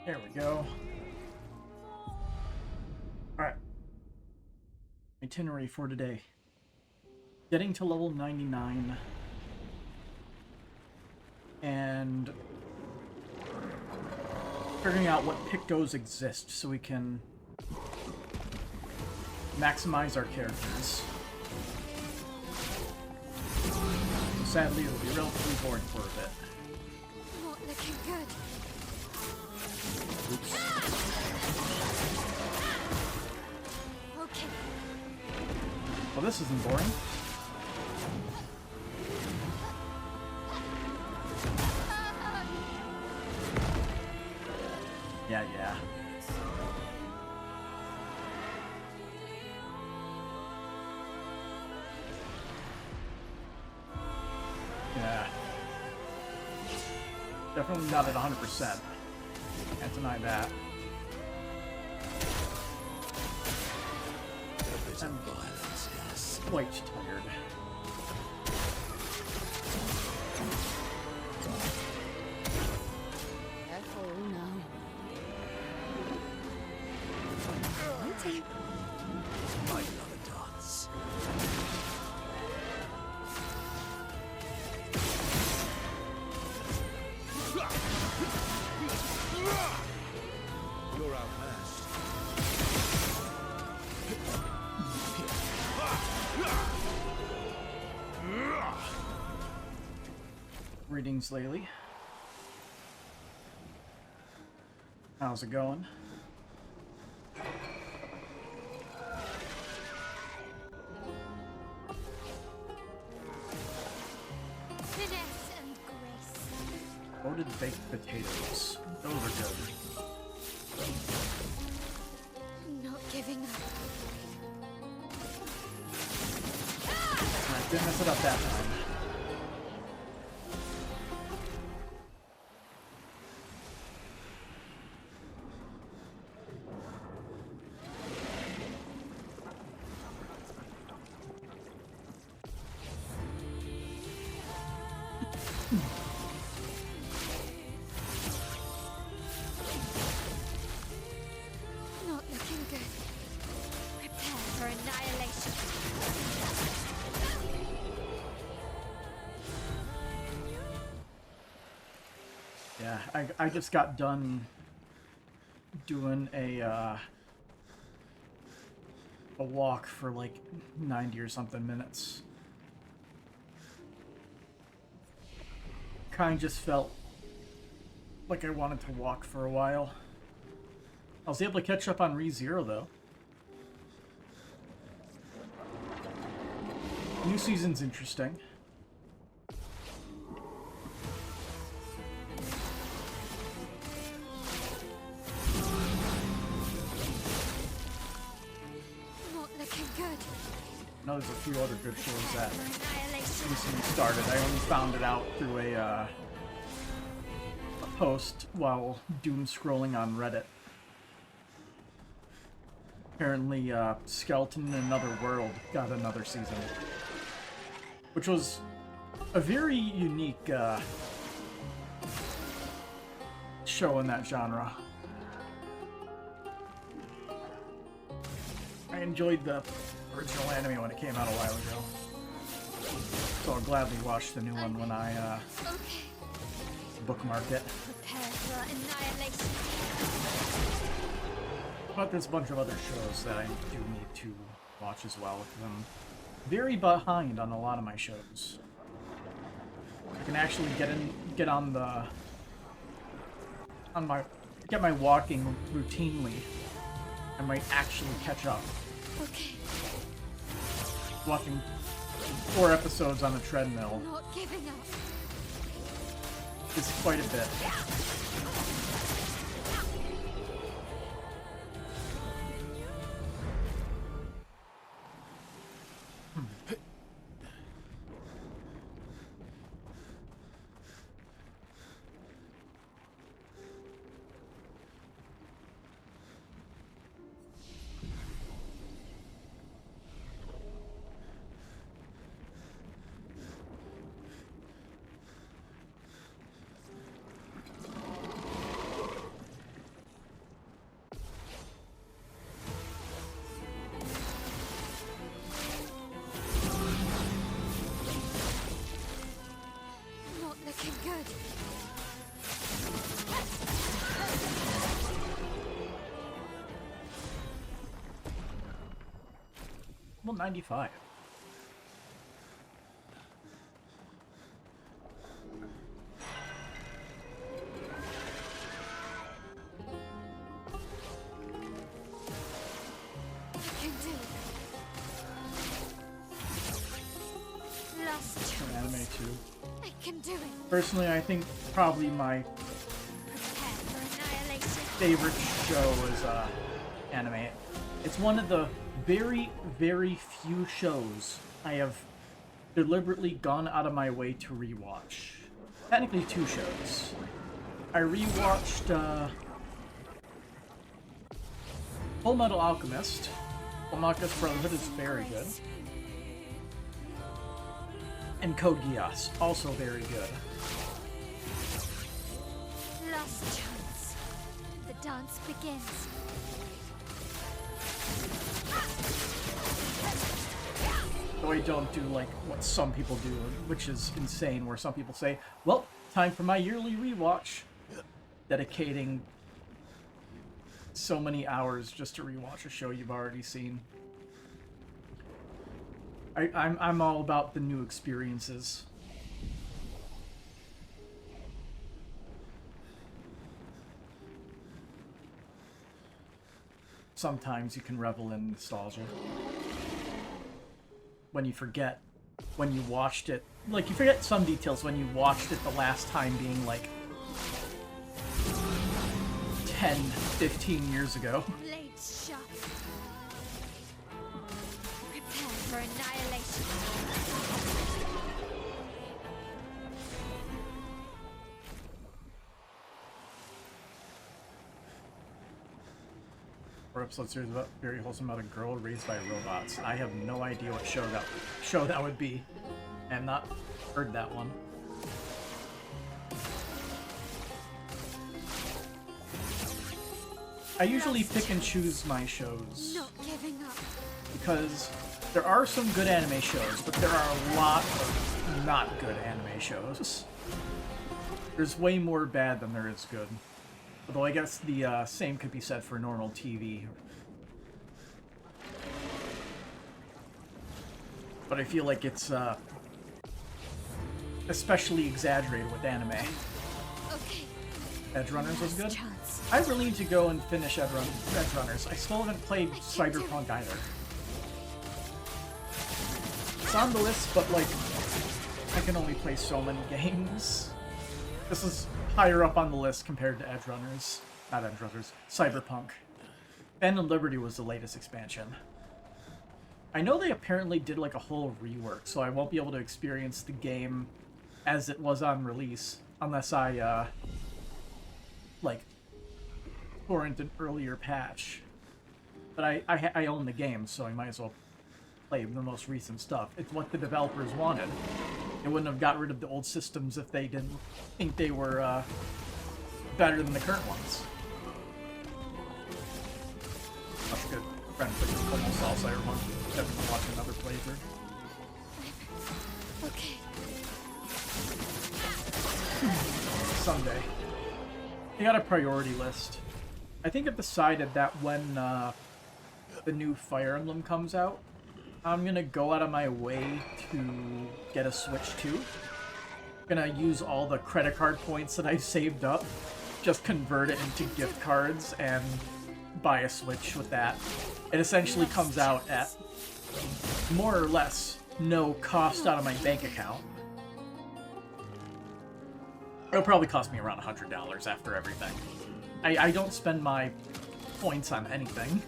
There we go. Alright. Itinerary for today. Getting to level 99. And figuring out what Pictos exist so we can maximize our characters. Sadly, it'll be relatively boring for a bit. Not looking good. Oops. Okay. Well, this isn't boring. Yeah. Yeah. Definitely not at 100%. Can't deny that. I'm quite tired. Careful now. Okay. Might love a dance. You're outmatched. Greetings, Laylee. How's it going? Finesse and grace. Loaded baked potatoes. Those are good. Not giving up. I didn't mess it up that time. Not looking good. Prepare for annihilation. Yeah, I just got done doing a walk for like 90 or something minutes. Kind of just felt like I wanted to walk for a while. I was able to catch up on ReZero though. New season's interesting. Not looking good. I know there's a few other good shows that For annihilation. recently started. I only found it out through a post while doom scrolling on Reddit. Apparently, Skeleton in Another World got another season, which was a very unique show in that genre. I enjoyed the original anime when it came out a while ago, so I'll gladly watch the new one when I Okay. bookmark it. Prepare for annihilation. But there's a bunch of other shows that I do need to watch as well, because I'm very behind on a lot of my shows. I can actually get my walking routinely. I might actually catch up. Okay. Walking 4 episodes on a treadmill Not giving up. is quite a bit. level 95. I can do it. Last chance. Anime too. I can do it. Personally, I think probably my Prepare for annihilation. favorite show is anime. It's one of the very, very few shows I have deliberately gone out of my way to rewatch. Technically 2 shows. I rewatched Full Metal Alchemist. Full Metal Alchemist Brotherhood is very good. And Code Geass, also very good. Last chance. The dance begins. Though I don't do like what some people do, which is insane, where some people say, well, time for my yearly rewatch. Dedicating so many hours just to rewatch a show you've already seen. I'm all about the new experiences. Sometimes you can revel in nostalgia. When you forget when you watched it. Like, you forget some details when you watched it the last time being like 10, 15 years ago. Blades sharp. Prepare for annihilation. Or episode series about very wholesome about a girl raised by robots. I have no idea what show that would be. I have not heard that one. I usually pick and choose my shows Not giving up. because there are some good anime shows, but there are a lot of not good anime shows. There's way more bad than there is good. Although I guess the same could be said for normal TV. But I feel like it's especially exaggerated with anime. Okay. Edge Runners was good. Chance. I really need to go and finish Edge Runners. I still haven't played Cyberpunk either. It's on the list, but like, I can only play so many games. This is higher up on the list compared to Edge Runners. Not Edge Runners, Cyberpunk. Phantom Liberty was the latest expansion. I know they apparently did like a whole rework, so I won't be able to experience the game as it was on release unless I like torrent an earlier patch. But I own the game, so I might as well play the most recent stuff. It's what the developers wanted. They wouldn't have got rid of the old systems if they didn't think they were better than the current ones. That's good. Friend put this almost Cyberpunk. Definitely watch another playthrough. Okay. Someday. They got a priority list. I think I've decided that when the new Fire Emblem comes out, I'm gonna go out of my way to get a Switch 2. Gonna use all the credit card points that I've saved up, just convert it into gift cards and buy a Switch with that. It essentially comes out at more or less no cost out of my bank account. It'll probably cost me around $100 after everything. I don't spend my points on anything.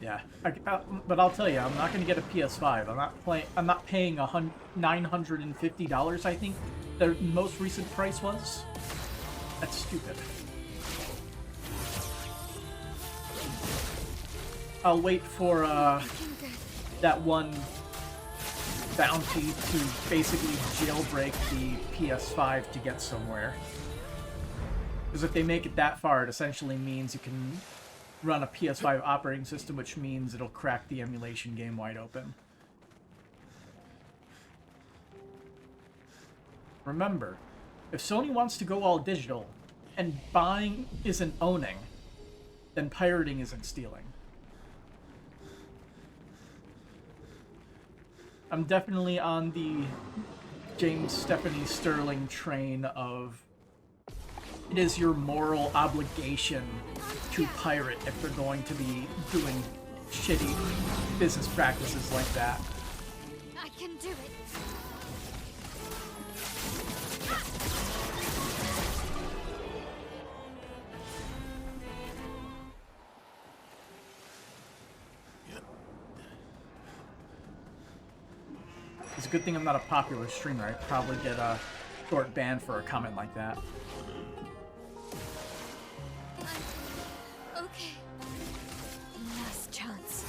Yeah, but I'll tell you, I'm not going to get a PS5. I'm not paying $950. I think the most recent price was. That's stupid. I'll wait for that one bounty to basically jailbreak the PS5 to get somewhere. Because if they make it that far, it essentially means you can run a PS5 operating system, which means it'll crack the emulation game wide open. Remember, if Sony wants to go all digital, and buying isn't owning, then pirating isn't stealing. I'm definitely on the James Stephanie Sterling train of it is your moral obligation to pirate if they're going to be doing shitty business practices like that. I can do it. It's a good thing I'm not a popular streamer. I'd probably get a short ban for a comment like that. Okay. Last chance.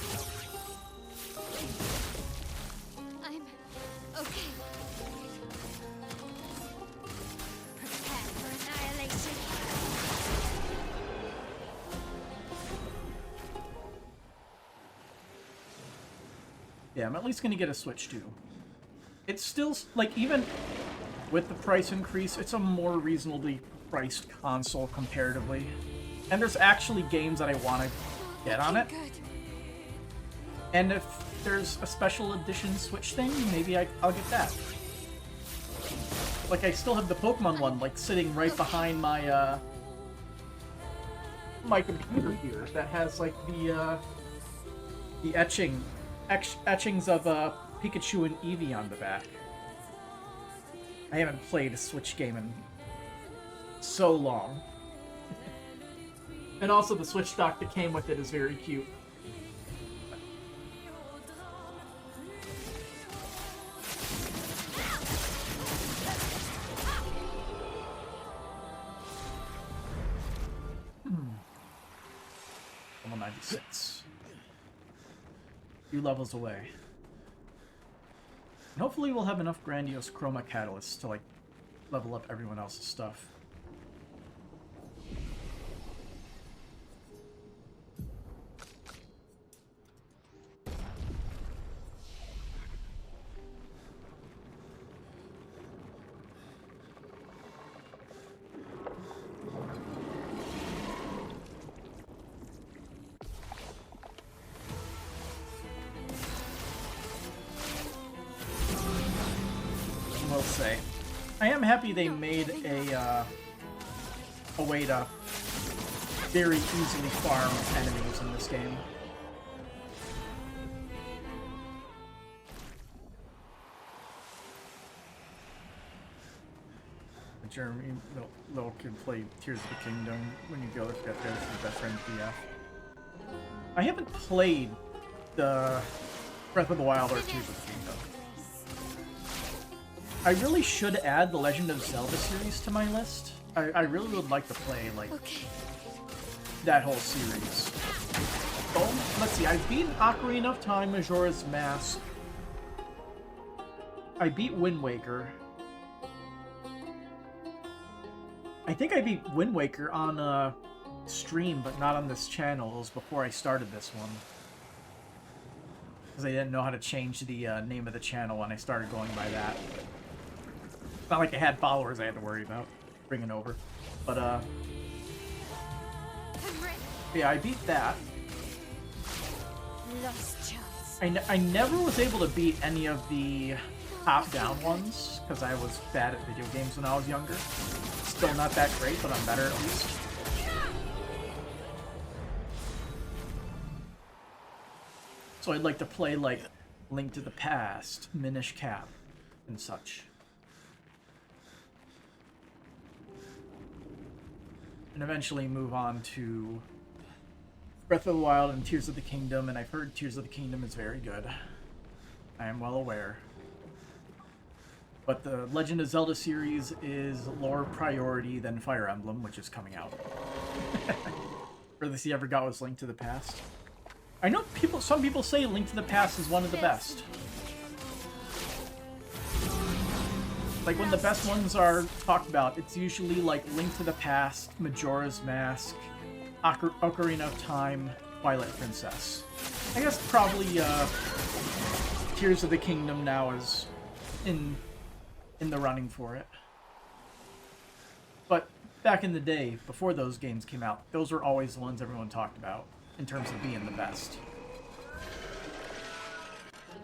I'm okay. Prepare for annihilation. Yeah, I'm at least gonna get a Switch too. It's still, like, even with the price increase, it's a more reasonably priced console comparatively. And there's actually games that I want to get on it. Good. And if there's a special edition Switch thing, maybe I'll get that. Like, I still have the Pokemon one, like, sitting right behind my, my computer here that has, like, the etchings of, Pikachu and Eevee on the back. I haven't played a Switch game in so long. And also the Switch dock that came with it is very cute. Level 96. A few levels away. And hopefully we'll have enough grandiose chroma catalysts to, like, level up everyone else's stuff. Say, I am happy they made a way to very easily farm enemies in this game. Jeremy Lil can play Tears of the Kingdom when you go to get there for the best friend BF. I haven't played the Breath of the Wild or Tears of the Kingdom. I really should add the Legend of Zelda series to my list. I really would like to play, like, that whole series. Oh, let's see, I've beaten Ocarina of Time, Majora's Mask. I beat Wind Waker. I think I beat Wind Waker on stream, but not on this channel. It was before I started this one. Because I didn't know how to change the name of the channel when I started going by that. It's not like I had followers I had to worry about bringing over. But, yeah, I beat that. Lost chance. I never was able to beat any of the top-down ones, because I was bad at video games when I was younger. Still not that great, but I'm better at least. So I'd like to play, like, Link to the Past, Minish Cap, and such. And eventually move on to Breath of the Wild and Tears of the Kingdom, and I've heard Tears of the Kingdom is very good. I am well aware. But the Legend of Zelda series is lower priority than Fire Emblem, which is coming out. Furthest he ever got was Link to the Past. I know some people say Link to the Past is one of the best. Like, when the best ones are talked about, it's usually like Link to the Past, Majora's Mask, Ocarina of Time, Twilight Princess. I guess probably Tears of the Kingdom now is in the running for it. back in the day, before those games came out, those were always the ones everyone talked about in terms of being the best.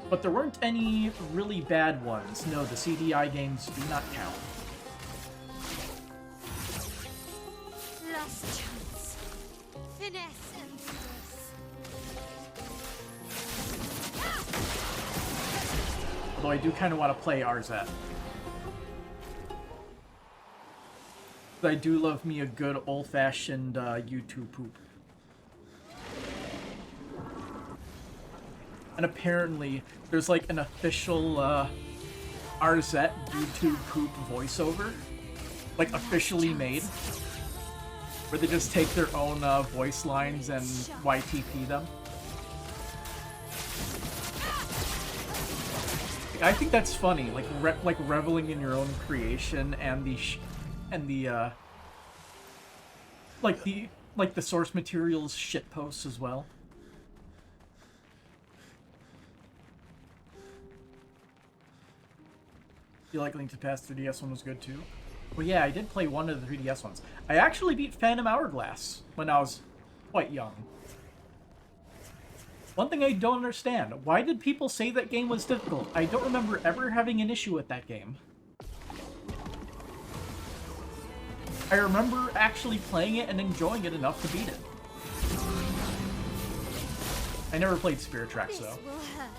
But there weren't any really bad ones. No, the CDI games do not count. Last chance. Finesse and force. Although I do kind of want to play RZ. I do love me a good old-fashioned YouTube poop. And apparently, there's like an official RZ YouTube poop voiceover. Like, officially made. Where they just take their own voice lines and YTP them. I think that's funny, like reveling in your own creation and the source materials shit posts as well. You like Link to the Past 3DS one was good too? Well, yeah, I did play one of the 3DS ones. I actually beat Phantom Hourglass when I was quite young. One thing I don't understand, why did people say that game was difficult? I don't remember ever having an issue with that game. I remember actually playing it and enjoying it enough to beat it. I never played Spirit Tracks, though. This will hurt.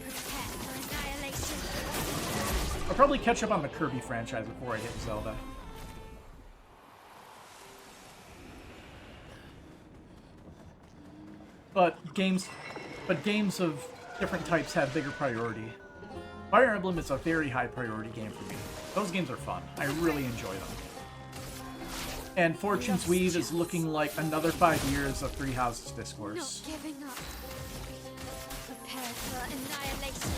Prepare for annihilation. I'll probably catch up on the Kirby franchise before I hit Zelda. But games of different types have bigger priority. Fire Emblem is a very high priority game for me. Those games are fun. I really enjoy them. And Fortune's Weave is looking like another 5 years of Three Houses Discourse. Not giving up. Prepare for annihilation.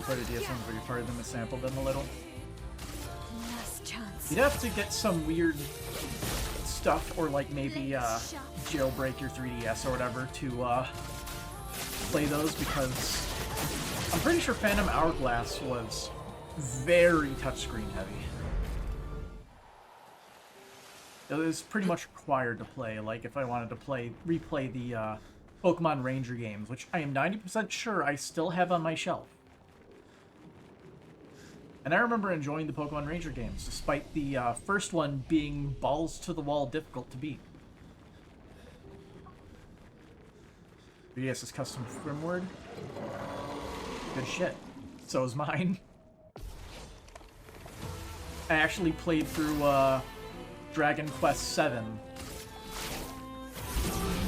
Part of DS ones where you part of them and sample them a little. Last chance. You'd have to get some weird stuff, or like maybe jailbreak your 3DS or whatever to play those, because I'm pretty sure Phantom Hourglass was very touchscreen heavy. It was pretty much required to play, like if I wanted to replay the Pokemon Ranger games, which I am 90% sure I still have on my shelf. And I remember enjoying the Pokemon Ranger games, despite the first one being balls-to-the-wall difficult to beat. 3DS's custom firmware? Good shit. So is mine. I actually played through Dragon Quest VII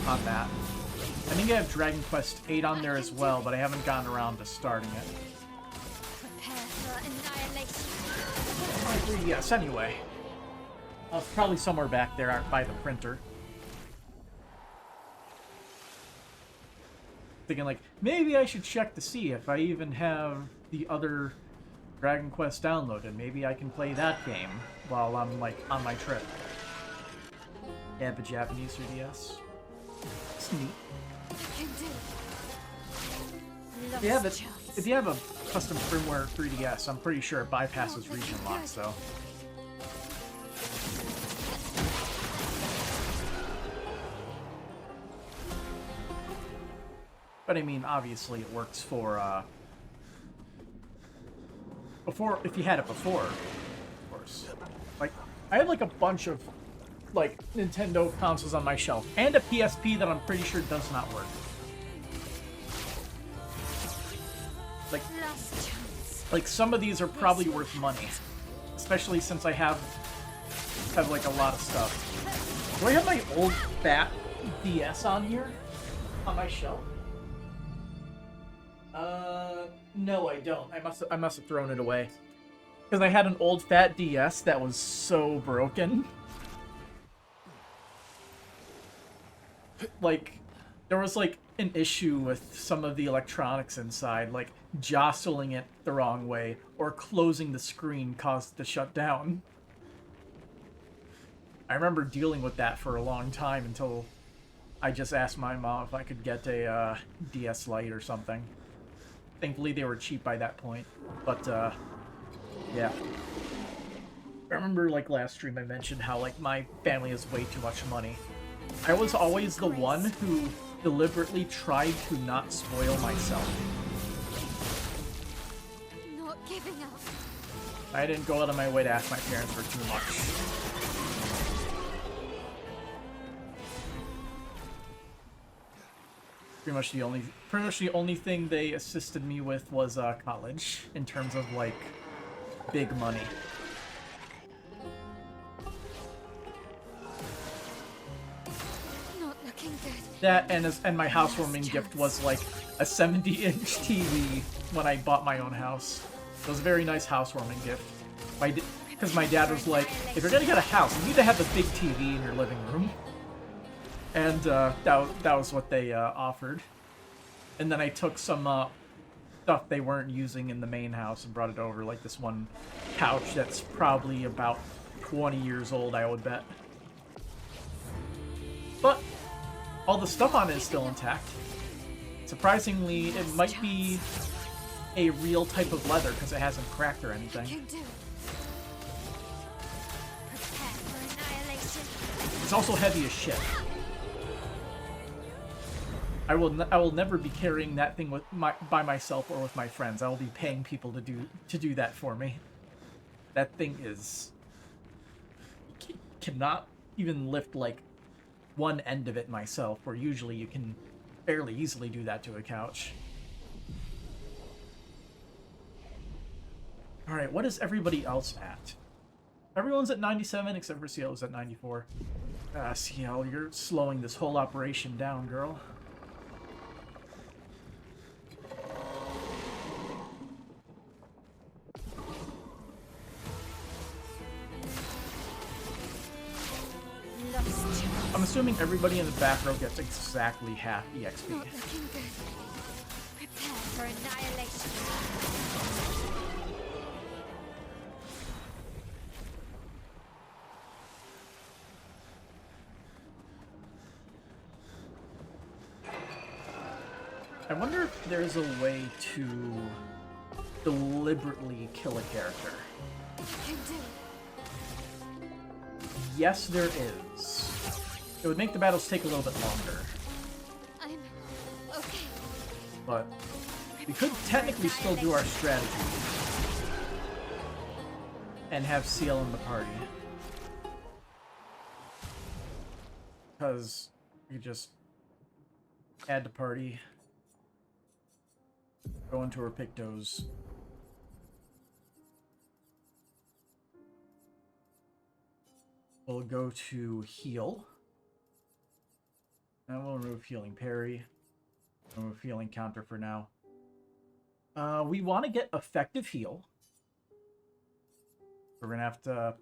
on that. I think I have Dragon Quest VIII on there as well, but I haven't gotten around to starting it. Yes, anyway. It's probably somewhere back there by the printer. Thinking like, maybe I should check to see if I even have the other Dragon Quest downloaded. Maybe I can play that game while I'm like on my trip. Yeah, the Japanese 3DS. It's neat. Yeah, but if you have a custom firmware 3DS, I'm pretty sure it bypasses region lock, so. But I mean, obviously it works for, if you had it before, of course. Like, I have like a bunch of, like, Nintendo consoles on my shelf, and a PSP that I'm pretty sure does not work. Like some of these are probably worth money, especially since I have like a lot of stuff. Do I have my old fat DS on here on my shelf? No, I don't. I must have thrown it away because I had an old fat DS that was so broken. Like, there was like an issue with some of the electronics inside, like jostling it the wrong way or closing the screen caused it to shut down. I remember dealing with that for a long time until I just asked my mom if I could get a DS Lite or something. Thankfully, they were cheap by that point. But, yeah. I remember, like, last stream I mentioned how, like, my family has way too much money. I was always the one who deliberately tried to not spoil myself. Not giving up. I didn't go out of my way to ask my parents for too much. Pretty much the only thing they assisted me with was college, in terms of, like, big money. Not looking good. That and my housewarming gift was like a 70-inch TV when I bought my own house. It was a very nice housewarming gift. Because my dad was like, if you're gonna get a house, you need to have a big TV in your living room. And that was what they offered. And then I took some stuff they weren't using in the main house and brought it over, like this one couch that's probably about 20 years old, I would bet. But all the stuff on it is still intact. Surprisingly, it might be a real type of leather because it hasn't cracked or anything. Prepare for annihilation. It's also heavy as shit. I will never be carrying that thing by myself or with my friends. I will be paying people to do that for me. That thing cannot even lift like one end of it myself, where usually you can fairly easily do that to a couch. Alright, what is everybody else at? Everyone's at 97 except for CL is at 94. CL, you're slowing this whole operation down, girl. I'm assuming everybody in the back row gets exactly half EXP. Not looking good. Prepare for annihilation. I wonder if there's a way to deliberately kill a character. Can do. Yes, there is. It would make the battles take a little bit longer. I'm okay. But we could technically still do our strategy and have CL in the party. Because we could just add to party, go into her Pictos. We'll go to heal. And we'll remove healing parry. Remove healing counter for now. We want to get effective heal. We're going to have to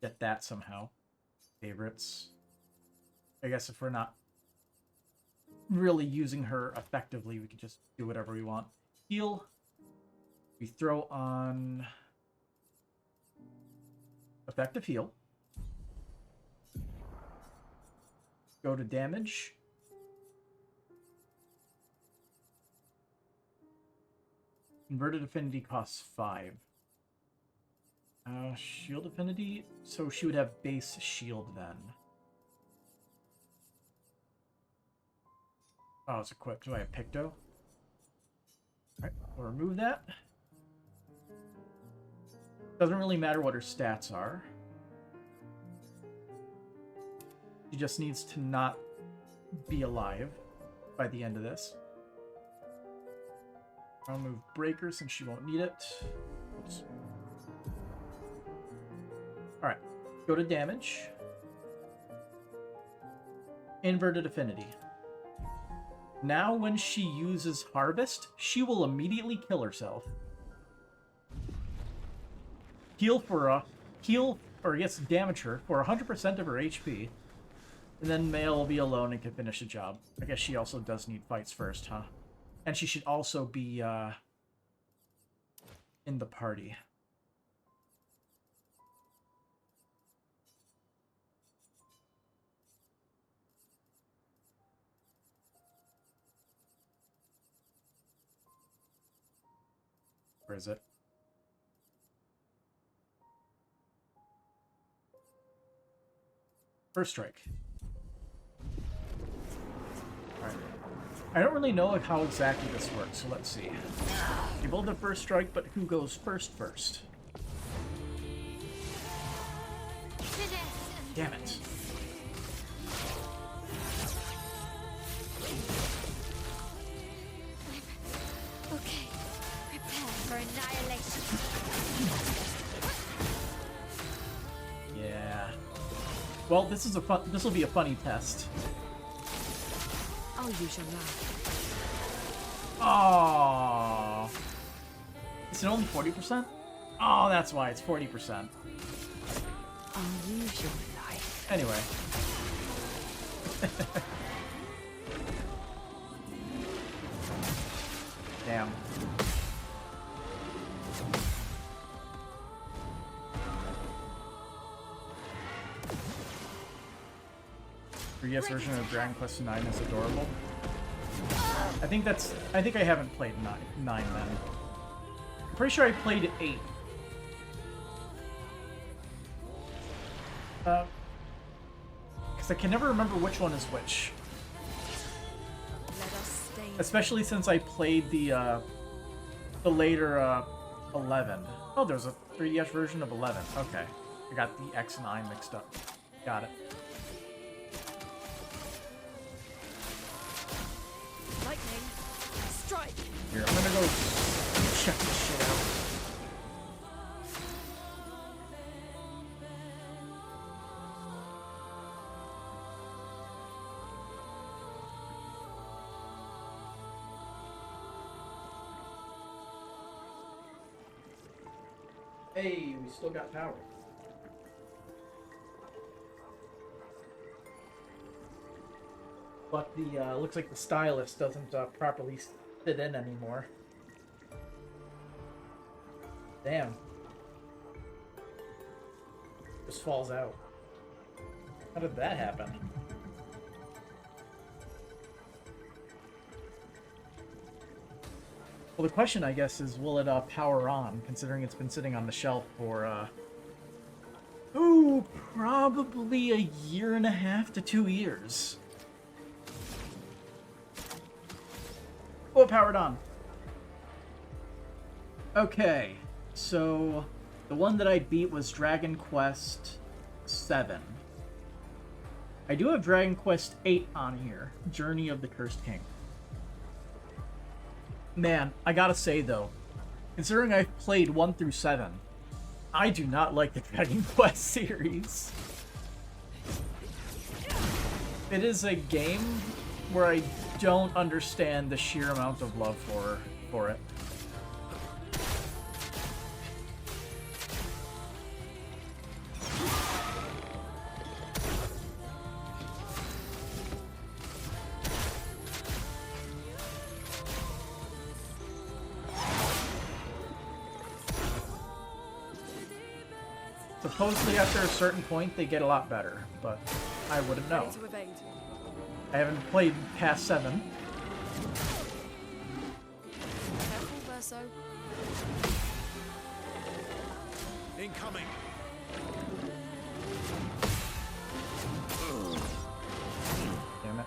get that somehow. Favorites. I guess if we're not really using her effectively, we can just do whatever we want. Heal. We throw on effective heal. Go to damage. Inverted affinity costs 5. Shield affinity, so she would have base shield then. Oh, it's equipped. Do I have Picto? Alright, we'll remove that. Doesn't really matter what her stats are. She just needs to not be alive by the end of this. I'll move Breaker since she won't need it. Oops. Alright, go to damage. Inverted affinity. Now when she uses Harvest, she will immediately kill herself. Heal or yes, damage her for 100% of her HP. And then Male will be alone and can finish the job. I guess she also does need fights first, huh? And she should also be, in the party. Where is it? First strike. Alright. I don't really know how exactly this works, so let's see. You both have first strike, but who goes first? Damn it. Okay. Prepare for annihilation. Yeah. Well, this will be a funny test. I'll use your knife. Oh. Is it only 40%? Oh, that's why it's 40%. I'll use your knife. Anyway. Damn. The 3DS version of Dragon Quest IX is adorable. I think I haven't played 9 then. I'm pretty sure I played 8. Because I can never remember which one is which. Let us stay. Especially since I played the later 11. Oh, there's a 3DS version of 11. Okay. I got the X and I mixed up. Got it. Lightning. Strike. Here, I'm gonna go check this shit out. Hey, we still got power. But the looks like the stylus doesn't properly fit in anymore. Damn. Just falls out. How did that happen? Well, the question, I guess, is will it power on, considering it's been sitting on the shelf for, ooh, probably a 1.5 to 2 years. Oh, powered on. Okay, so the one that I beat was Dragon Quest VII. I do have Dragon Quest VIII on here, Journey of the Cursed King. Man, I gotta say though, considering I've played 1 through 7, I do not like the Dragon Quest series. It is a game where I don't understand the sheer amount of love for it. Supposedly after a certain point they get a lot better, but I wouldn't know. I haven't played past 7. Careful, Verso. Incoming. Damn it.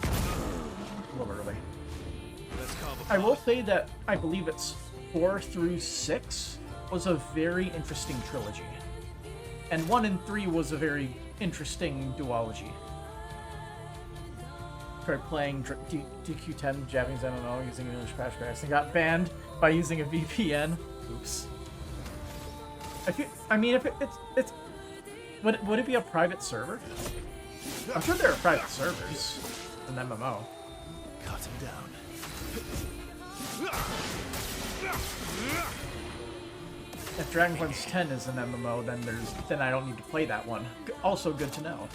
A little early. Let's carve a I will path. say that I believe it's 4 through 6 was a very interesting trilogy. And 1 and 3 was a very interesting duology. Tried playing DQ10 Japanese MMO using English patch packs and got banned by using a VPN. Oops. I mean, if it's would it be a private server? I'm sure there are private servers in MMO. Cut him down. If Dragon Quest X is an MMO, then I don't need to play that one. Also good to know.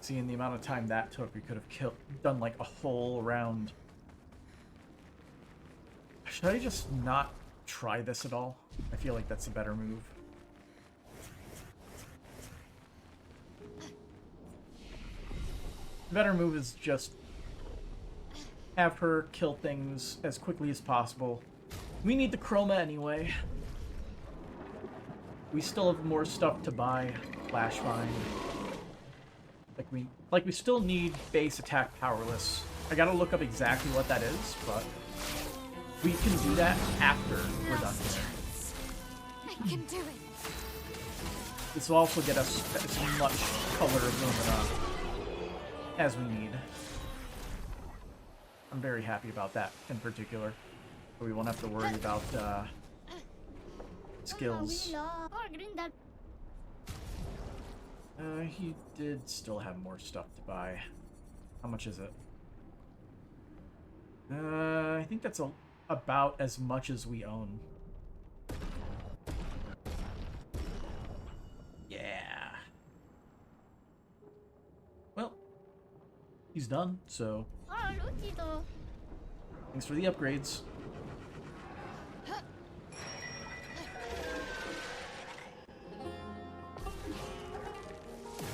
Seeing the amount of time that took, we could have done like a whole round. Should I just not try this at all? I feel like that's a better move. The better move is just have her kill things as quickly as possible. We need the chroma anyway. We still have more stuff to buy. Flashbind. Like we still need base attack powerless. I gotta look up exactly what that is, but we can do that after we're done here. I can do it. This will also get us as much color of Lumina as we need. I'm very happy about that in particular. So we won't have to worry about skills. He did still have more stuff to buy. How much is it? I think that's about as much as we own. Yeah. Well, he's done, so thanks for the upgrades.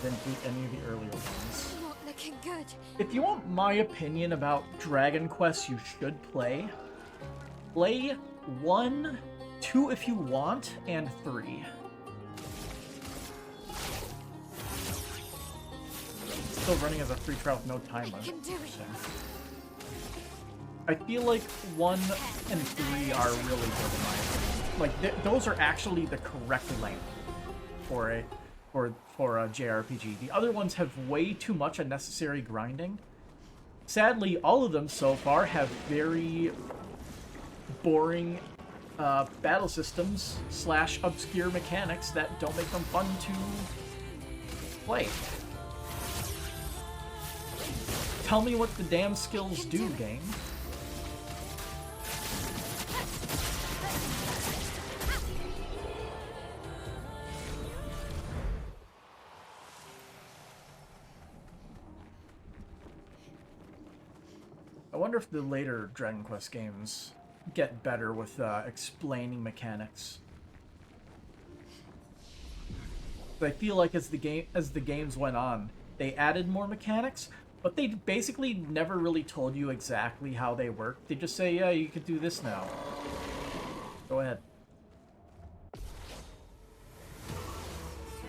Didn't beat any of the earlier ones. Not looking good. If you want my opinion about Dragon Quest you should play, play 1, 2 if you want, and 3. Still running as a free trial with no time limit. So. I feel like 1 and 3 are really good in my opinion. Like, those are actually the correct length for a JRPG. The other ones have way too much unnecessary grinding. Sadly, all of them so far have very boring battle systems / obscure mechanics that don't make them fun to play. Tell me what the damn skills do, game. I wonder if the later Dragon Quest games get better with explaining mechanics. I feel like as the games went on, they added more mechanics, but they basically never really told you exactly how they work. They just say, yeah, you could do this now. Go ahead.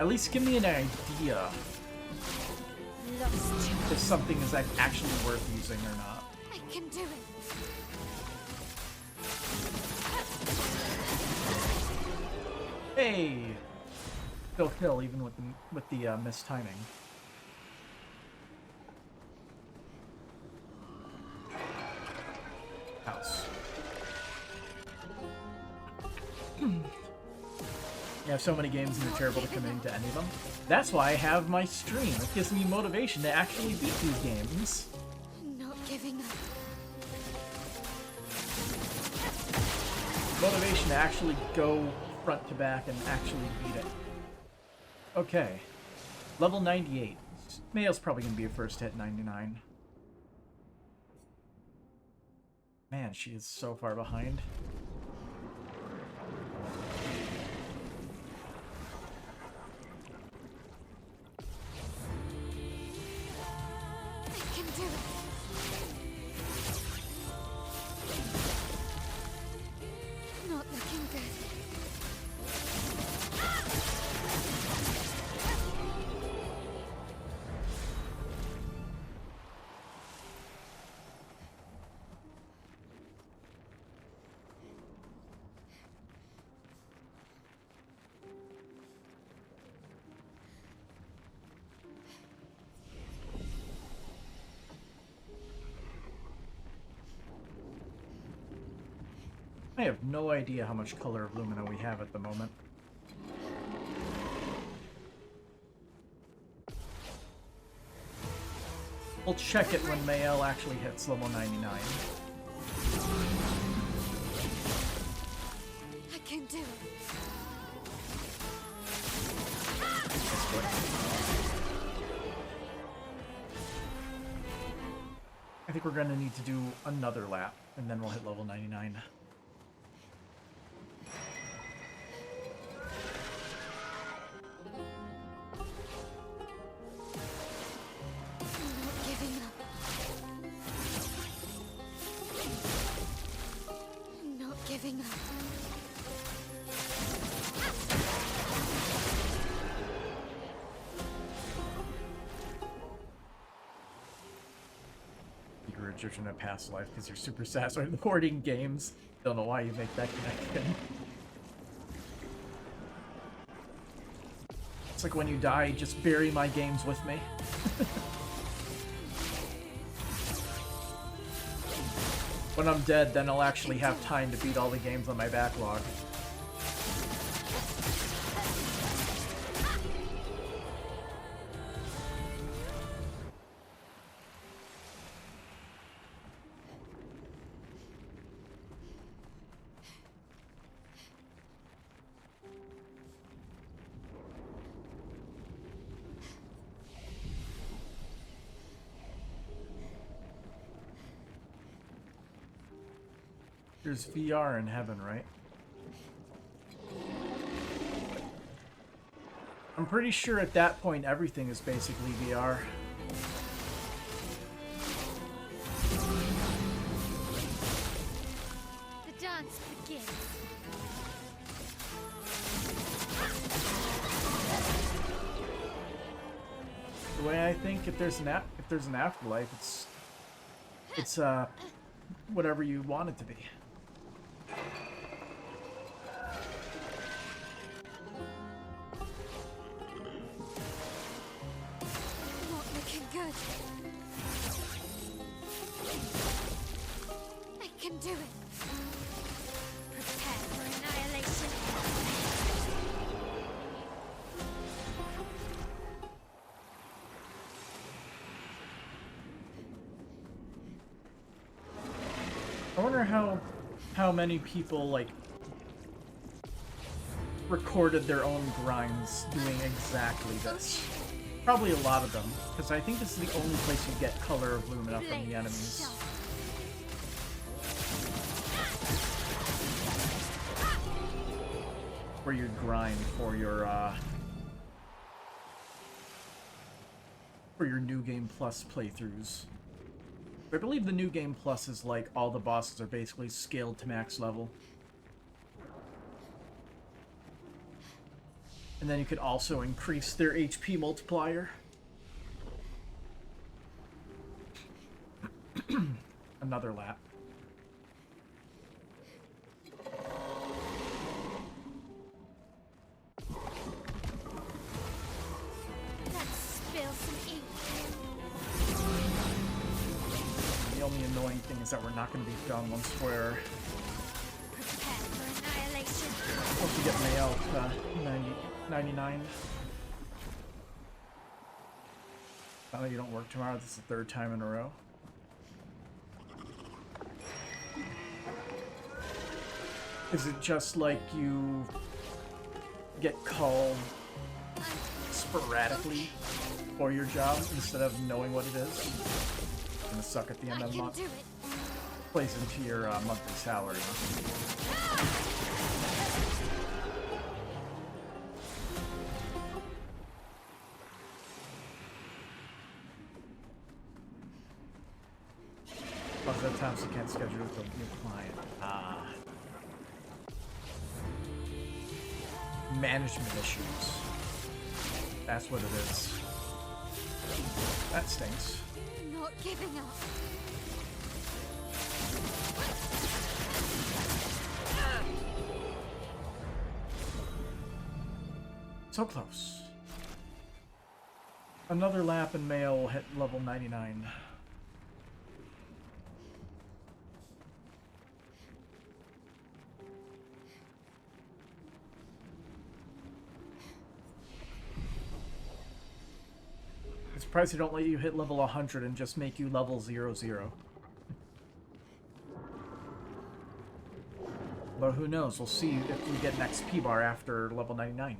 At least give me an idea if something is actually worth using or not. I can do it. Hey! Still kill even with the mistiming. House. You have so many games and you're terrible to commit to any of them. That's why I have my stream. It gives me motivation to actually beat these games. Not giving up. Motivation to actually go front to back and actually beat it. Okay. Level 98. Mayo's probably going to be a first hit 99. Man, she is so far behind. I can do it. Not looking good. I have no idea how much color of Lumina we have at the moment. We'll check it when Mael actually hits level 99. I can do it. That's good. I think we're gonna need to do another lap, and then we'll hit level 99. Giving up. You're a Egyptian in a past life because you're super satisfied with hoarding games. Don't know why you make that connection. It's like when you die, just bury my games with me. When I'm dead, then I'll actually have time to beat all the games on my backlog. There's VR in heaven, right? I'm pretty sure at that point everything is basically VR. The dance begins. The way I think, if there's an afterlife, it's whatever you want it to be. Not looking good. I can do it. Prepare for annihilation. I wonder how many people like recorded their own grinds doing exactly this. Probably a lot of them, because I think this is the only place you get color of Lumina from the enemies. Where you grind for your New Game Plus playthroughs. I believe the New Game Plus is like all the bosses are basically scaled to max level. And then you could also increase their HP multiplier. Another lap. Let's spill some ink. The only annoying thing is that we're not going to be done once we're... Prepare for annihilation. Once we get Mael to 99. Now that you don't work tomorrow, this is the third time in a row. Is it just like you get called sporadically for your job instead of knowing what it is? It's gonna suck at the end of the month. Plays into your monthly salary. Plus, at times you can't schedule with a new client. Management issues. That's what it is. That stinks. Not giving up. So close. Another lap and Mael will hit level 99. surprised they don't let you hit level 100 and just make you level 00. But who knows? We'll see if we get an XP bar after level 99.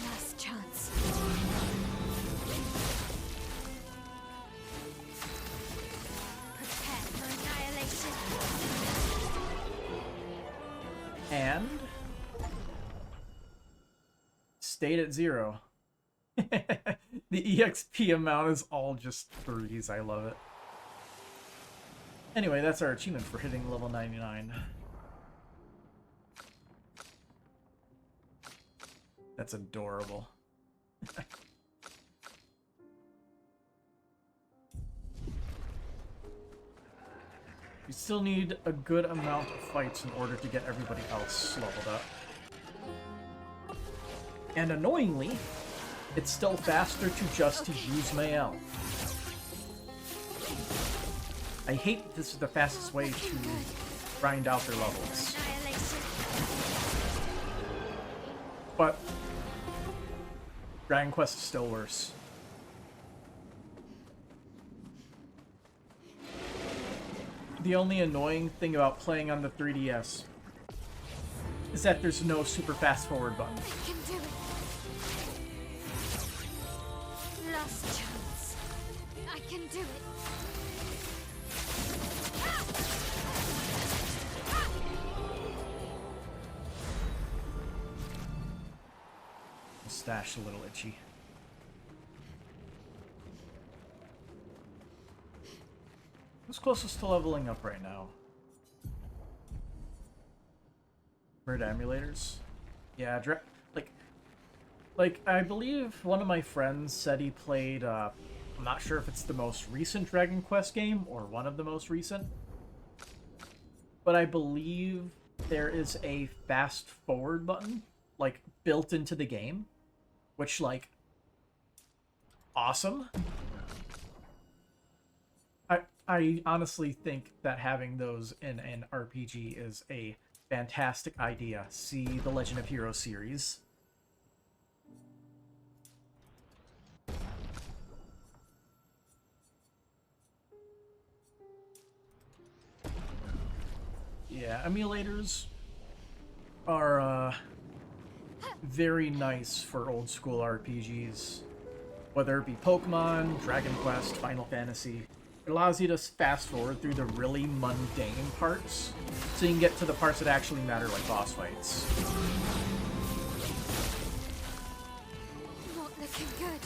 Last chance. Prepare for annihilation. And stayed at 0. The EXP amount is all just 3s. I love it. Anyway, that's our achievement for hitting level 99. That's adorable. You still need a good amount of fights in order to get everybody else leveled up. And annoyingly, it's still faster to just use Mael. I hate that this is the fastest way to grind out their levels. But Dragon Quest is still worse. The only annoying thing about playing on the 3DS is that there's no super fast forward button. I can do it. Last chance. I can do it. Mustache a little itchy. Who's closest to leveling up right now? Bird emulators? Yeah, like I believe one of my friends said he played, I'm not sure if it's the most recent Dragon Quest game or one of the most recent, but I believe there is a fast forward button, like, built into the game, which, like, awesome. I honestly think that having those in an RPG is a fantastic idea. See the Legend of Heroes series. Yeah, emulators are very nice for old school RPGs. Whether it be Pokemon, Dragon Quest, Final Fantasy. It allows you to fast forward through the really mundane parts, so you can get to the parts that actually matter, like boss fights. Not looking good.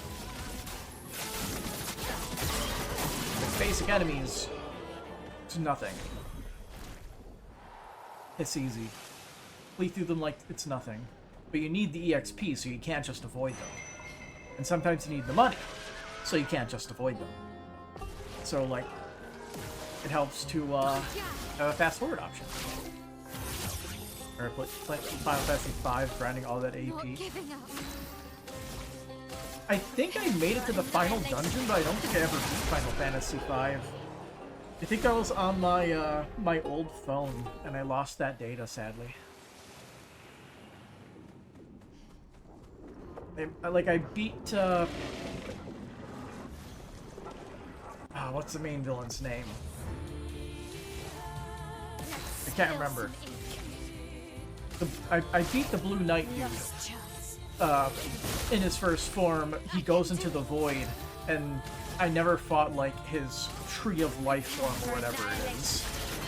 With basic enemies, it's nothing. It's easy. Flee through them like it's nothing. But you need the EXP, so you can't just avoid them. And sometimes you need the money, so you can't just avoid them. So, like, it helps to have a fast-forward option. Or play Final Fantasy V, grinding all that AP. I think I made it to the final dungeon, but I don't think I ever beat Final Fantasy V. I think I was on my my old phone, and I lost that data, sadly. I beat, what's the main villain's name? I can't remember. I beat the Blue Knight dude. In his first form, he goes into the void, and I never fought, like, his Tree of Life form or whatever it is.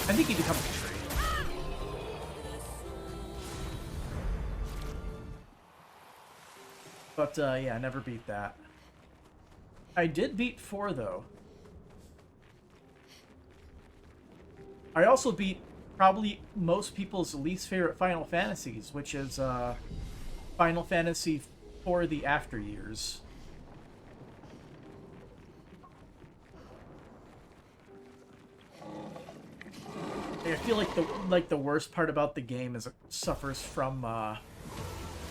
I think he becomes a tree. But, yeah, I never beat that. I did beat 4, though. I also beat probably most people's least favorite Final Fantasies, which is, Final Fantasy for the After Years. I feel like the worst part about the game is it suffers from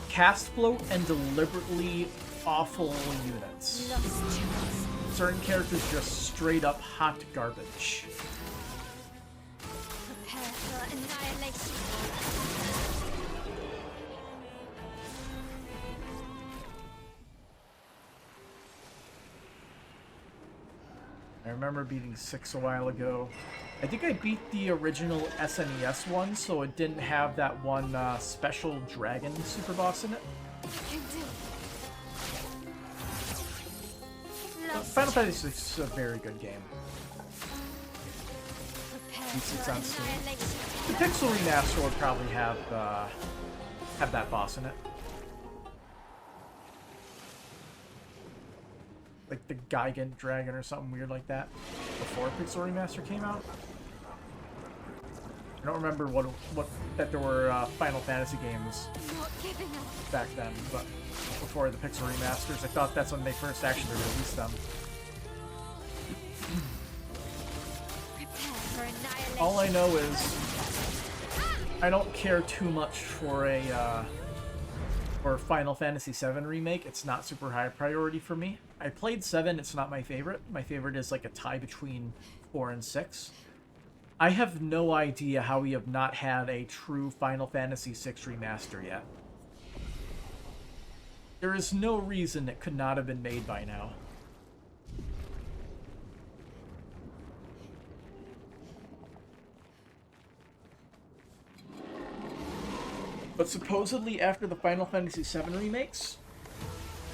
cast float and deliberately awful units. Certain characters just straight up hot garbage. Prepare for annihilation. remember beating 6 a while ago. I think I beat the original SNES one, so it didn't have that one special dragon super boss in it. Can do it. Lost Final Fantasy VI is a very good game. Prepare It's for on Steam. annihilation. The Pixel Remaster would probably have that boss in it. Like the Gigant Dragon or something weird like that. Before Pixel Remaster came out. I don't remember that there were Final Fantasy games Not giving up. back then, but before the Pixel Remasters, I thought that's when they first actually released them. Prepare for annihilation. All I know is I don't care too much for a for Final Fantasy VII Remake. It's not super high priority for me. I played 7, it's not my favorite. My favorite is like a tie between 4 and 6. I have no idea how we have not had a true Final Fantasy VI Remaster yet. There is no reason it could not have been made by now. But supposedly after the Final Fantasy VII remakes,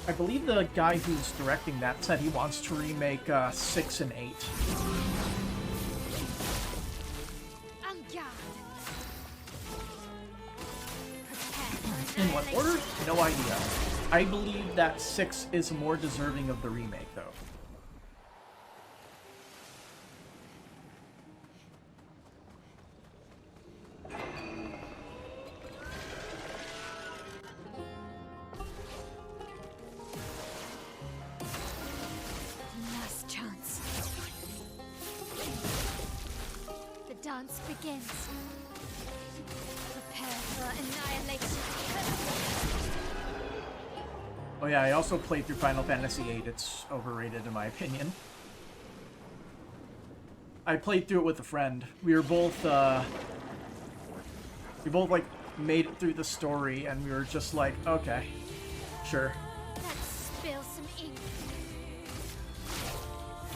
I believe the guy who's directing that said he wants to remake 6 and 8. En garde. Prepare for In what annihilation. order? No idea. I believe that 6 is more deserving of the remake, though. Last chance. The dance begins. Prepare for annihilation. Oh yeah, I also played through Final Fantasy VIII. It's overrated in my opinion. I played through it with a friend. We both like made it through the story, and we were just like, okay, sure. Let's spill some ink.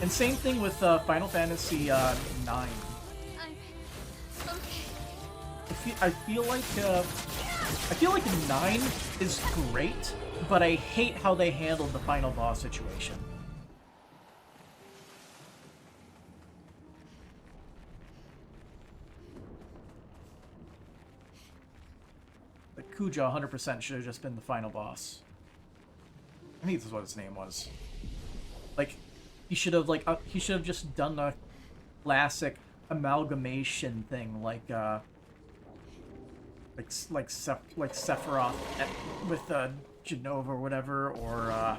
And same thing with Final Fantasy IX. I'm okay. I feel like 9 is great, but I hate how they handled the final boss situation. Like Kuja 100% should have just been the final boss. I think this is what his name was. Like he should have just done a classic amalgamation thing, like Sephiroth with Genova or whatever, or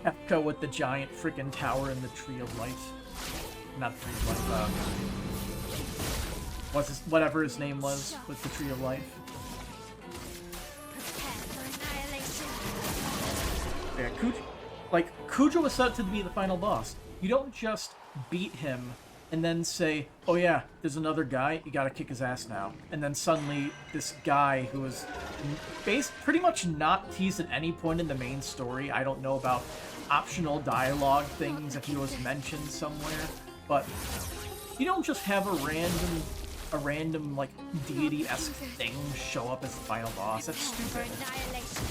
Epco with the giant freaking tower in the Tree of Life. Not the Tree of Life. Whatever his name was with the Tree of Life. Prepare for annihilation. Yeah, Kuja was set to be the final boss. You don't just beat him and then say, oh yeah, there's another guy, you gotta kick his ass now. And then suddenly, this guy who was pretty much not teased at any point in the main story. I don't know about optional dialogue things if he was mentioned somewhere, but you don't just have a random like deity-esque thing show up as the final boss. That's Prepare stupid. for annihilation.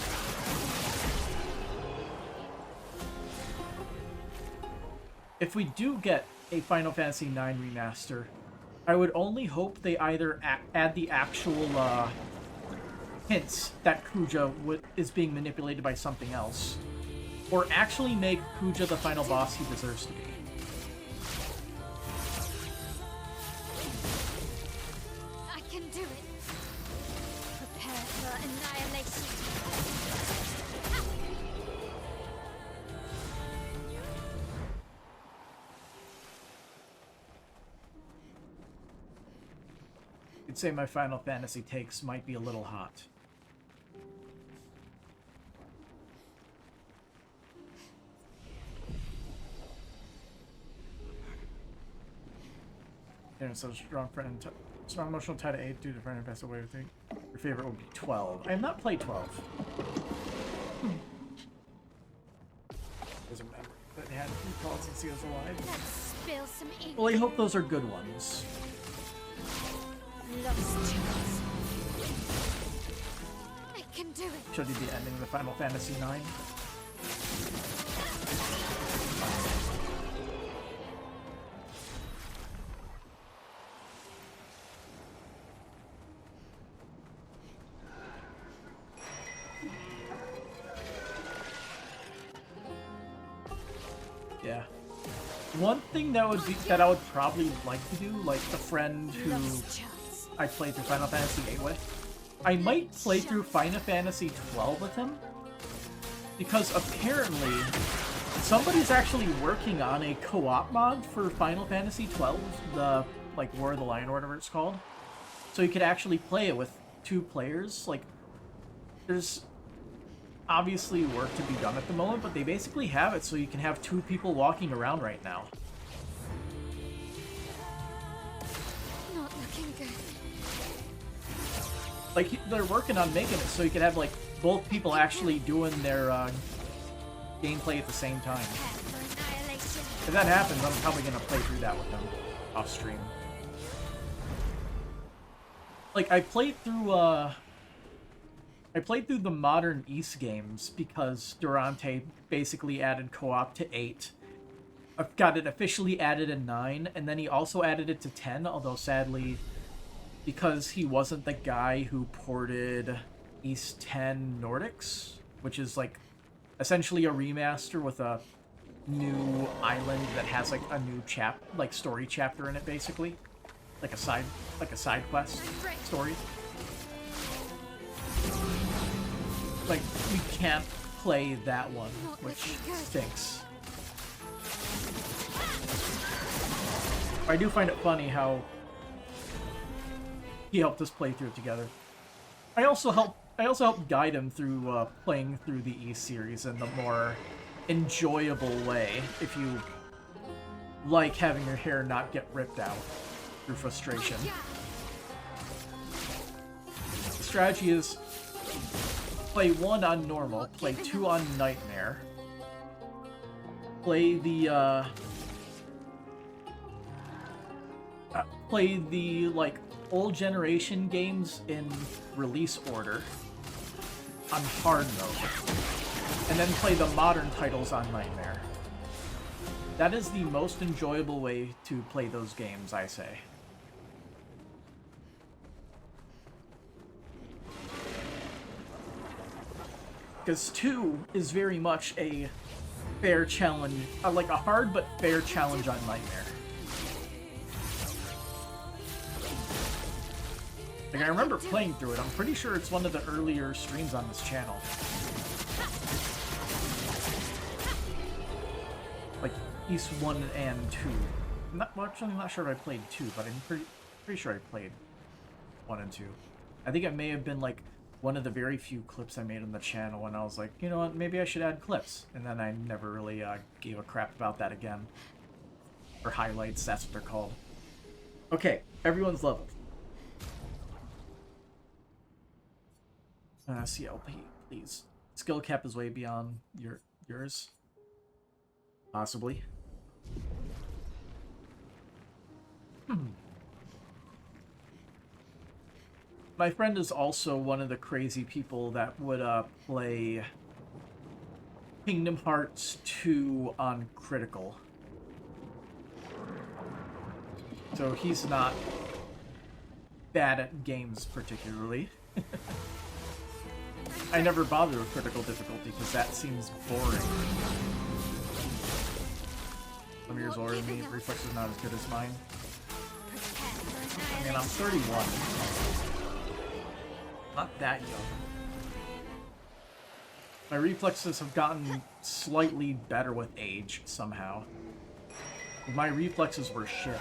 If we do get a Final Fantasy IX remaster, I would only hope they either add the actual hints that Kuja is being manipulated by something else, or actually make Kuja the final boss he deserves to be. I can do it. Prepare for annihilation. I'd say my Final Fantasy takes might be a little hot. Yeah, so strong emotional tie to 8 due to friend and pass away. I think your favorite would be 12. I have not played 12. Doesn't matter. called since he was alive. Let's spill some ink. Well, I hope those are good ones. Lost chance. I can do it. Showed you the ending of the Final Fantasy IX. Yeah. One thing that I would probably like to do, like the friend who Lost chance. I played through Final Fantasy VIII with, I might play through Final Fantasy XII with him, because apparently somebody's actually working on a co-op mod for Final Fantasy XII, the like War of the Lion or whatever it's called. So you could actually play it with 2 players. Like, there's obviously work to be done at the moment, but they basically have it so you can have 2 people walking around right now. Not looking good. Like, they're working on making it so you could have, like, both people actually doing their gameplay at the same time. Prepare for annihilation. If that happens, I'm probably going to play through that with them off stream. Like, I played through the modern East games because Durante basically added co-op to 8. Got it officially added in 9, and then he also added it to 10, although sadly, because he wasn't the guy who ported East 10 Nordics, which is like essentially a remaster with a new island that has like a new story chapter in it, basically. Like a side quest story. Like, we can't play that one, which stinks. I do find it funny how he helped us play through it together. I also helped guide him through playing through the E series in the more enjoyable way, if you like having your hair not get ripped out through frustration. The strategy is play 1 on normal, play 2 on nightmare, play the like old generation games in release order on hard mode, and then play the modern titles on nightmare. That is the most enjoyable way to play those games, I say. Because 2 is very much a fair challenge, like a hard but fair challenge on Nightmare. Like, I remember playing through it. I'm pretty sure it's one of the earlier streams on this channel. Like, East 1 and 2. Well, actually, I'm not sure if I played 2, but I'm pretty sure I played 1 and 2. I think it may have been, like, one of the very few clips I made on the channel when I was like, you know what, maybe I should add clips. And then I never really gave a crap about that again. Or highlights, that's what they're called. Okay, everyone's leveled. CLP, please. Skill cap is way beyond yours. Possibly. My friend is also one of the crazy people that would play Kingdom Hearts 2 on critical. So he's not bad at games particularly. I never bother with critical difficulty because that seems boring. Some of yours older than me, reflex is not as good as mine. I mean, I'm 31. Not that young. My reflexes have gotten slightly better with age, somehow. My reflexes were shit.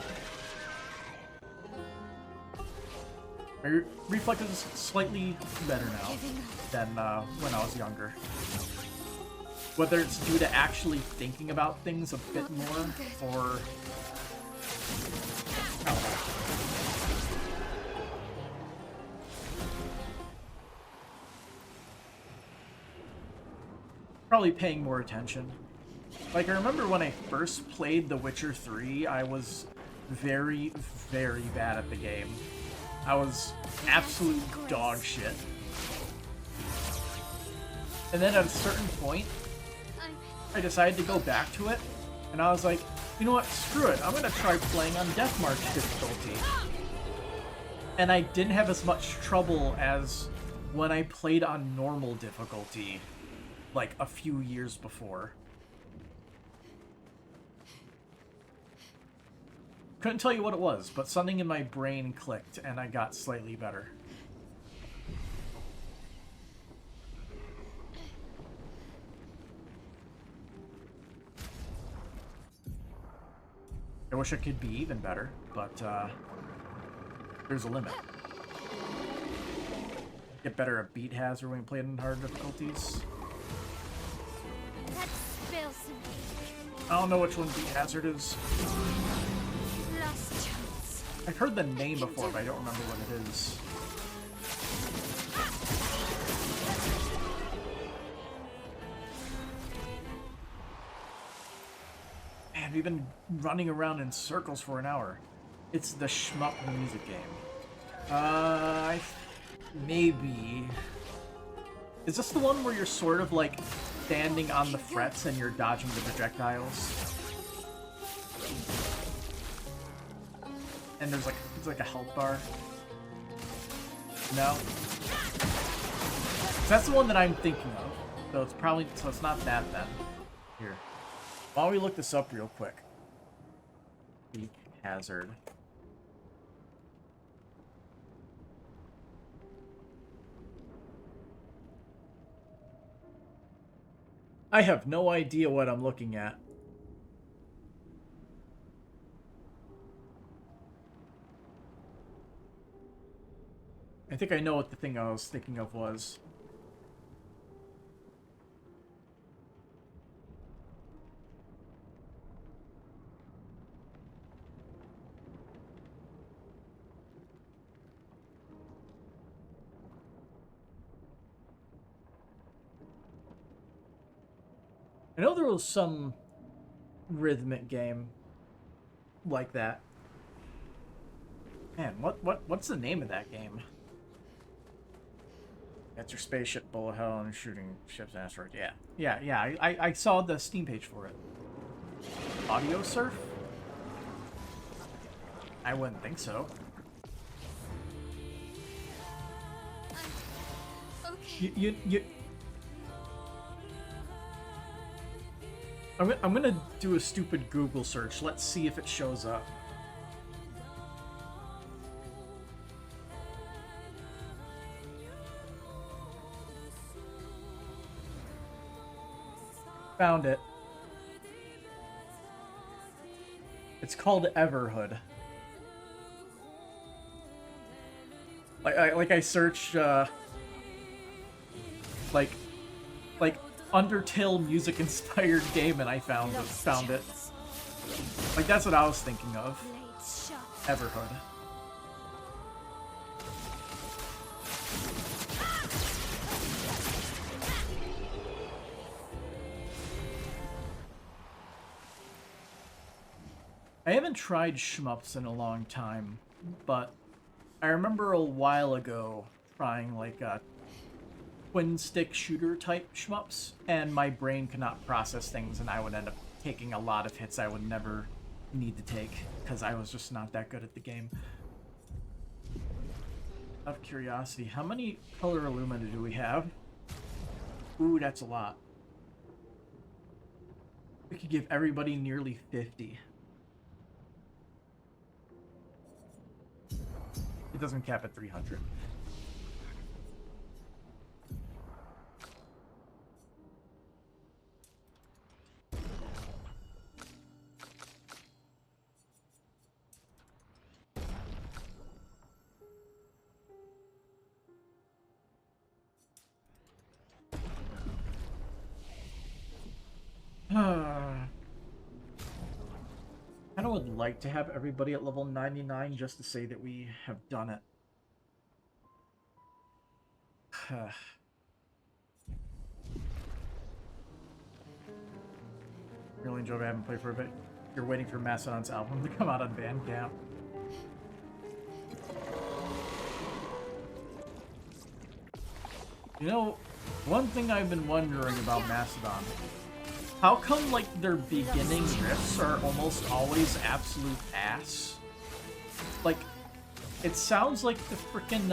My reflexes slightly better now than when I was younger. Whether it's due to actually thinking about things a bit more, or... I don't know. Probably paying more attention. Like, I remember when I first played The Witcher 3, I was very, very bad at the game. I was absolute dog shit. And then at a certain point, I decided to go back to it, and I was like, you know what, screw it, I'm gonna try playing on Death March difficulty. And I didn't have as much trouble as when I played on normal difficulty, like, a few years before. Couldn't tell you what it was, but something in my brain clicked, and I got slightly better. I wish I could be even better, but there's a limit. Get better at beat hazard when you play it in hard difficulties. Let's spill some ink. I don't know which one beat hazard is. Last chance. I've heard the name before, but I don't remember what it is. Man, we've been running around in circles for an hour. It's the shmup music game. Maybe. Is this the one where you're sort of like standing on the frets and you're dodging the projectiles? And there's like, it's like a health bar. No? That's the one that I'm thinking of. So it's probably, so it's not that then. Here. While we look this up real quick. Beat hazard. I have no idea what I'm looking at. I think I know what the thing I was thinking of was. I know there was some rhythmic game like that. Man, what's the name of that game? That's your spaceship, bullet hell, and shooting ships and asteroids. Yeah. I saw the Steam page for it. Audio Surf? I wouldn't think so. Okay. You I'm gonna do a stupid Google search. Let's see if it shows up. Found it. It's called Everhood. Like I searched like Undertale music inspired game and I found it. Like that's what I was thinking of. Everhood. I haven't tried shmups in a long time, but I remember a while ago trying like twin stick shooter type shmups, and my brain could not process things, and I would end up taking a lot of hits I would never need to take because I was just not that good at the game. Out of curiosity, how many color illumina do we have? Ooh, that's a lot. We could give everybody nearly 50. It doesn't cap at 300. I kind of would like to have everybody at level 99 just to say that we have done it. Really enjoy. I haven't played for a bit. You're waiting for Mastodon's album to come out on Bandcamp. You know, one thing I've been wondering about Mastodon, how come, like, their beginning riffs are almost always absolute ass? Like, it sounds like the frickin',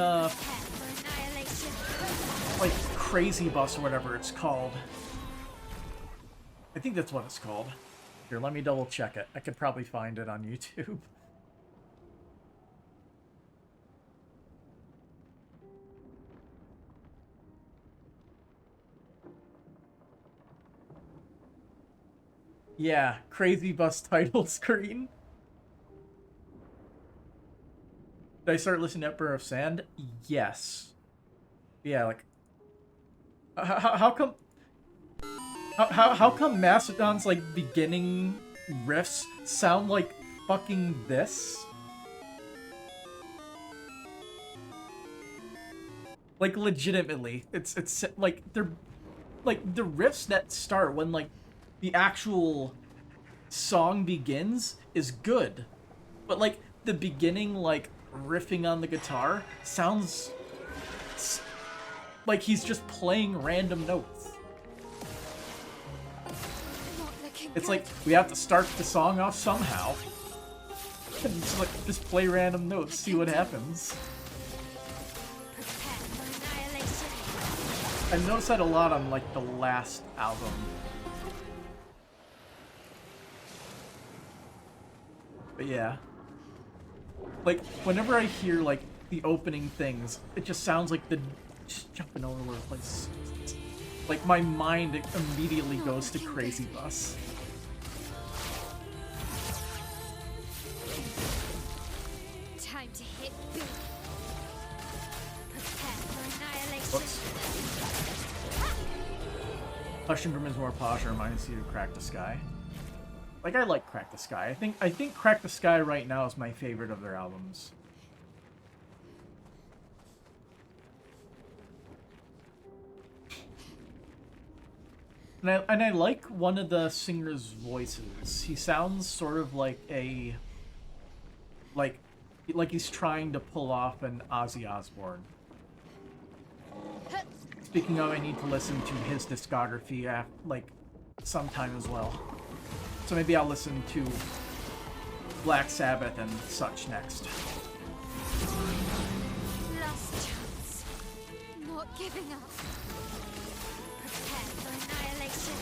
like, Crazy Bus or whatever it's called. I think that's what it's called. Here, let me double check it. I could probably find it on YouTube. Yeah, Crazy Bus title screen. Did I start listening to Emperor of Sand? Yes. Yeah, like... How come... How come Mastodon's, like, beginning riffs sound like fucking this? Like, legitimately. It's like, they're... Like, the riffs that start when, like, the actual song begins is good. But, like, the beginning, like, riffing on the guitar sounds like he's just playing random notes. It's like, we have to start the song off somehow. And just, like, just play random notes, see what happens. I noticed that a lot on, like, the last album. But yeah. Like, whenever I hear, like, the opening things, it just sounds like the... just jumping all over the place. Like, my mind immediately goes to Crazy Bus. Time to hit big. Prepare for annihilation. Whoops. Hush and Grim is more posh, reminds you of Crack the Sky. Like, I like Crack the Sky. I think Crack the Sky right now is my favorite of their albums. And I like one of the singer's voices. He sounds sort of like a... Like he's trying to pull off an Ozzy Osbourne. Speaking of, I need to listen to his discography, like, sometime as well. So maybe I'll listen to Black Sabbath and such next. Last chance. Not giving up. Prepare for annihilation.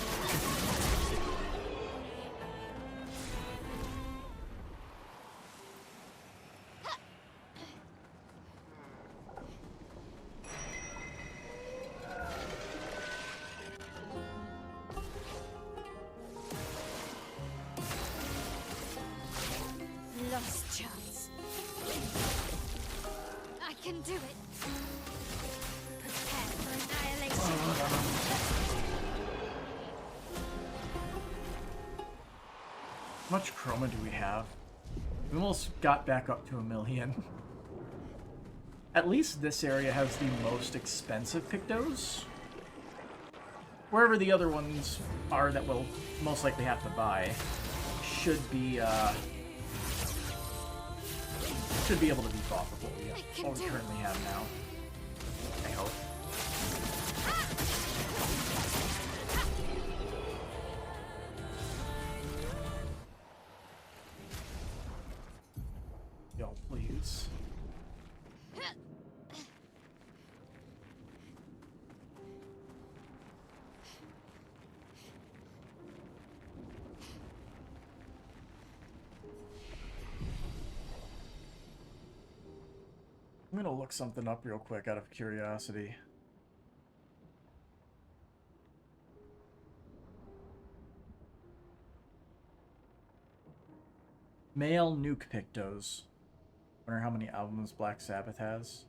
Last chance. I can do it. Prepare for annihilation. How much chroma do we have? We almost got back up to 1 million. At least this area has the most expensive Pictos. Wherever the other ones are that we'll most likely have to buy should be able to be bought for what we currently have now. I hope. Yo, please. I'm gonna look something up real quick out of curiosity. Male Nuke Pictos. Wonder how many albums Black Sabbath has.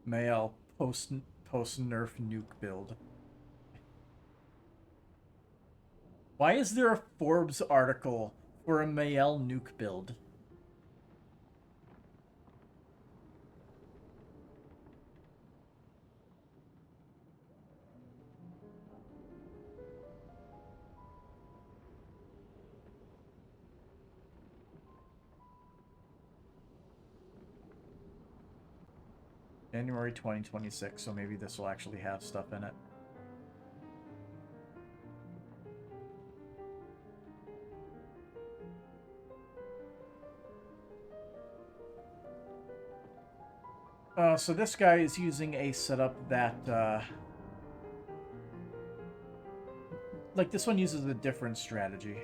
Male post-nerf nuke build. Why is there a Forbes article for a Mayel nuke build? January 2026, so maybe this will actually have stuff in it. So this guy is using a setup that, like, this one uses a different strategy.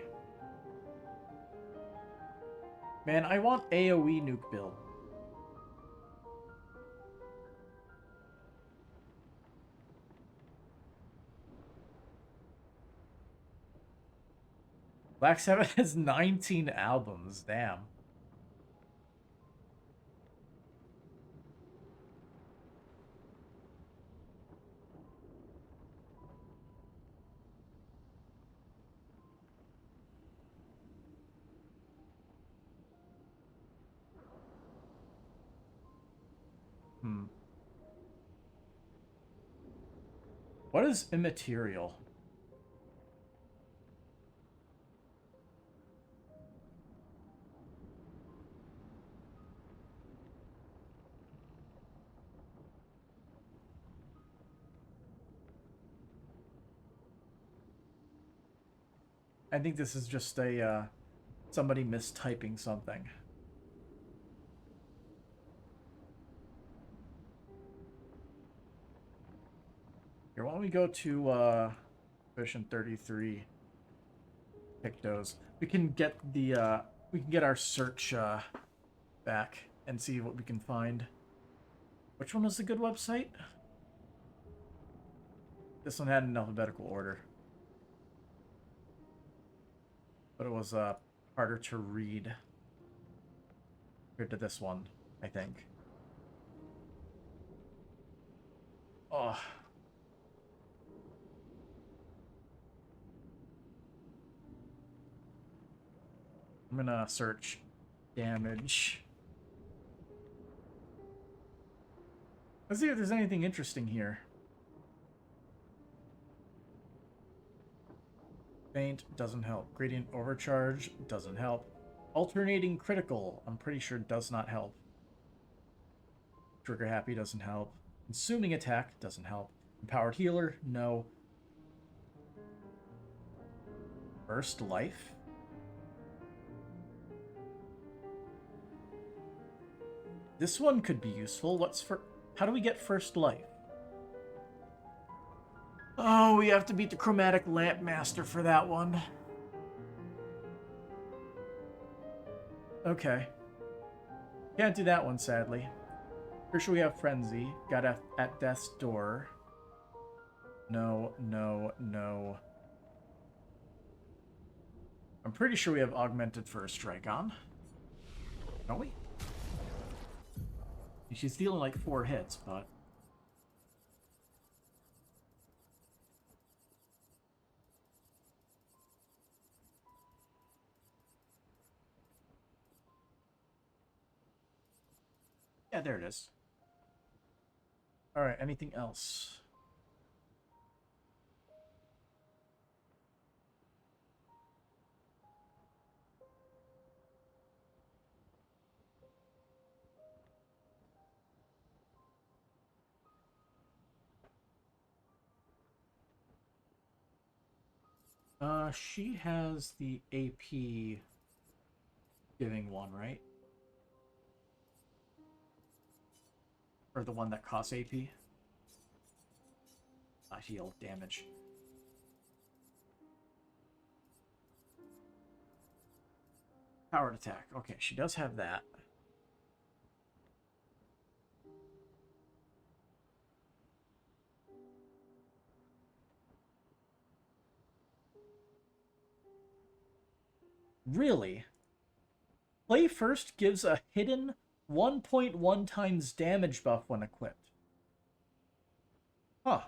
Man, I want AoE nuke build. Black Sabbath has 19 albums, damn. What is immaterial? I think this is just a, somebody mistyping something. Here, why don't we go to, Vision 33 Pictos. We can get the, we can get our search, back and see what we can find. Which one was the good website? This one had an alphabetical order. But it was, harder to read compared to this one, I think. Oh. I'm gonna search damage. Let's see if there's anything interesting here. Faint doesn't help. Gradient overcharge doesn't help. Alternating critical, I'm pretty sure does not help. Trigger happy doesn't help. Consuming attack doesn't help. Empowered healer, no. Burst life? This one could be useful. What's for... How do we get first life? Oh, we have to beat the Chromatic Lamp Master for that one. Okay. Can't do that one, sadly. Pretty sure we have Frenzy. Got at Death's Door. No, no, no. I'm pretty sure we have Augmented First Strike on. Don't we? She's dealing like 4 hits, but... Yeah, there it is. Alright, anything else? She has the AP giving one, right? Or the one that costs AP? Heal damage. Powered attack. Okay, she does have that. Really? Play First gives a hidden 1.1 times damage buff when equipped. Huh.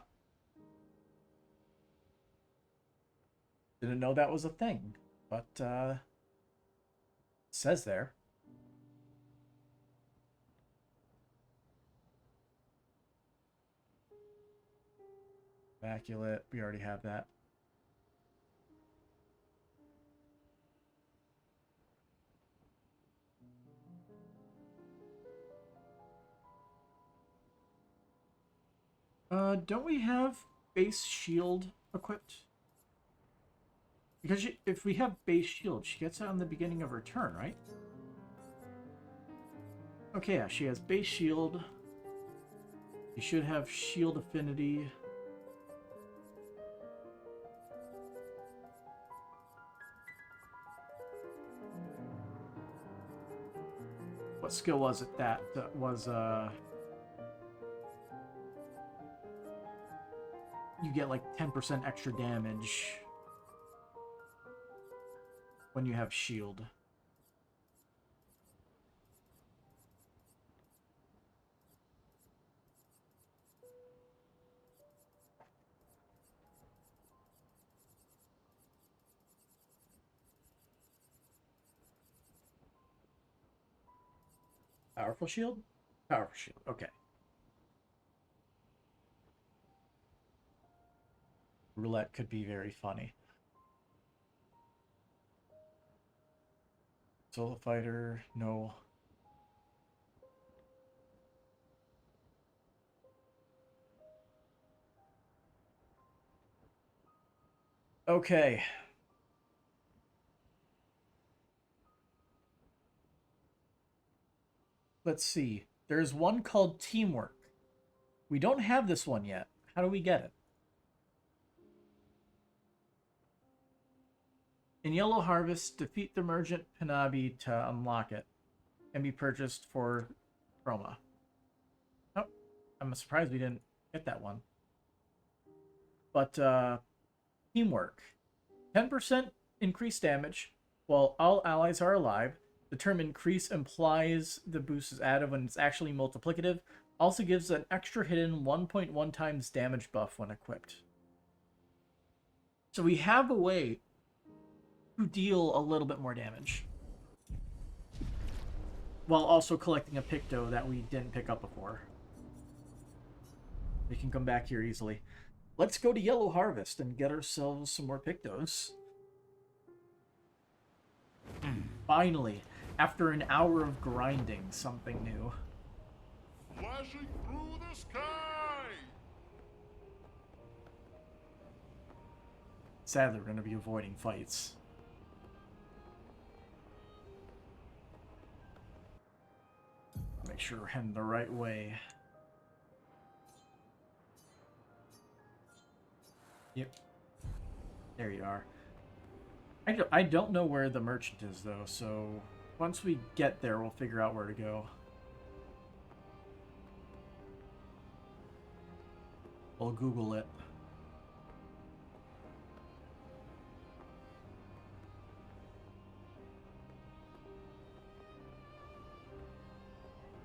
Didn't know that was a thing, but it says there. Immaculate, we already have that. Don't we have base shield equipped? Because if we have base shield, she gets it on the beginning of her turn, right? Okay, yeah, she has base shield. You should have shield affinity. What skill was it that was, you get like 10% extra damage when you have shield. Powerful shield? Powerful shield, okay. Roulette could be very funny. Solo fighter, no. Okay. Let's see. There's one called Teamwork. We don't have this one yet. How do we get it? In Yellow Harvest, defeat the Merchant Panabi to unlock it. And be purchased for Chroma. Oh, I'm surprised we didn't get that one. But, Teamwork. 10% increased damage while all allies are alive. The term increase implies the boost is added when it's actually multiplicative. Also gives an extra hidden 1.1 times damage buff when equipped. So we have a way to deal a little bit more damage, while also collecting a Picto that we didn't pick up before. We can come back here easily. Let's go to Yellow Harvest and get ourselves some more Pictos. Finally, after an hour of grinding, something new. Flashing through the sky! Sadly, we're going to be avoiding fights. Make sure we're heading the right way. Yep. There you are. I don't know where the merchant is, though, so once we get there, we'll figure out where to go. We'll Google it.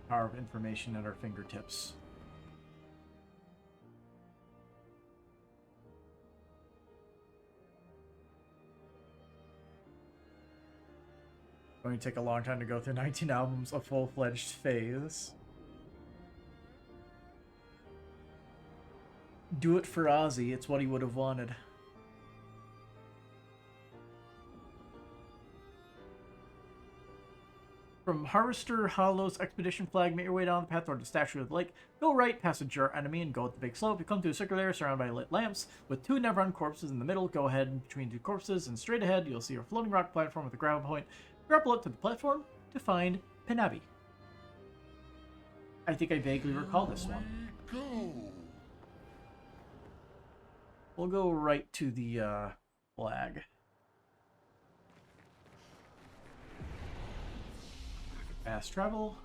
Power of information at our fingertips. Going to take a long time to go through 19 albums of full-fledged phase. Do it for Ozzy, it's what he would have wanted. From Harvester Hollow's expedition flag, make your way down the path toward the statue of the lake. Go right, past a jar enemy, and go up the big slope. You come to a circular area surrounded by lit lamps, with two Neverun corpses in the middle. Go ahead between two corpses, and straight ahead, you'll see a floating rock platform with a grapple point. Grapple up to the platform to find Panabi. I think I vaguely recall this one. We'll go right to the flag. Fast travel.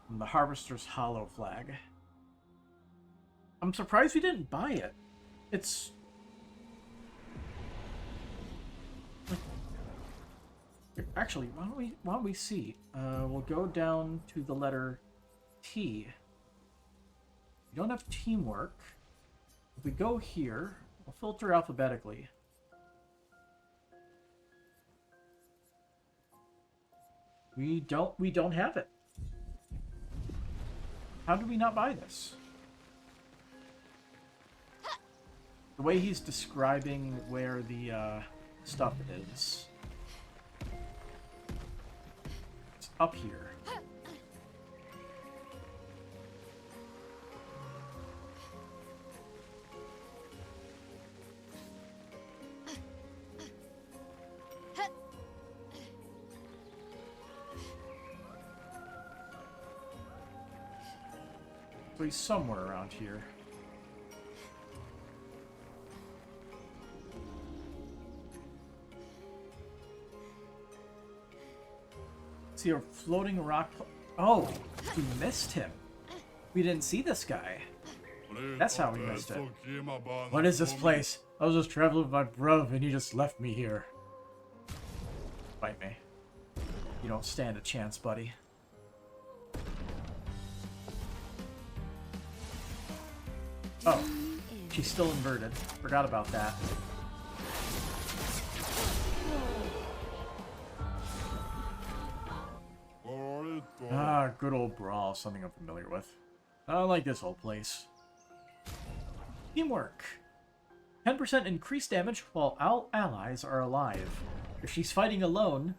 From the Harvester's Hollow flag. I'm surprised we didn't buy it. It's... Actually, why don't we see? We'll go down to the letter T. We don't have teamwork. If we go here, we'll filter alphabetically. We don't have it. How did we not buy this? The way he's describing where the stuff is. It's up here. So he's somewhere around here. See a floating rock. Oh, we missed him. We didn't see this guy. That's how we missed it. What is this place? I was just traveling with my bruv and he just left me here. Fight me. You don't stand a chance, buddy. Oh, she's still inverted. Forgot about that. Ah, good old brawl, something I'm familiar with. I like this whole place. Teamwork. 10% increased damage while all allies are alive. If she's fighting alone,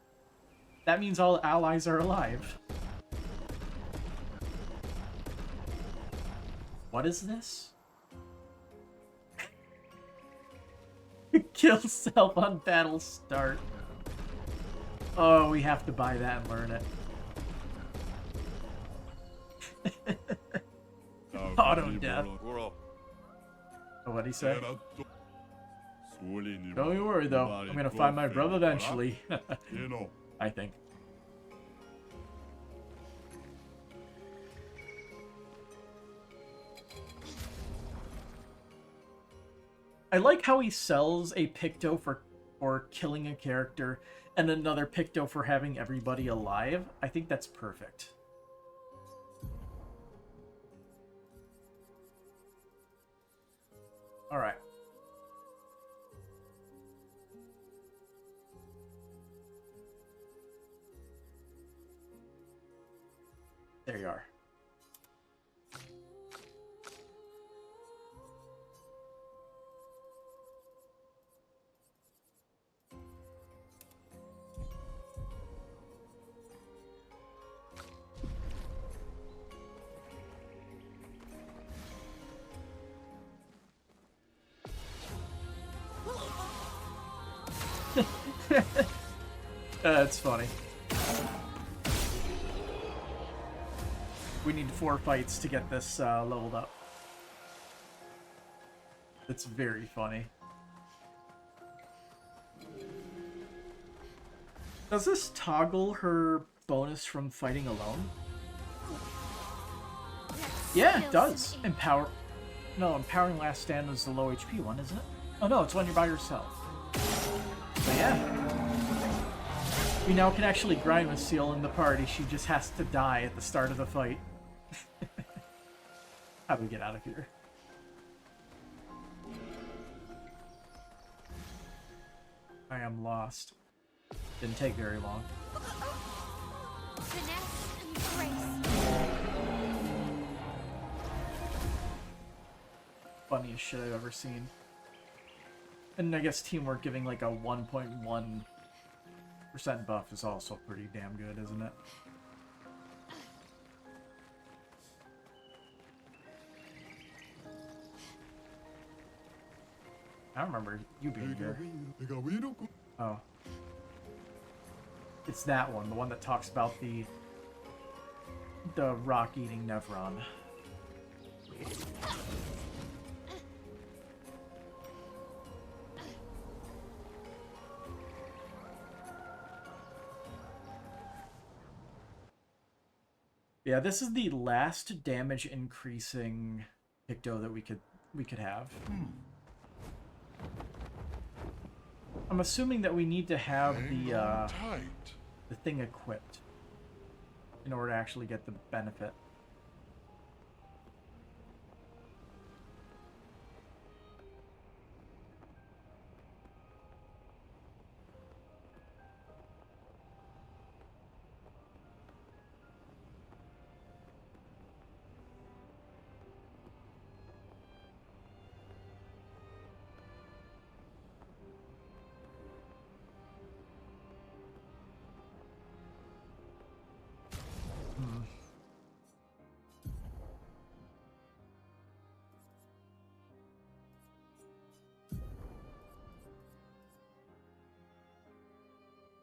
that means all allies are alive. What is this? Kill self on battle start. Oh, we have to buy that and learn it. Auto death. Oh, what'd he say? Don't you worry though, I'm gonna find my brother eventually. I think. I like how he sells a Picto for killing a character and another Picto for having everybody alive. I think that's perfect. Alright. There you are. That's funny. We need 4 fights to get this leveled up. It's very funny. Does this toggle her bonus from fighting alone? Yeah, it does. Empowering last stand is the low HP one, isn't it? Oh no, it's when you're by yourself. So yeah. We now can actually grind with Seal in the party. She just has to die at the start of the fight. How do we get out of here? I am lost. Didn't take very long. Finesse and grace. Funniest shit I've ever seen. And I guess teamwork giving like a 1.1% buff is also pretty damn good, isn't it? I don't remember you being here. Oh. It's that one, the one that talks about the rock-eating Nevron. Yeah, this is the last damage increasing Picto that we could have. I'm assuming that we need to have the thing equipped in order to actually get the benefit.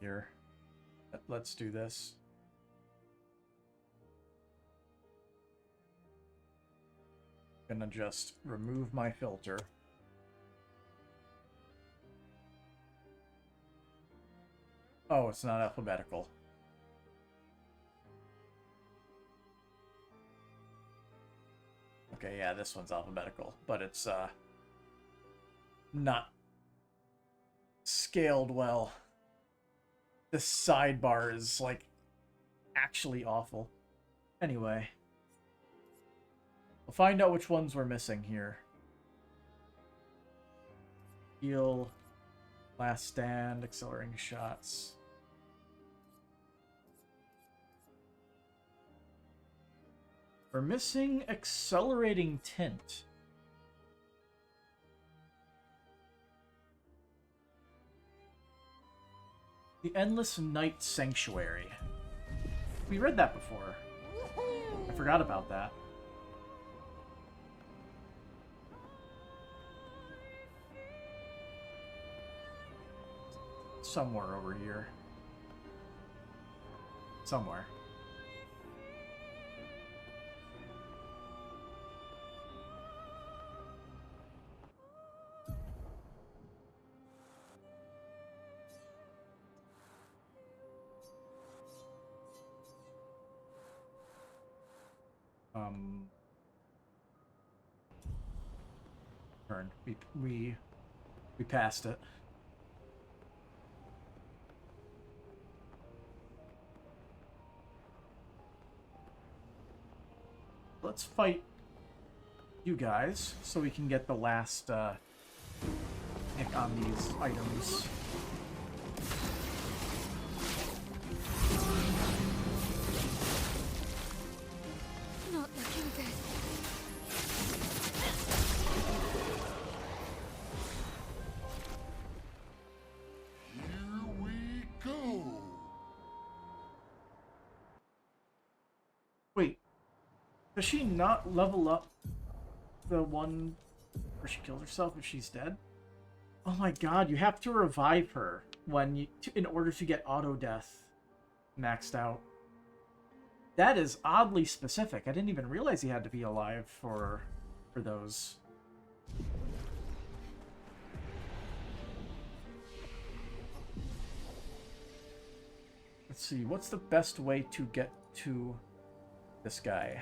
Here, let's do this. Gonna just remove my filter. Oh, it's not alphabetical. Okay, yeah, this one's alphabetical, but it's not scaled well. The sidebar is like actually awful. Anyway, we'll find out which ones we're missing here. Heal, last stand, accelerating shots. We're missing accelerating tint. The Endless Night Sanctuary. We read that before. I forgot about that. Somewhere over here. Somewhere. Turn. We passed it. Let's fight you guys so we can get the last pick on these items. Not looking good. Here we go. Wait, does she not level up the one where she kills herself if she's dead? Oh my god, you have to revive her when you in order to get auto death maxed out. That is oddly specific. I didn't even realize he had to be alive for those. Let's see, what's the best way to get to this guy?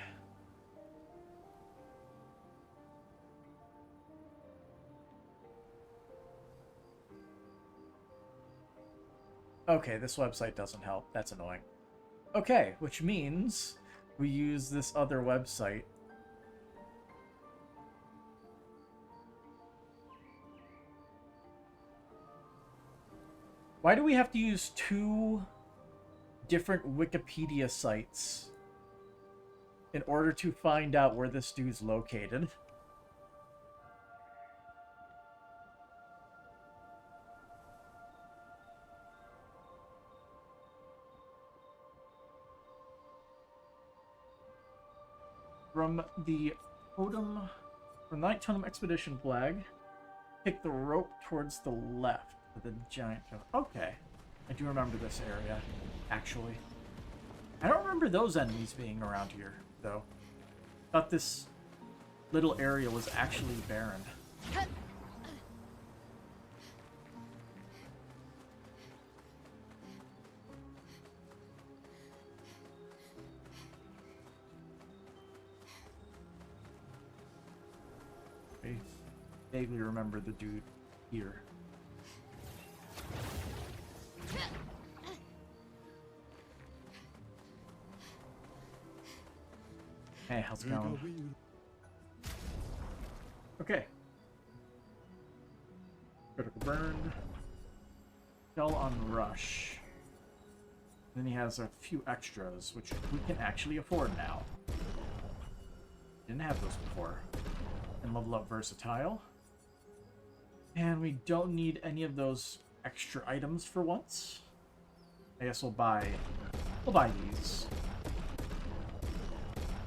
Okay, this website doesn't help. That's annoying. Okay, which means we use this other website. Why do we have to use two different Wikipedia sites in order to find out where this dude's located? From the Night Totem Expedition flag, pick the rope towards the left for the giant. Okay, I do remember this area, actually. I don't remember those enemies being around here, though. Thought this little area was actually barren. I vaguely remember the dude here. Hey, how's it going? Okay. Critical burn. Shell on rush. Then he has a few extras, which we can actually afford now. Didn't have those before. And level up versatile. And we don't need any of those extra items for once. I guess we'll buy these.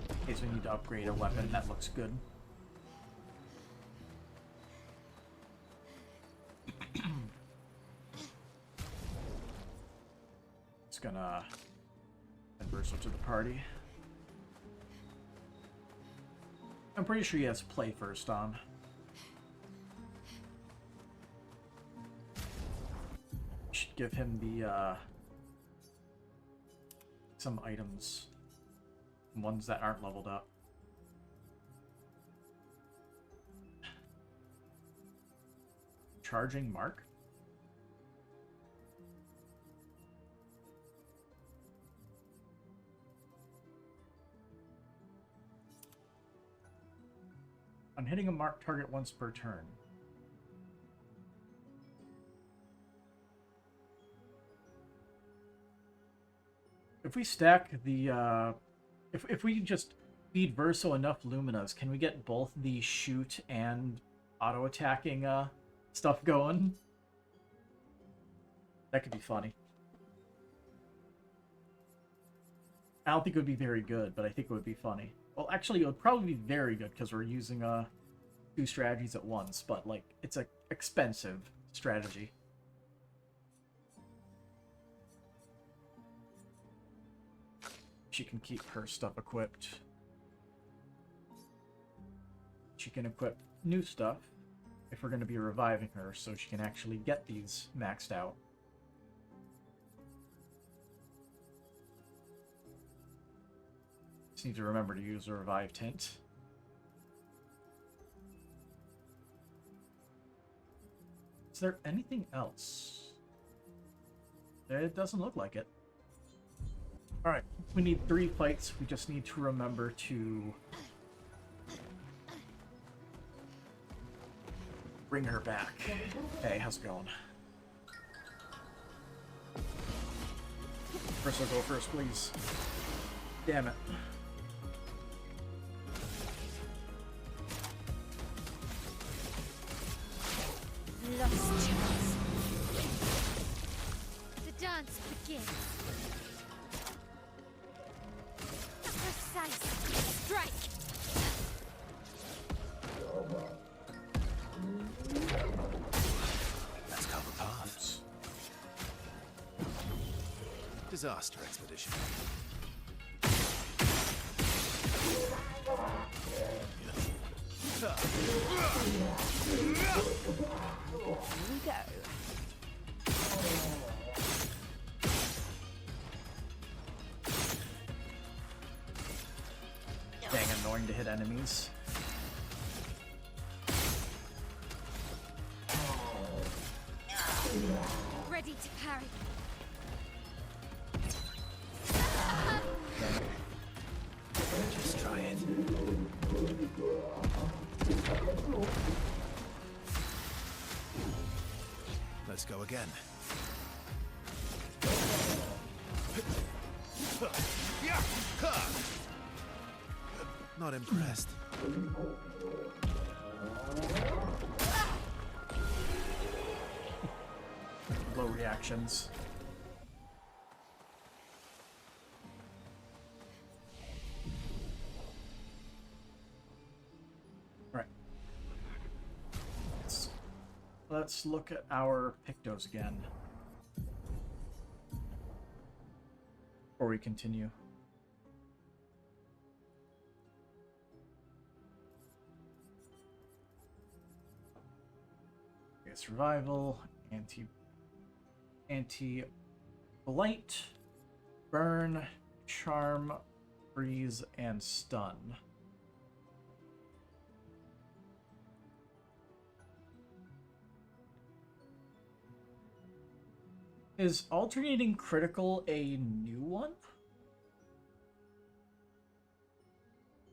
In case we need to upgrade a weapon, that looks good. It's gonna add Verso to the party. I'm pretty sure he has play first on. Should give him the, some items. Ones that aren't leveled up. Charging mark? On hitting a marked target once per turn. If we stack the, if we just feed Verso enough Luminas, can we get both the shoot and auto-attacking, stuff going? That could be funny. I don't think it would be very good, but I think it would be funny. Well, actually, it would probably be very good because we're using two strategies at once, but, like, it's a expensive strategy. She can keep her stuff equipped. She can equip new stuff if we're going to be reviving her, so she can actually get these maxed out. Just need to remember to use a revive tint. Is there anything else? It doesn't look like it. Alright, we need 3 fights. We just need to remember to bring her back. Hey, how's it going? First, I'll go first, please. Damn it. Lost chance. The dance begins. A precise strike. Let's cover paths. Disaster expedition. Here we go. Dang, annoying to hit enemies. Ready to parry. Just try it. Let's go again. Not impressed. Low reactions. Right. Let's look at our Pictos again. Before we continue. Okay, survival, anti-blight, burn, charm, freeze, and stun. Is alternating critical a new one?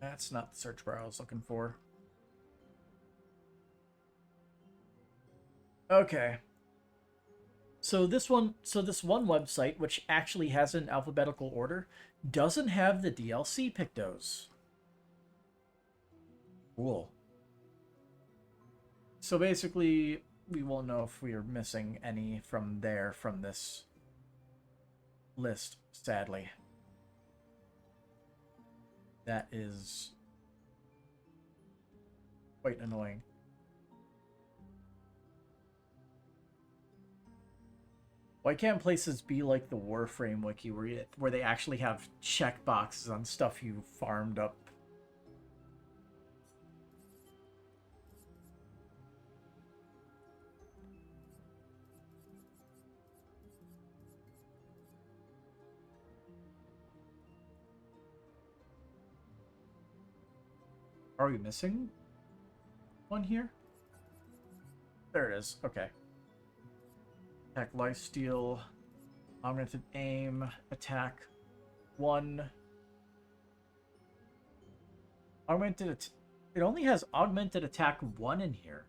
That's not the search bar I was looking for. Okay. So this one website, which actually has an alphabetical order, doesn't have the DLC Pictos. Cool. So basically, we won't know if we are missing any from this list, sadly. That is quite annoying. Why can't places be like the Warframe wiki where they actually have checkboxes on stuff you farmed up? Are we missing one here? There it is. Okay. Attack lifesteal, augmented aim, attack 1. It only has augmented attack 1 in here.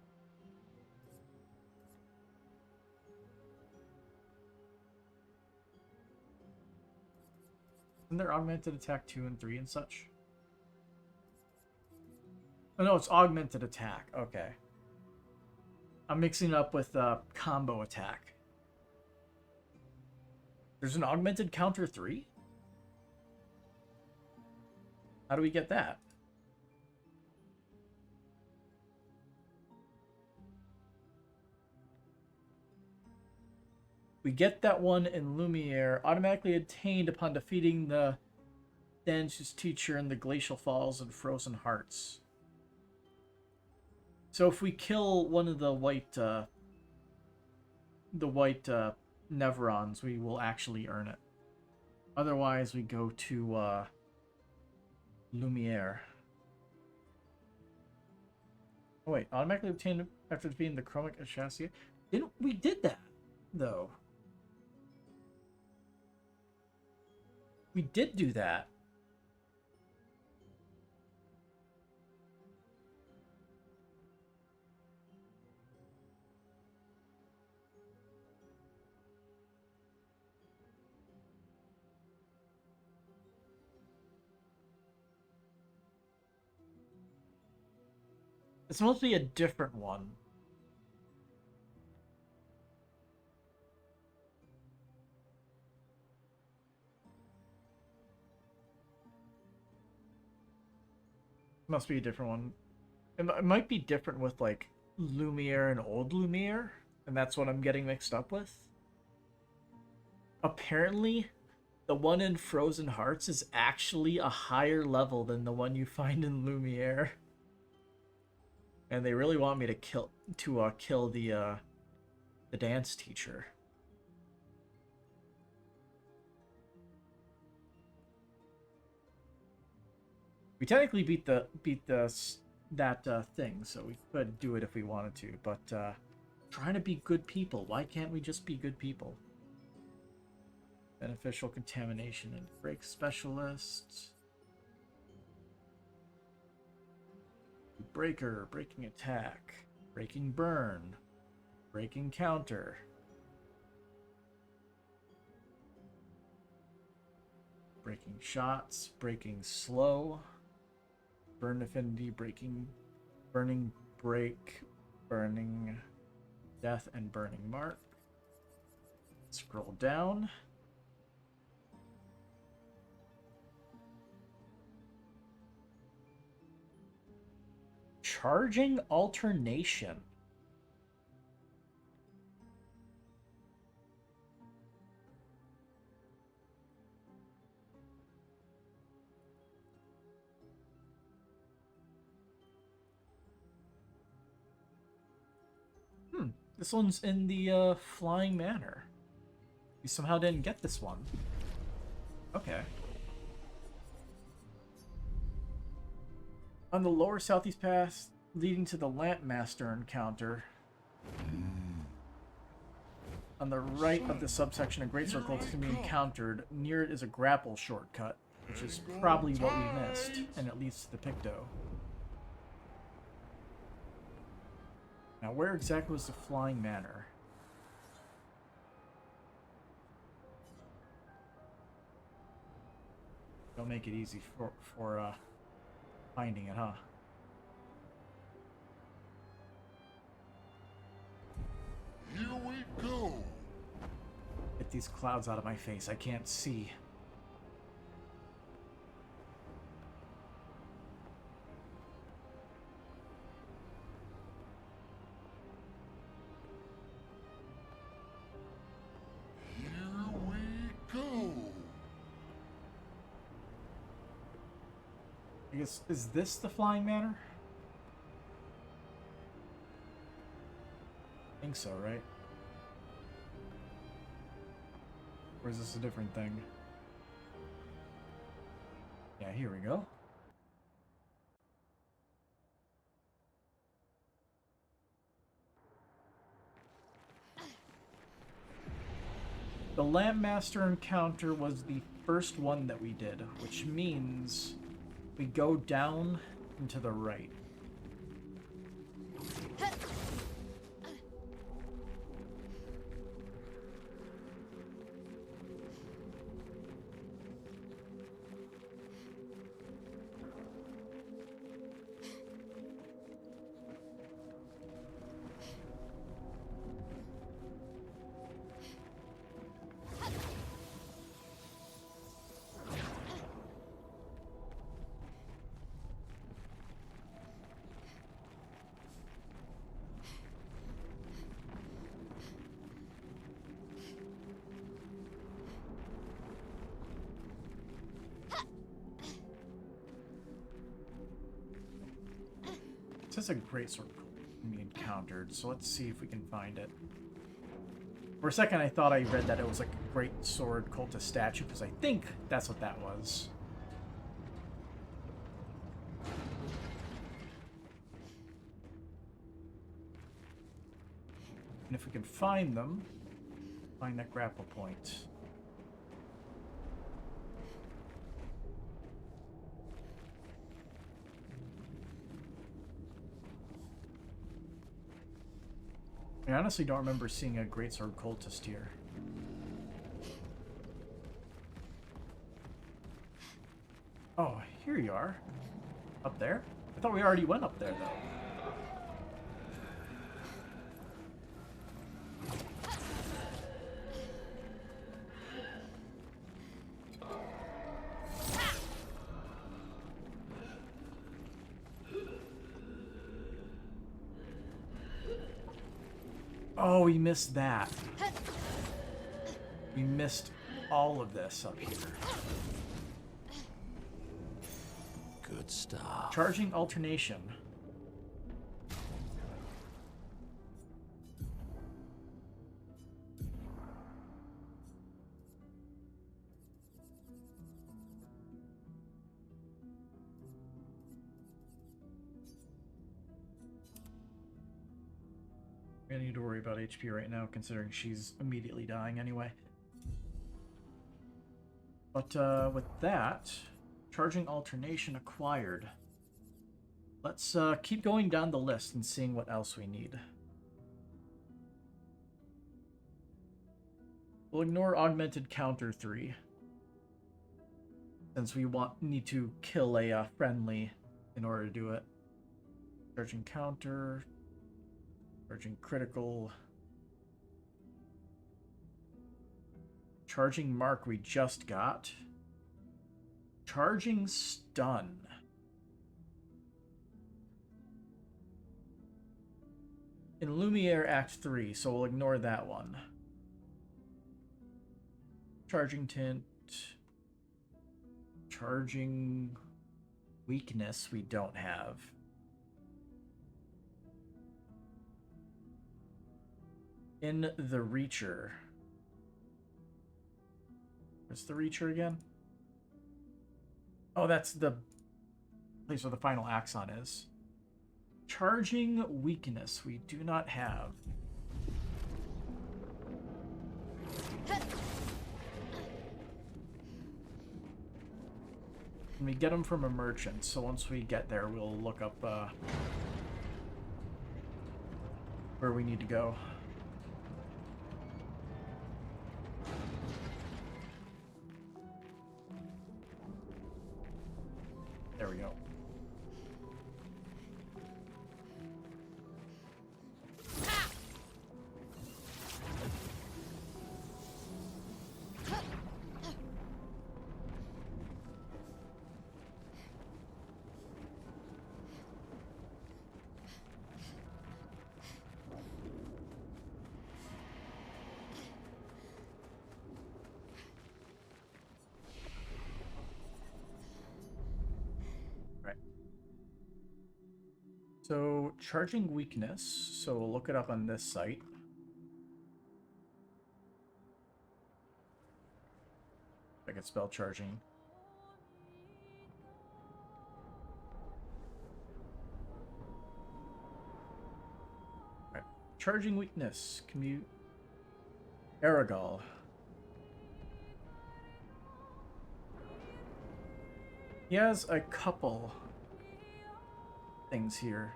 Isn't there augmented attack 2 and 3 and such? Oh no, it's augmented attack. Okay. I'm mixing it up with combo attack. There's an augmented counter 3? How do we get that? We get that one in Lumiere, automatically attained upon defeating the Dance's teacher in the Glacial Falls and Frozen Hearts. So if we kill one of the white Neverons, we will actually earn it. Otherwise, we go to Lumiere. Oh wait, automatically obtained after defeating the Chromic Chassis. We did that though. We did do that. It's mostly a different one. Must be a different one. It might be different with like Lumiere and old Lumiere, and that's what I'm getting mixed up with. Apparently, the one in Frozen Hearts is actually a higher level than the one you find in Lumiere. And they really want me to kill the dance teacher. We technically beat that thing, so we could do it if we wanted to. But trying to be good people. Why can't we just be good people? Beneficial contamination and break specialist. Breaker, breaking attack, breaking burn, breaking counter. Breaking shots, breaking slow. Burn affinity, breaking, burning break, burning death, and burning mark. Scroll down. Charging alternation. This one's in the Flying Manor. We somehow didn't get this one. Okay. On the lower southeast path leading to the Lampmaster encounter. On the right of the subsection, a great circle can be encountered. Near it is a grapple shortcut, which is probably what we missed, and it leads to the Picto. Now, where exactly was the Flying Manor? Don't make it easy for finding it, huh? Here we go. Get these clouds out of my face. I can't see. I guess, is this the Flying Manor? I think so, right? Or is this a different thing? Yeah, here we go. The Lampmaster encounter was the first one that we did, which means we go down and to the right. This is a great sword we encountered, so let's see if we can find it. For a second, I thought I read that it was like a great sword cultist statue, because I think that's what that was. And if we can find them, find that grapple point. I honestly don't remember seeing a greatsword cultist here. Oh, here you are. Up there? I thought we already went up there, though. Oh, we missed that. We missed all of this up here. Good stuff. Charging alternation. I need to worry about HP right now, considering she's immediately dying anyway. But with that, charging alternation acquired. Let's keep going down the list and seeing what else we need. We'll ignore augmented counter 3, since we need to kill a friendly in order to do it. Charging counter. Charging critical. Charging mark we just got. Charging stun. In Lumiere Act 3, so we'll ignore that one. Charging tint. Charging weakness we don't have. In the Reacher. Where's the Reacher again? Oh, that's the place where the final axon is. Charging weakness we do not have. And we get them from a merchant, so once we get there, we'll look up where we need to go. There we go. So, charging weakness, so we'll look it up on this site. I can spell charging. Right. Charging weakness, commute. Aragal. He has a couple things here.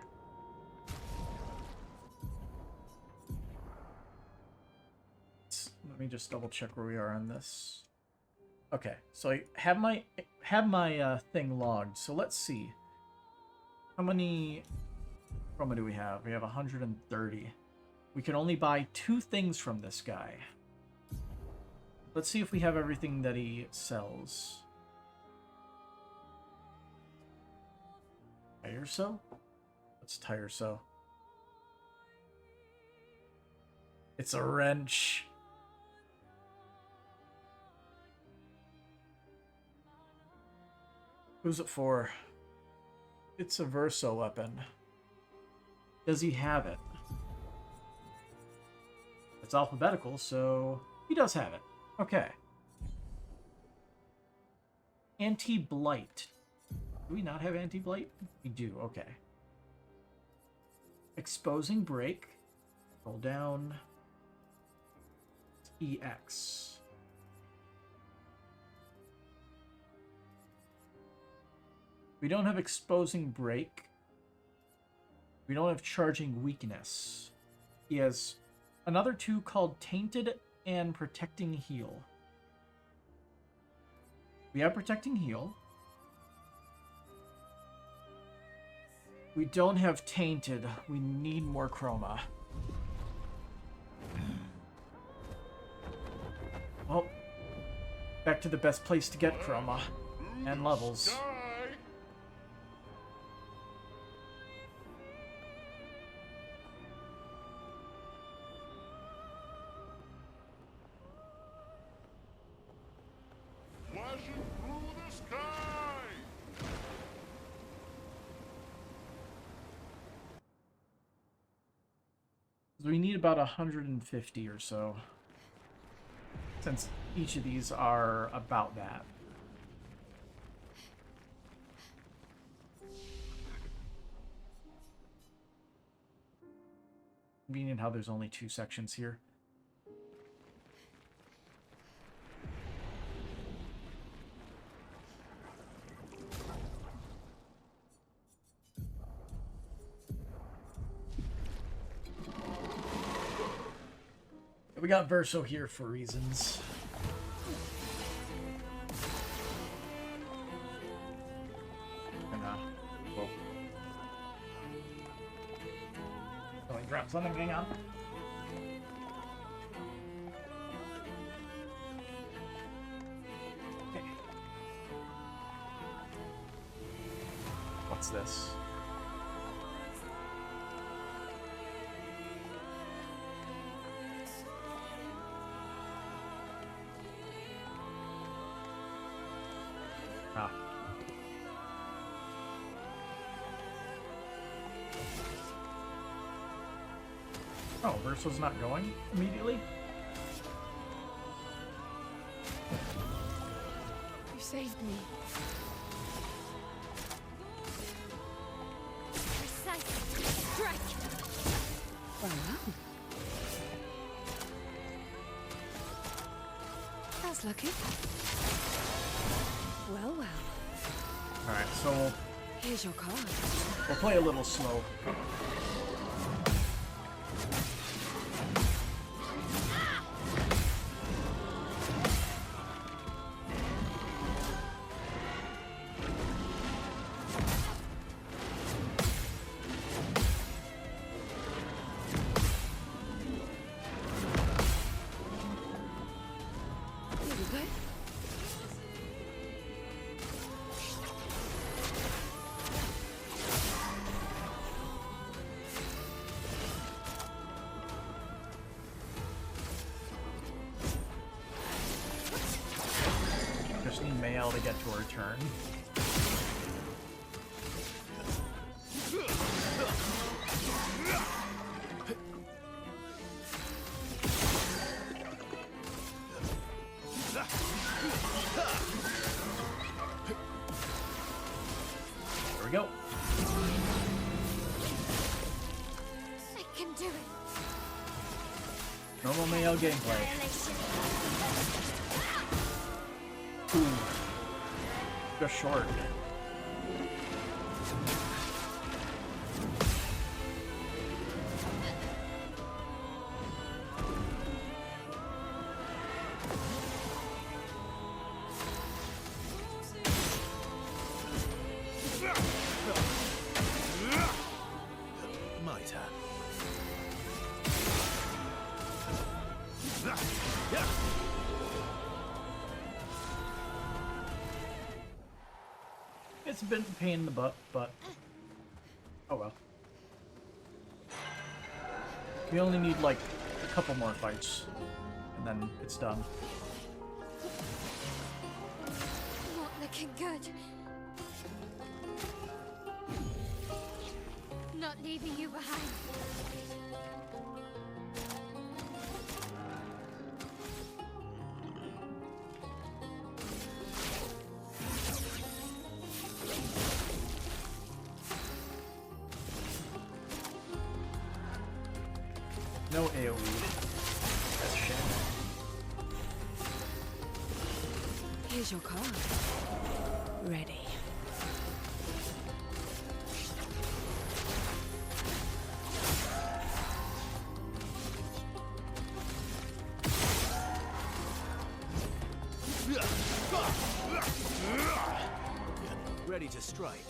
Let me just double check where we are on this. Okay, so I have my thing logged. So let's see. How many chroma do we have? We have 130. We can only buy 2 things from this guy. Let's see if we have everything that he sells. Tire so? What's tire so? It's a wrench. Who's it for? It's a Verso weapon. Does he have it? It's alphabetical, so he does have it. Okay. Anti-blight. Do we not have anti-blight? We do, okay. Exposing break. Roll down. EX. We don't have exposing break. We don't have charging weakness. He has another 2 called Tainted and Protecting Heal. We have Protecting Heal. We don't have Tainted. We need more chroma. Well, back to the best place to get chroma and levels. Flashing through the sky! We need about 150 or so, since each of these are about that. Convenient how there's only 2 sections here. We got Verso here for reasons. And, whoa. Oh, I dropped something, hang on. Okay. What's this? Ah. Oh, Verso's not going immediately? You saved me. Precise strike. Well, that's lucky. Well, well. Alright, so Here's your card. we'll play a little slow. Here we go. Just need Mayel to get to her turn. There we go. I can do it. Normal Mayel gameplay. Annihilation. Ooh. Just short. It's a bit of a pain in the butt, but oh well. We only need like a couple more fights, and then it's done. Not looking good. Not leaving you behind. No AoE. That's a shame. Here's your card. Ready. Ready to strike.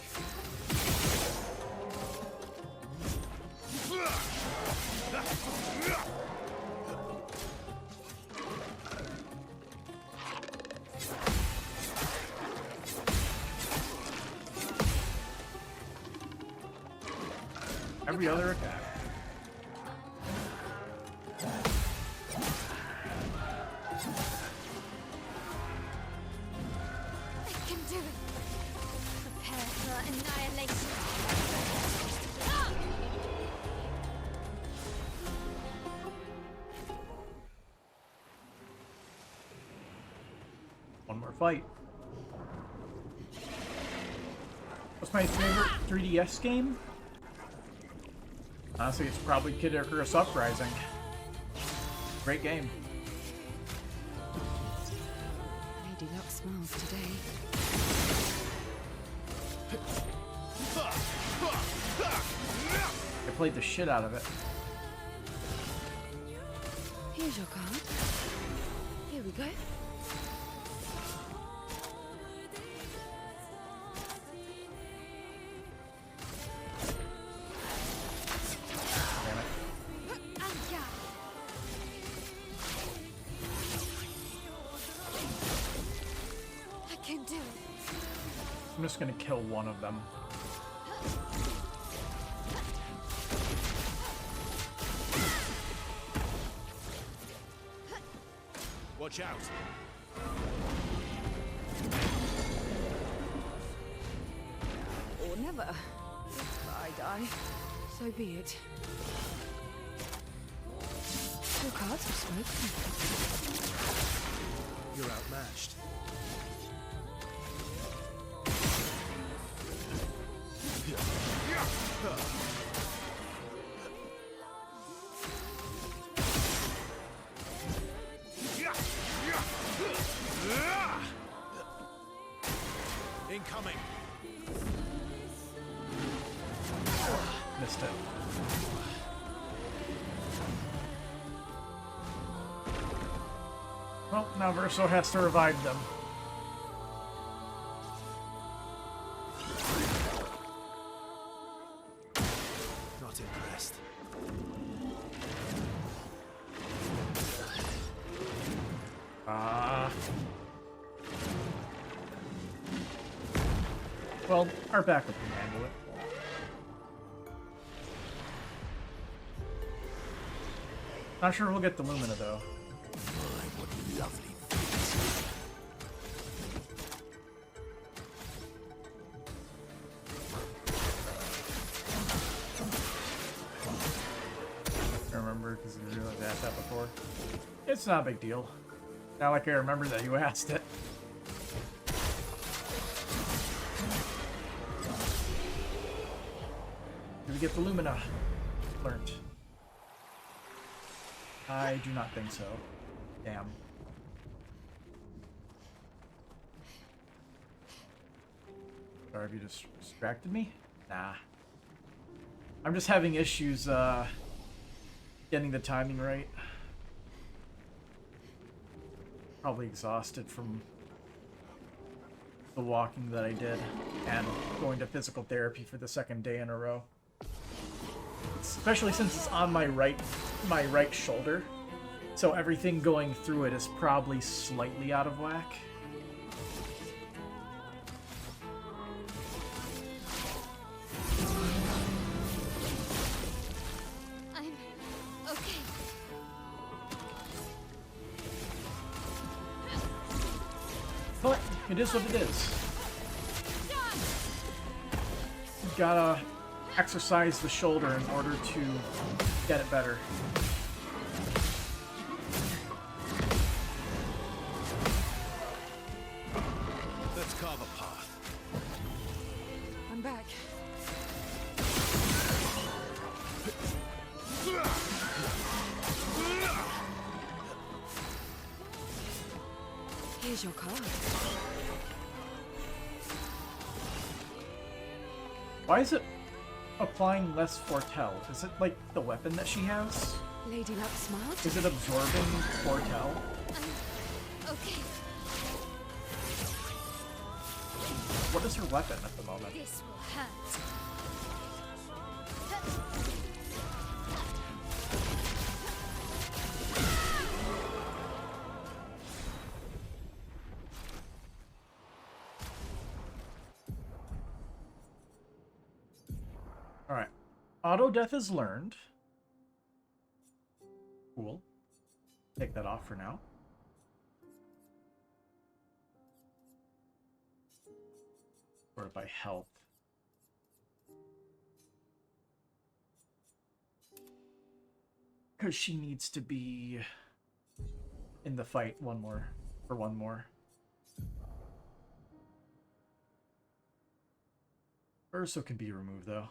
Every other attack. I can do it. Prepare for annihilation. Ah! One more fight. What's my favorite 3DS game? Honestly, it's probably Kid Icarus Uprising. Great game. Lady Luck smiles today. I played the shit out of it. Here's your card. Here we go. Damn it. Anja. I can do it. I'm just gonna kill one of them. Watch out. Or never. If I die, so be it. Your cards have spoken. You're outmatched. Incoming. Missed it. Well, now Verso has to revive them. Not impressed. Well, our backup can handle it. Not sure we'll get the Lumina though. My, what lovely. I remember because you realized I asked that before. It's not a big deal. Not like I remember that you asked it. Did we get the Lumina? Learned. I do not think so. Damn. Sorry, have you just distracted me? Nah. I'm just having issues, getting the timing right. Probably exhausted from the walking that I did and going to physical therapy for the second day in a row. Especially since it's on my right shoulder. So everything going through it is probably slightly out of whack. I'm okay. But it is what it is. You gotta exercise the shoulder in order to get it better. Let's carve a path. I'm back. Here's your card. Why is it applying less foretell? Is it like the weapon that she has? Lady Luck smart. Is it absorbing foretell? Okay. What is her weapon at the moment? This will hurt. Alright. Auto death is learned. Cool. Take that off for now. Or by health. Because she needs to be in the fight one more. Urso can be removed though.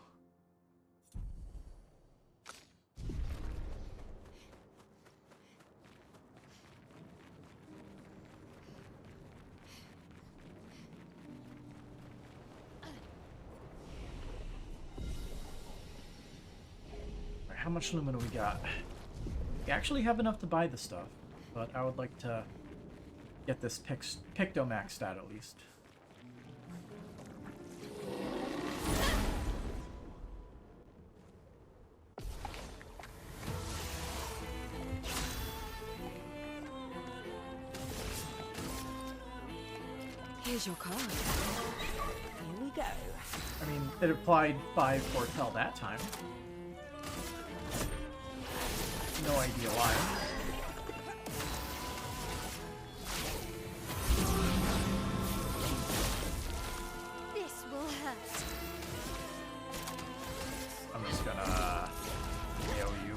How much lumina we got? We actually have enough to buy the stuff, but I would like to get this Picto maxed out at least. Here's your card. Here we go. I mean, it applied 5 foretell that time. No idea why. This will hurt. I'm just gonna KO you.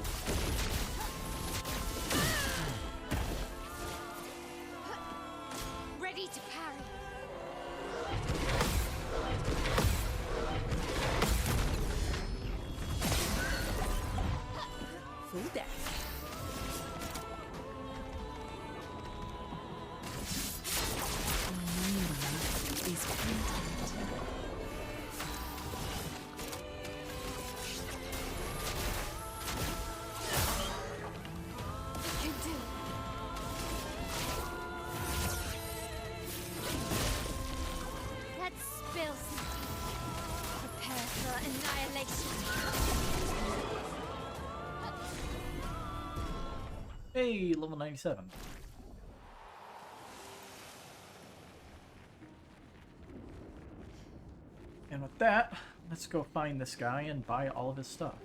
Ready to parry. Full deck. Is content. You can do it. Let's spill something. Prepare for annihilation. Hey, level 97. And with that, let's go find this guy and buy all of his stuff.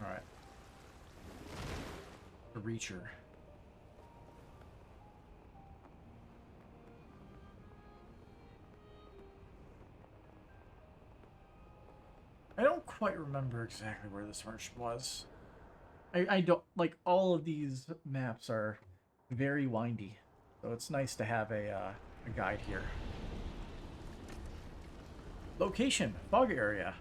Alright. The Reacher. I don't quite remember exactly where this marsh was. I don't, like, all of these maps are very windy, so it's nice to have a guide here. Location, fog area.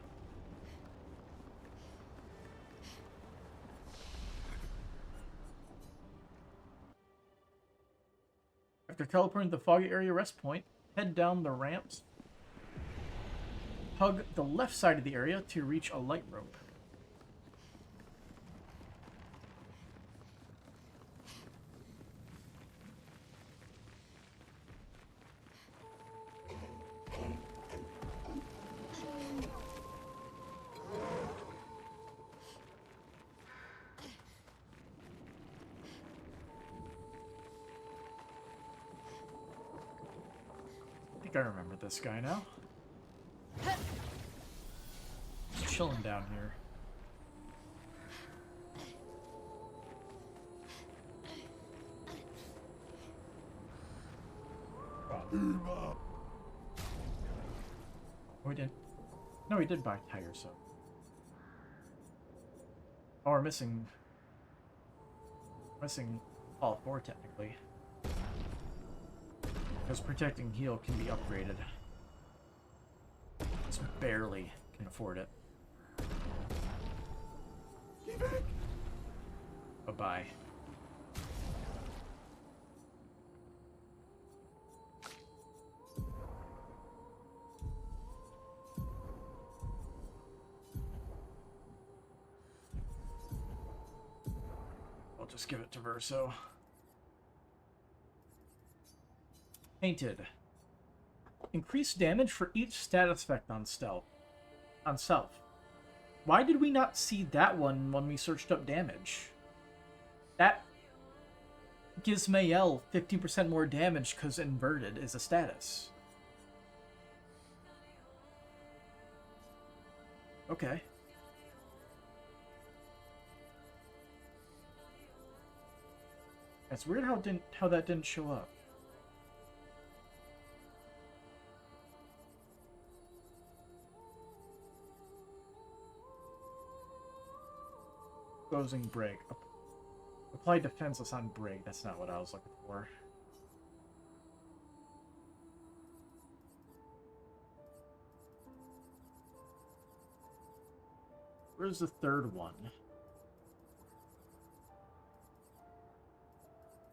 After teleporting to the foggy area rest point, head down the ramps. Hug the left side of the area to reach a light rope. think I remember this guy now. Just chilling down here. Oh, we didn't. No, we did buy tires, so. Oh, we're missing all four technically. Because protecting heal can be upgraded. Just barely can afford it. Bye-bye. I'll just give it to Verso. Painted. Increase damage for each status effect on stealth. On self. Why did we not see that one when we searched up damage? That gives Mayel 15% more damage because inverted is a status. Okay. It's weird how that didn't show up. Closing break. Apply defenseless on break. That's not what I was looking for. Where's the third one?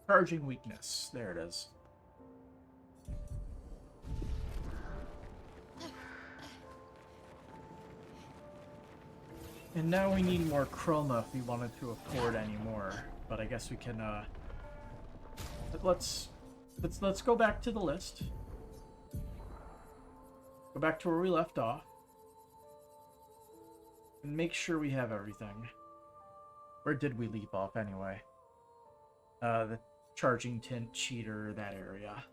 Charging weakness. There it is. And now we need more chroma if we wanted to afford any more. But I guess we can let's go back to the list. Go back to where we left off. And make sure we have everything. Where did we leave off anyway? The charging tint, cheater, that area.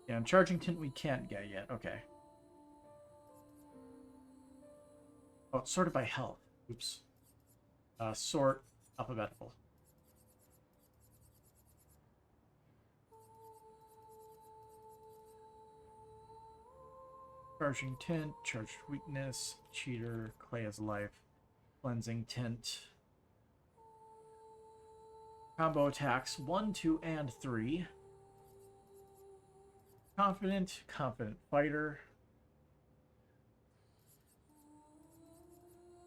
Yeah, and charging tint we can't get yet. Okay. Oh, it's sorted by health. Oops. Sort alphabetical. Charging tint, charged weakness, cheater, clay as life, cleansing tint. Combo attacks 1, 2, and 3. Confident, confident fighter.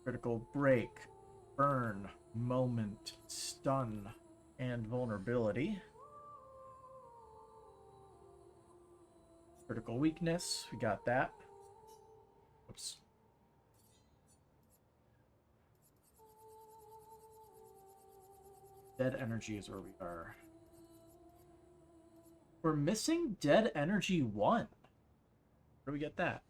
Critical break, burn, moment, stun, and vulnerability. Critical weakness, we got that. Oops. Dead energy is where we are. We're missing dead energy 1. Where do we get that?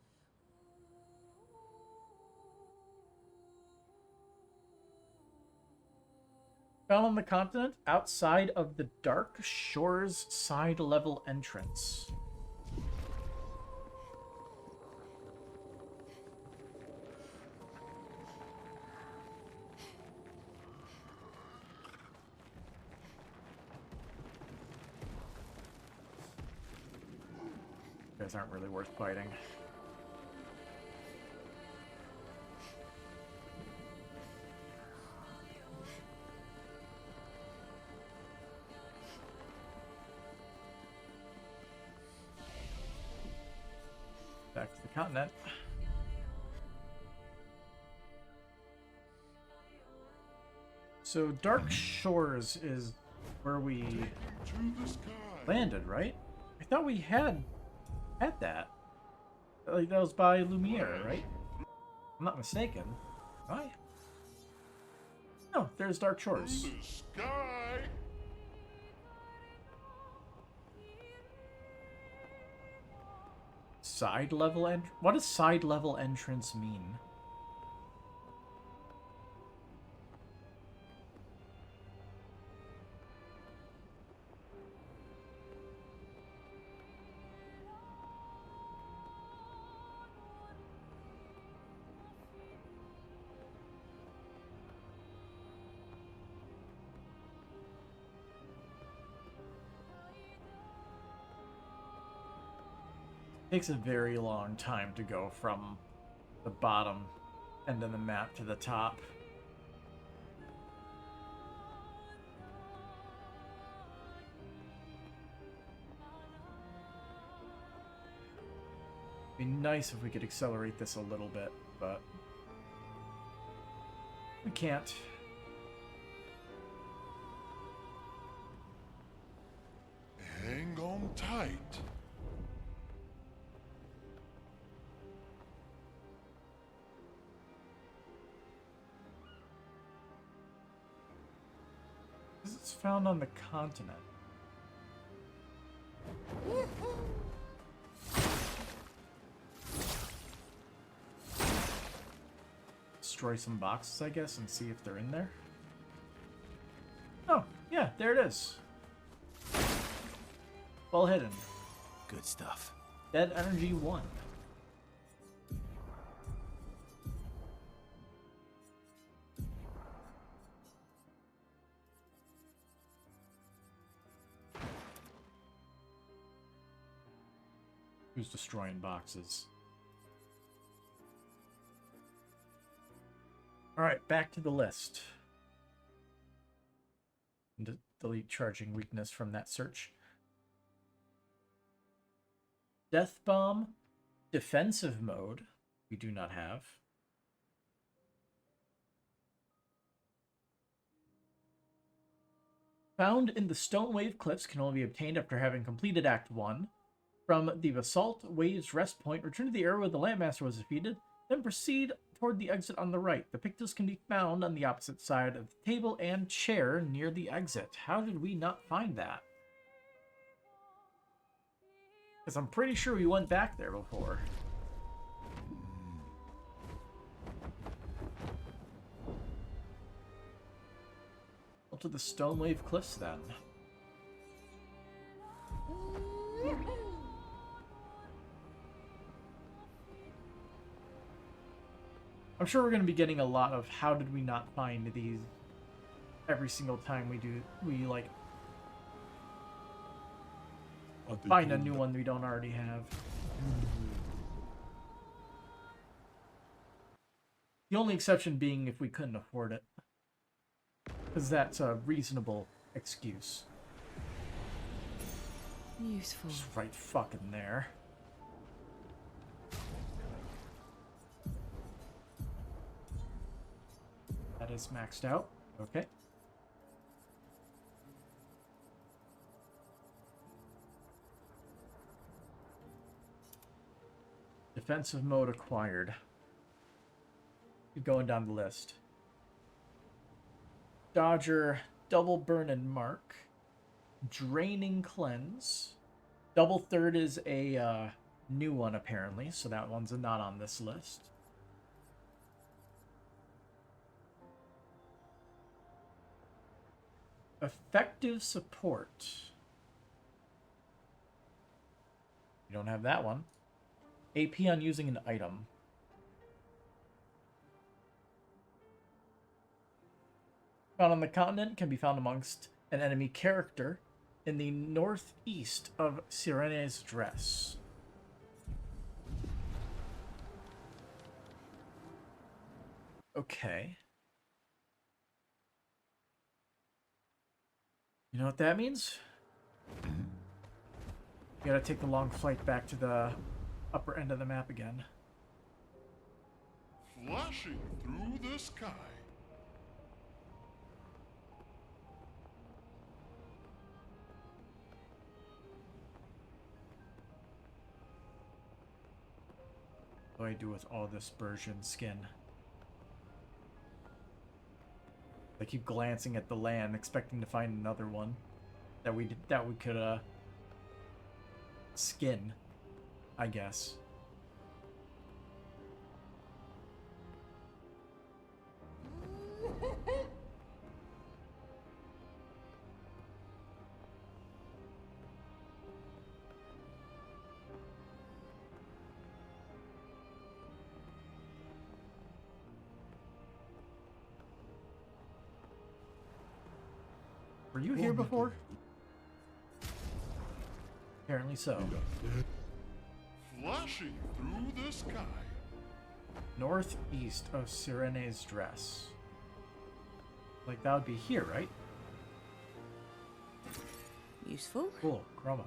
Found on the continent outside of the Dark Shores side level entrance. You guys aren't really worth fighting. Back to the continent. So Dark Shores is where we landed, right? I thought we had that. Like that was by Lumiere, right? I'm not mistaken. Am I? No, there's Dark Shores. The sky. Side level what does side level entrance mean? Takes a very long time to go from the bottom end of the map to the top. Be nice if we could accelerate this a little bit, but we can't. Hang on tight. This is found on the continent. Destroy some boxes, I guess, and see if they're in there. Oh, yeah, there it is. Well hidden. Good stuff. Dead Energy 1. Who's destroying boxes? Alright, back to the list. Delete charging weakness from that search. Death Bomb, defensive mode, we do not have. Found in the Stone Wave Cliffs can only be obtained after having completed Act 1. From the Basalt Waves Rest Point, return to the area where the Landmaster was defeated, then proceed toward the exit on the right. The Pictos can be found on the opposite side of the table and chair near the exit. How did we not find that? Because I'm pretty sure we went back there before. Well, to the Stone Wave Cliffs then. I'm sure we're going to be getting a lot of how did we not find these every single time we like find a new one we don't already have. The only exception being if we couldn't afford it. Because that's a reasonable excuse. Useful. Just right fucking there. That is maxed out. Okay. Defensive mode acquired. Keep going down the list. Dodger, Double Burn and Mark. Draining Cleanse. Double Third is a new one apparently, so that one's not on this list. Effective Support. You don't have that one. AP on using an item. Found on the continent, can be found amongst an enemy character in the northeast of Sirene's Dress. Okay. You know what that means? You gotta take the long flight back to the upper end of the map again. Flashing through the sky. What do I do with all this Bersian skin? I keep glancing at the land, expecting to find another one that we could skin, I guess. Were you here before? Apparently so. flashing through the sky. Northeast of Sirene's dress. Like, that would be here, right? Useful. Cool, chroma.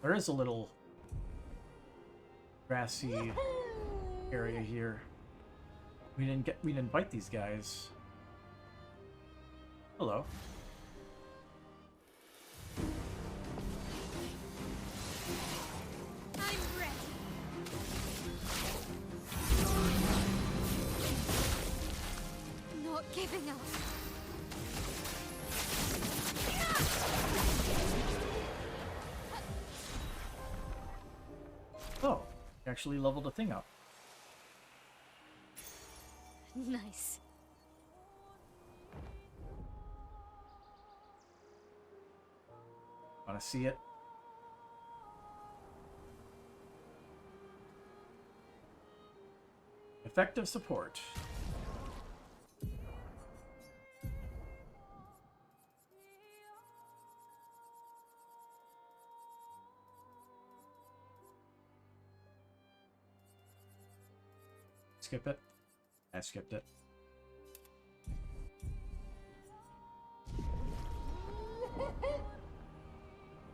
There is a little grassy area here. We didn't bite these guys. Hello. I'm ready. Not giving up. Oh, you actually leveled a thing up. Nice. Wanna see it? Effective support. Skip it. I skipped it.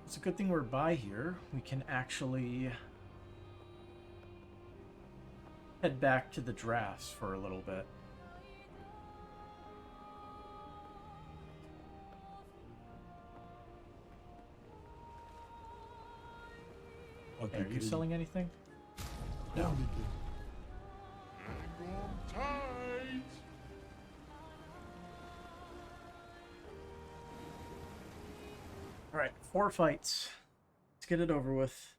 It's a good thing we're by here. We can actually head back to the drafts for a little bit. Okay, are you selling anything? No. Hang on tight. Alright, 4 fights. Let's get it over with.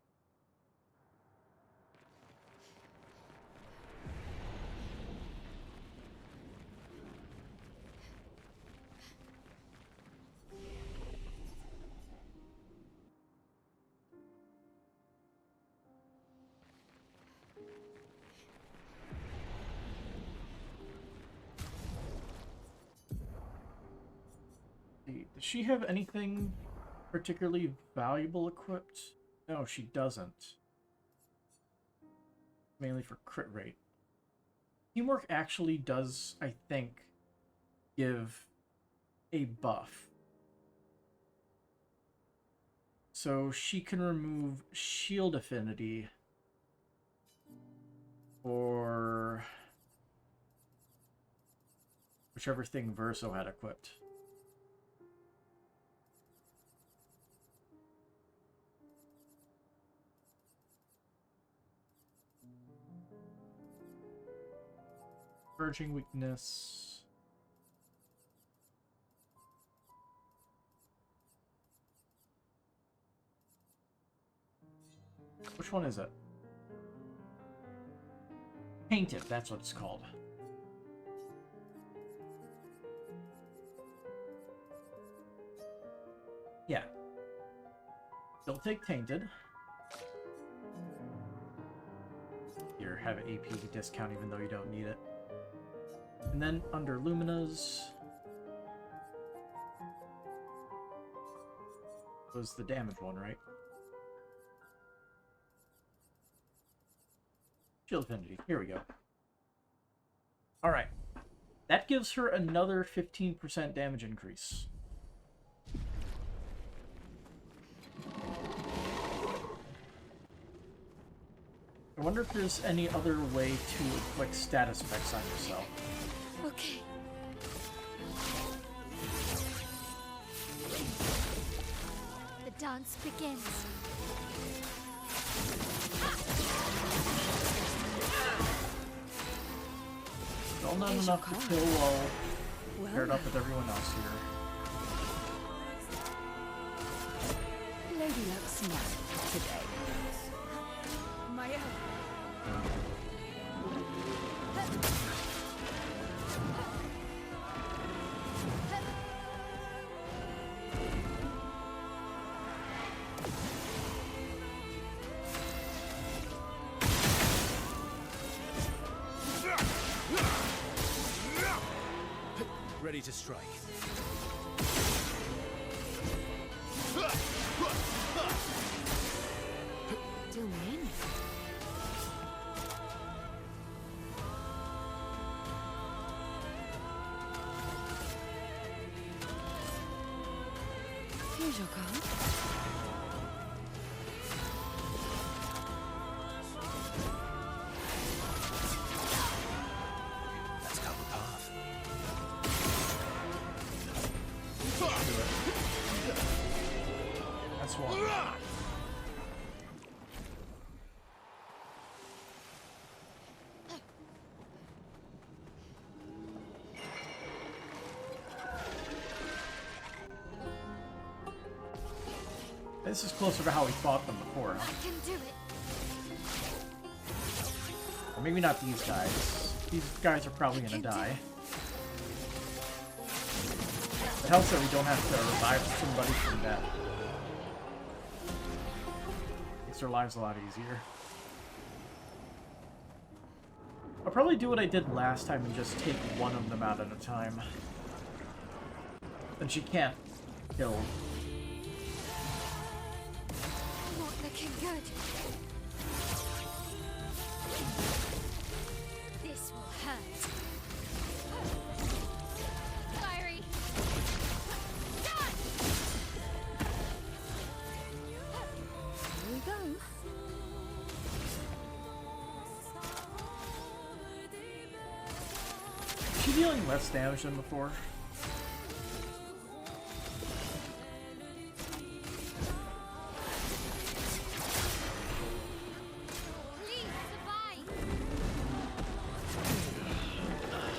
Does she have anything particularly valuable equipped? No, she doesn't. Mainly for crit rate. Teamwork actually does, I think, give a buff. So she can remove shield affinity for whichever thing Verso had equipped. Purging weakness. Which one is it? Tainted, that's what it's called. Yeah. You'll take Tainted. Here, have an AP discount even though you don't need it. And then under Lumina's was the damage one, right? Shield affinity. Here we go. Alright. That gives her another 15% damage increase. I wonder if there's any other way to inflict status effects on yourself. Okay. The dance begins. Still not Here's enough your to card. kill while Well, paired up with everyone else here. Lady Luck smile today. My own. ready to strike. Still men. Here's your card. Let's cut the path. That's one. This is closer to how we fought them before. I can do it. Or maybe not these guys. These guys are probably gonna die. It helps that we don't have to revive somebody from death. Makes their lives a lot easier. I'll probably do what I did last time and just take one of them out at a time. Then she can't kill. Not looking good. This will hurt. Fiery. Done! Here we go. Is she dealing less damage than before? Please survive.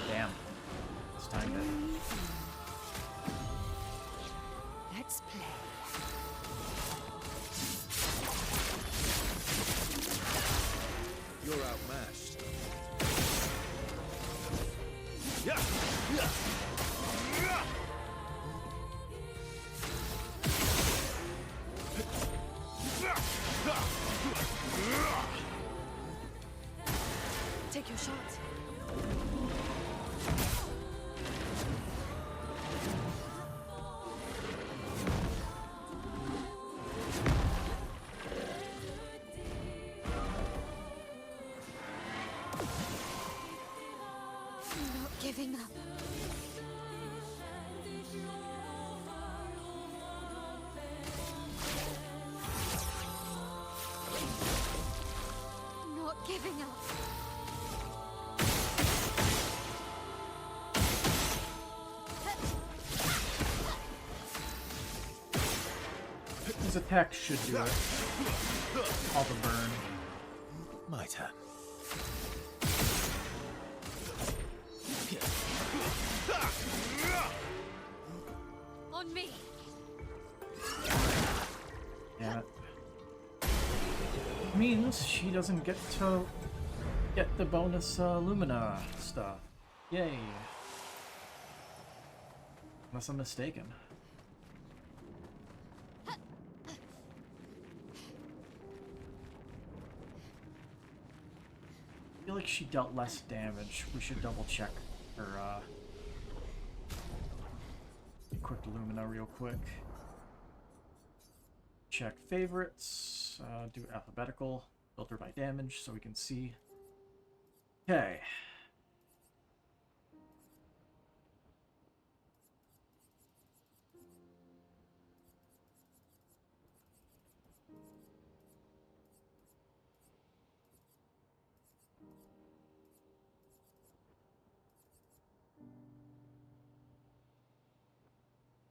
Damn. It's time to... Let's play. You're outmatched. Yeah. Yeah. Take your shot. I'm not giving up. Not giving up. His attack should do it. All the burn. My turn. On me. Damn it. Means she doesn't get to get the bonus Lumina stuff. Yay. Unless I'm mistaken. I feel like she dealt less damage. We should double check her equipped Lumina real quick. Check favorites, do alphabetical, filter by damage so we can see. Okay.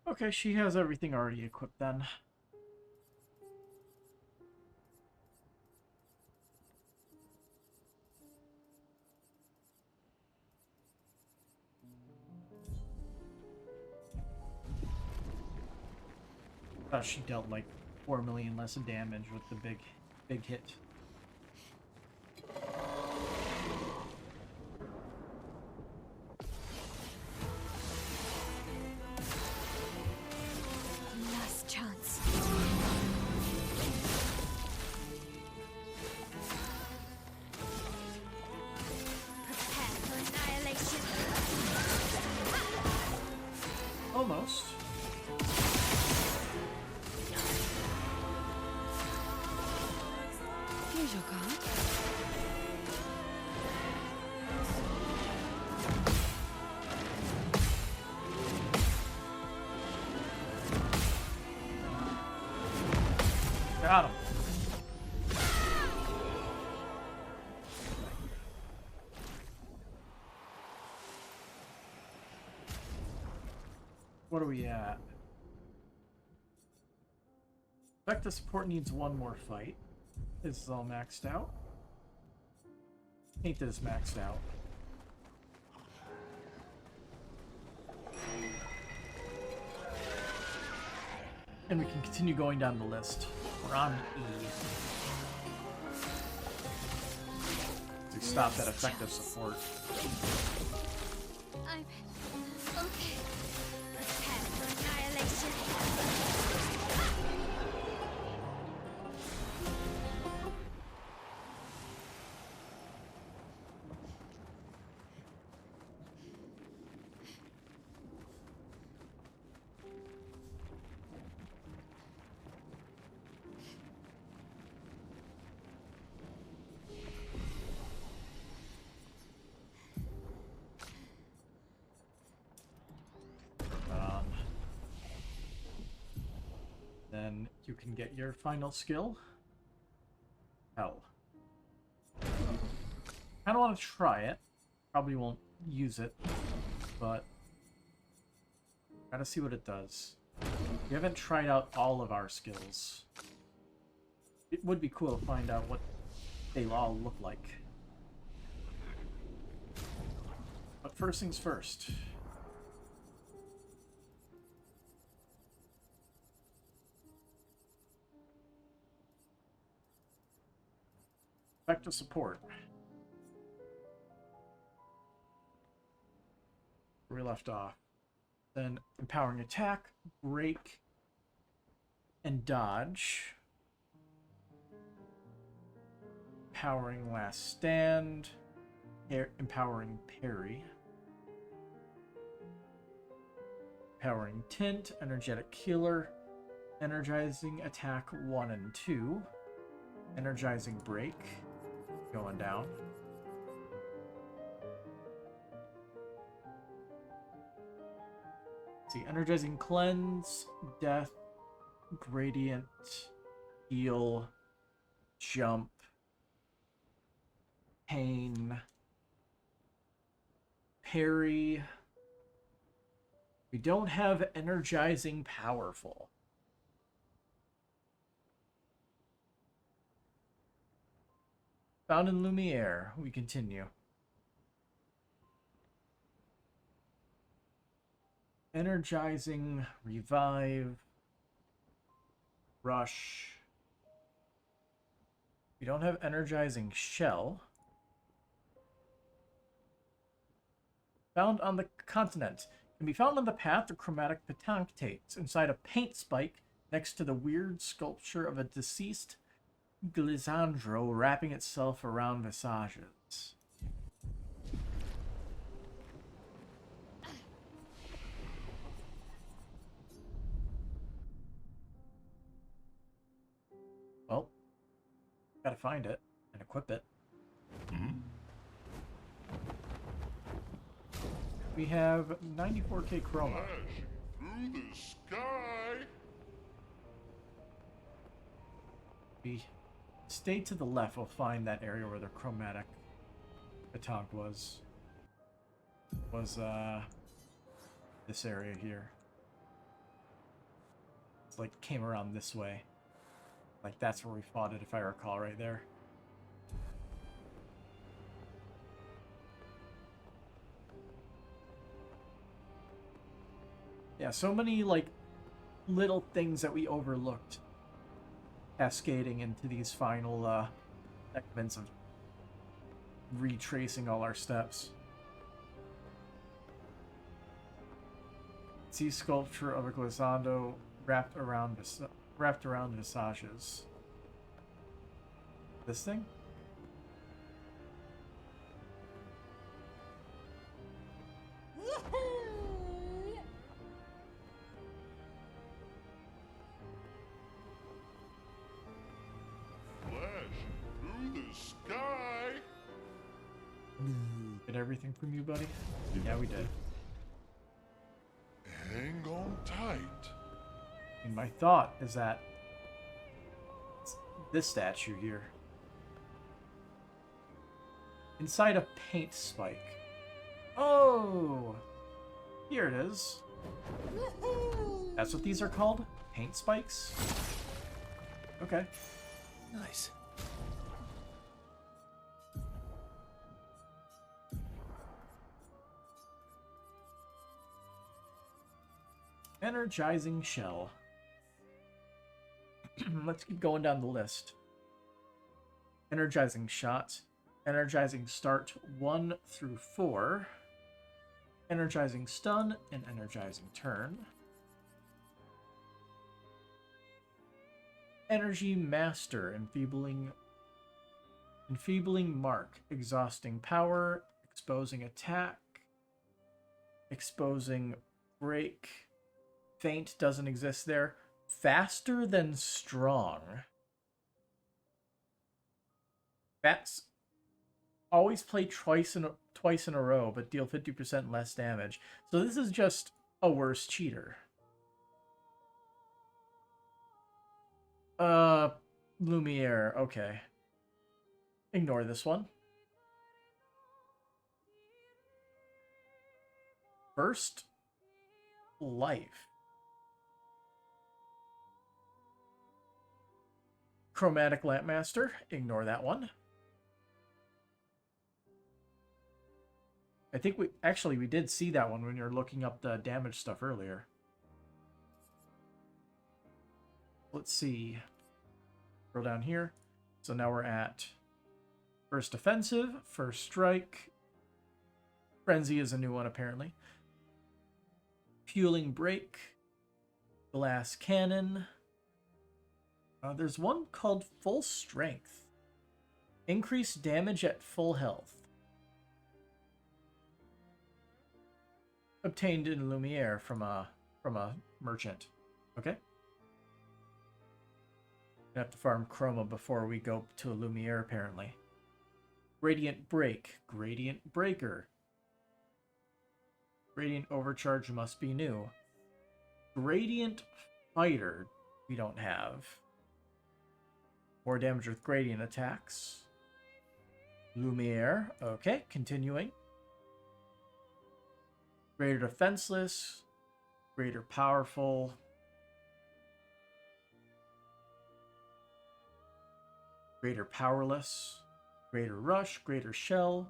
Okay, she has everything already equipped then. She dealt like 4 million less damage with the big hit. Last chance. Prepare for annihilation. treasure card. Got him. What are we at? Pictos support needs one more fight. This is all maxed out. Ain't this maxed out? And we can continue going down the list. We're on E. We stop that effective support. I'm okay. Prepare for annihilation. Then you can get your final skill. Hell. I don't want to try it. Probably won't use it, but gotta see what it does. We haven't tried out all of our skills. It would be cool to find out what they all look like. But first things first. Effective support. Where we left off. Then empowering attack, break, and dodge. Empowering last stand. Empowering parry. Empowering tint, energetic killer, energizing attack 1 and 2, energizing break. Going down. Let's see, energizing cleanse, death, gradient, heal, jump, pain, parry. We don't have energizing powerful. Found in Lumiere, we continue. Energizing, revive, rush. We don't have energizing shell. Found on the continent. Can be found on the path of chromatic petactates inside a paint spike next to the weird sculpture of a deceased Glissandro wrapping itself around visages. Well, gotta find it and equip it. We have 94k chroma. Flashing through the sky. We stay to the left, we'll find that area where the chromatic petanque was. This area here. It's like came around this way. Like that's where we fought it, if I recall, right there. Yeah, so many like little things that we overlooked cascading into these final segments of retracing all our steps. See sculpture of a glissando wrapped around visages. This thing? Flashing through everything from you, buddy? Yeah, we did. Hang on tight. And my thought is that it's this statue here. Inside a paint spike. Oh! Here it is. That's what these are called? Paint spikes? Okay. Nice. Energizing shell. Let's keep going down the list. Energizing shot. Energizing start 1 through 4. Energizing stun and energizing turn. Energy master, enfeebling mark, exhausting power, exposing attack, exposing break. Faint doesn't exist there. Faster than strong. That's always play twice in a row, but deal 50% less damage. So this is just a worse cheater. Lumiere, okay. Ignore this one. First life. Chromatic Lampmaster, ignore that one. I think we did see that one when you were looking up the damage stuff earlier. Let's see. Scroll down here. So now we're at first offensive, first strike. Frenzy is a new one apparently. Fueling break. Glass cannon. There's one called full strength. Increase damage at full health. Obtained in Lumiere from a merchant. Okay. Gonna have to farm Chroma before we go to Lumiere apparently. Gradient break, gradient breaker. Gradient overcharge must be new. Gradient fighter we don't have. More damage with gradient attacks. Lumiere, okay, continuing. Greater defenseless, greater powerful. Greater powerless, greater rush, greater shell,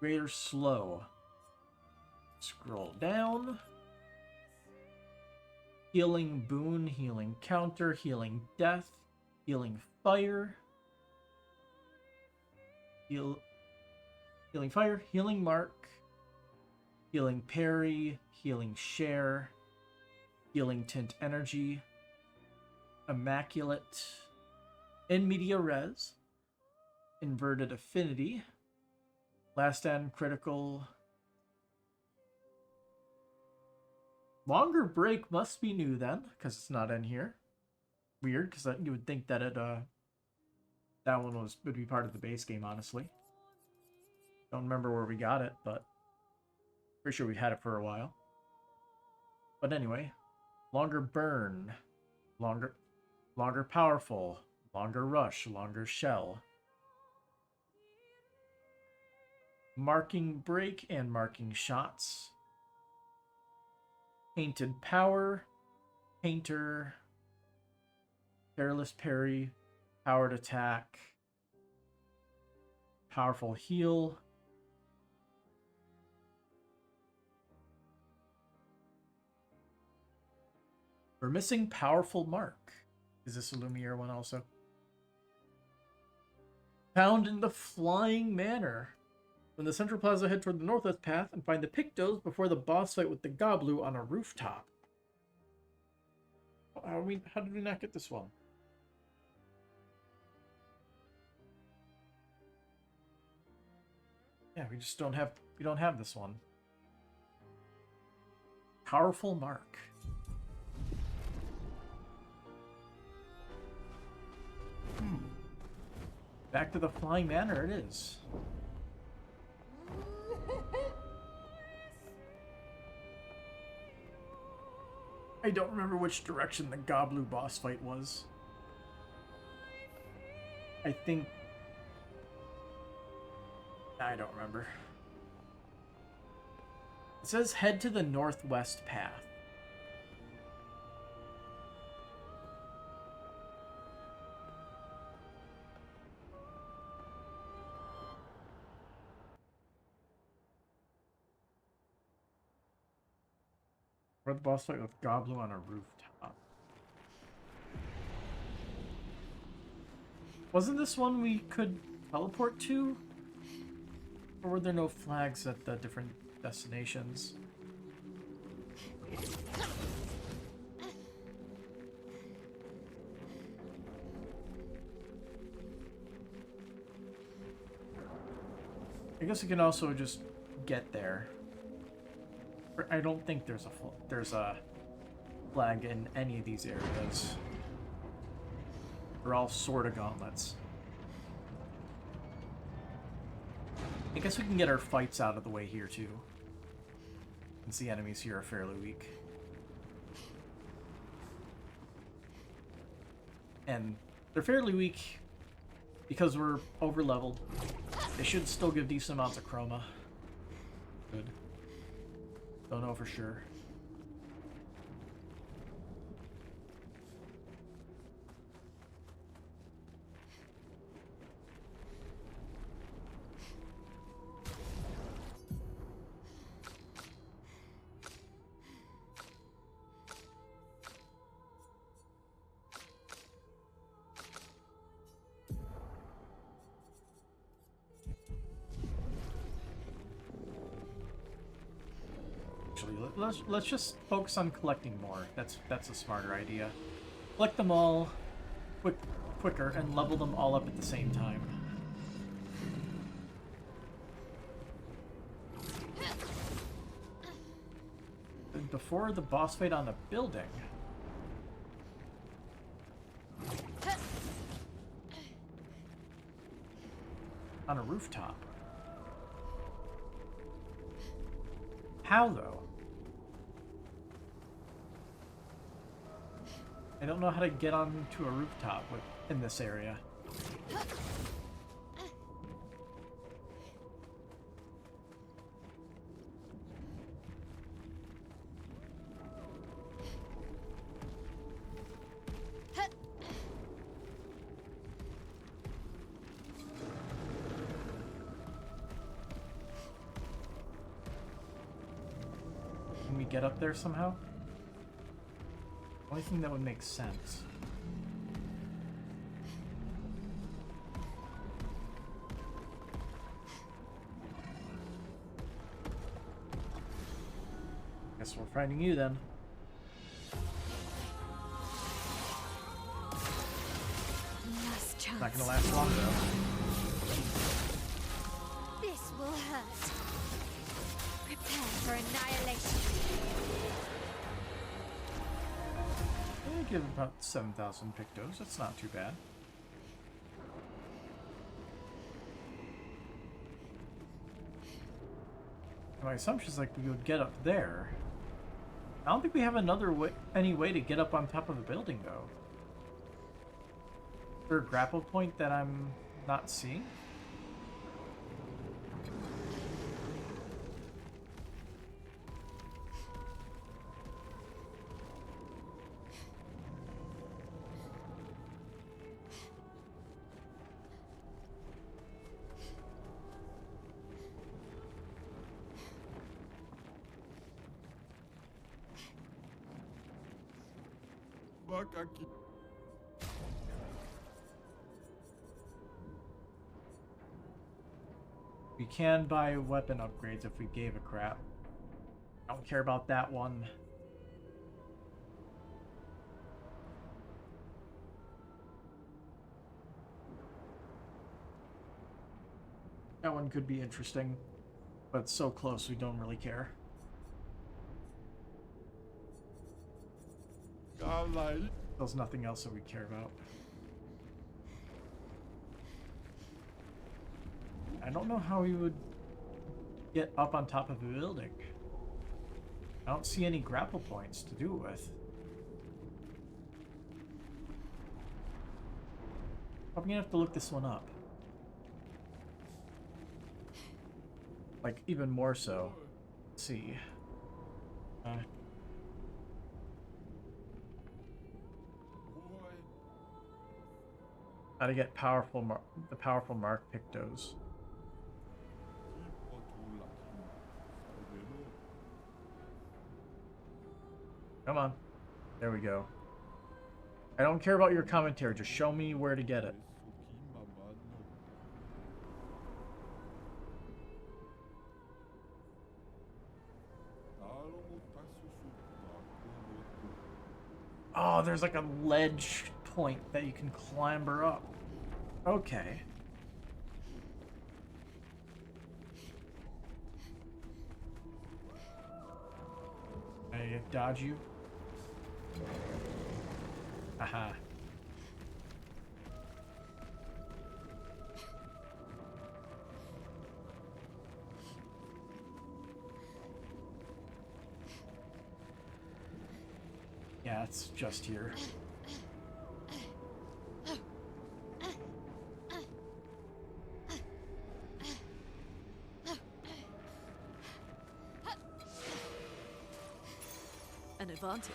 greater slow. Scroll down. Healing boon, healing counter, healing death, healing fire. Healing fire, healing mark, healing parry, healing share, healing tint energy, immaculate, in media res, inverted affinity, last stand critical. Longer break must be new then, because it's not in here. Weird, because you would think that that one would be part of the base game, honestly. Don't remember where we got it, but pretty sure we've had it for a while. But anyway, longer burn, longer powerful, longer rush, longer shell. Marking break and marking shots. Painted power, painter, careless parry, powered attack, powerful heal. We're missing powerful mark. Is this a Lumiere one also? Found in the flying manor. From the central plaza, head toward the northwest path and find the Pictos before the boss fight with the Goblu on a rooftop. How did we not get this one? Yeah, we don't have this one. Powerful mark. Back to the flying manor it is. I don't remember which direction the Goblu boss fight was. I think... I don't remember. It says head to the northwest path. Or the boss fight with Goblu on a rooftop. Wasn't this one we could teleport to? Or were there no flags at the different destinations? I guess we can also just get there. I don't think there's a flag in any of these areas. They're all sort of gauntlets. I guess we can get our fights out of the way here too. Since the enemies here are fairly weak. And they're fairly weak because we're over leveled. They should still give decent amounts of chroma. Good. Don't know for sure. Let's just focus on collecting more. That's a smarter idea. Collect them all quicker and level them all up at the same time. And before the boss fight on the building. On a rooftop. How though? I don't know how to get onto a rooftop in this area. Can we get up there somehow? Only thing that would make sense. Guess we're finding you then. Last chance. Not gonna last long though. This will hurt. Prepare for annihilation. I give about 7,000 Pictos. That's not too bad. My assumption is like we would get up there. I don't think we have any way to get up on top of the building though. Is there a grapple point that I'm not seeing? We can buy weapon upgrades if we gave a crap. I don't care about that one. That one could be interesting, but it's so close we don't really care. There's nothing else that we care about. I don't know how we would get up on top of a building. I don't see any grapple points to do it with. Probably gonna have to look this one up. Like, even more so. Let's see. How to get the powerful mark Pictos. Come on. There we go. I don't care about your commentary. Just show me where to get it. Oh, there's like a ledge point that you can clamber up. Okay. I dodge you. Aha. Yeah, it's just here. An advantage.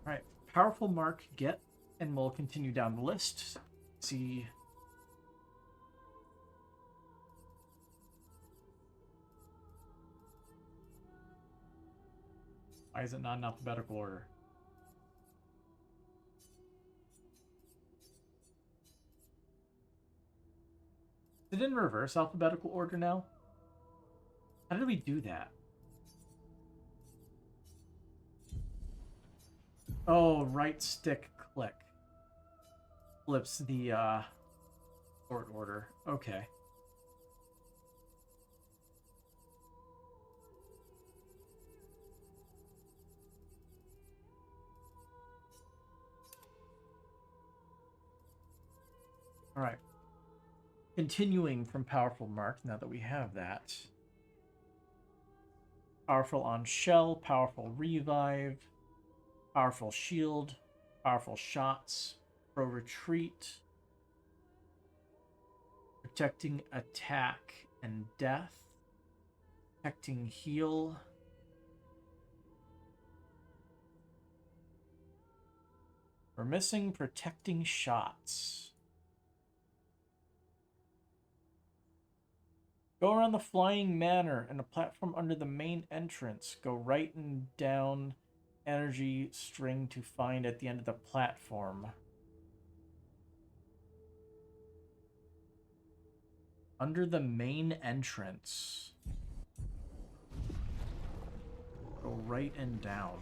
Alright, powerful mark, get, and we'll continue down the list. See. Why is it not in alphabetical order? Is it in reverse alphabetical order now? How did we do that? Oh, right stick click flips the sort order. Okay. All right. Continuing from powerful mark, now that we have that. Powerful on shell, powerful revive, powerful shield, powerful shots, pro retreat, protecting attack and death, protecting heal. We're missing protecting shots. Go around the flying manor and a platform under the main entrance. Go right and down energy string to find at the end of the platform. Under the main entrance. Go right and down.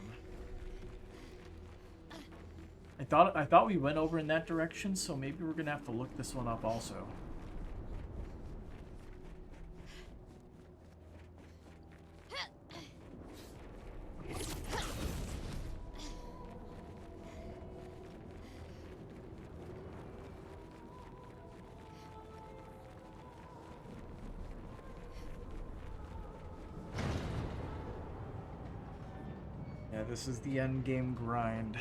I thought we went over in that direction, so maybe we're gonna have to look this one up also. Yeah, this is the end game grind.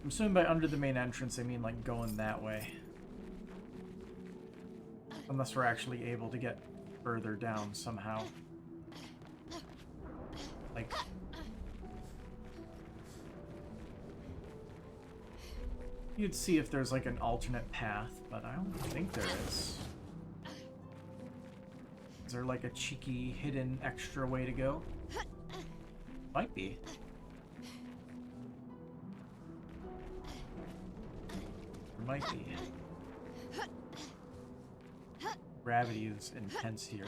I'm assuming by under the main entrance, I mean like going that way. Unless we're actually able to get further down somehow. Like... You'd see if there's like an alternate path, but I don't think there is. Is there like a cheeky, hidden, extra way to go? Might be. There might be. Gravity is intense here.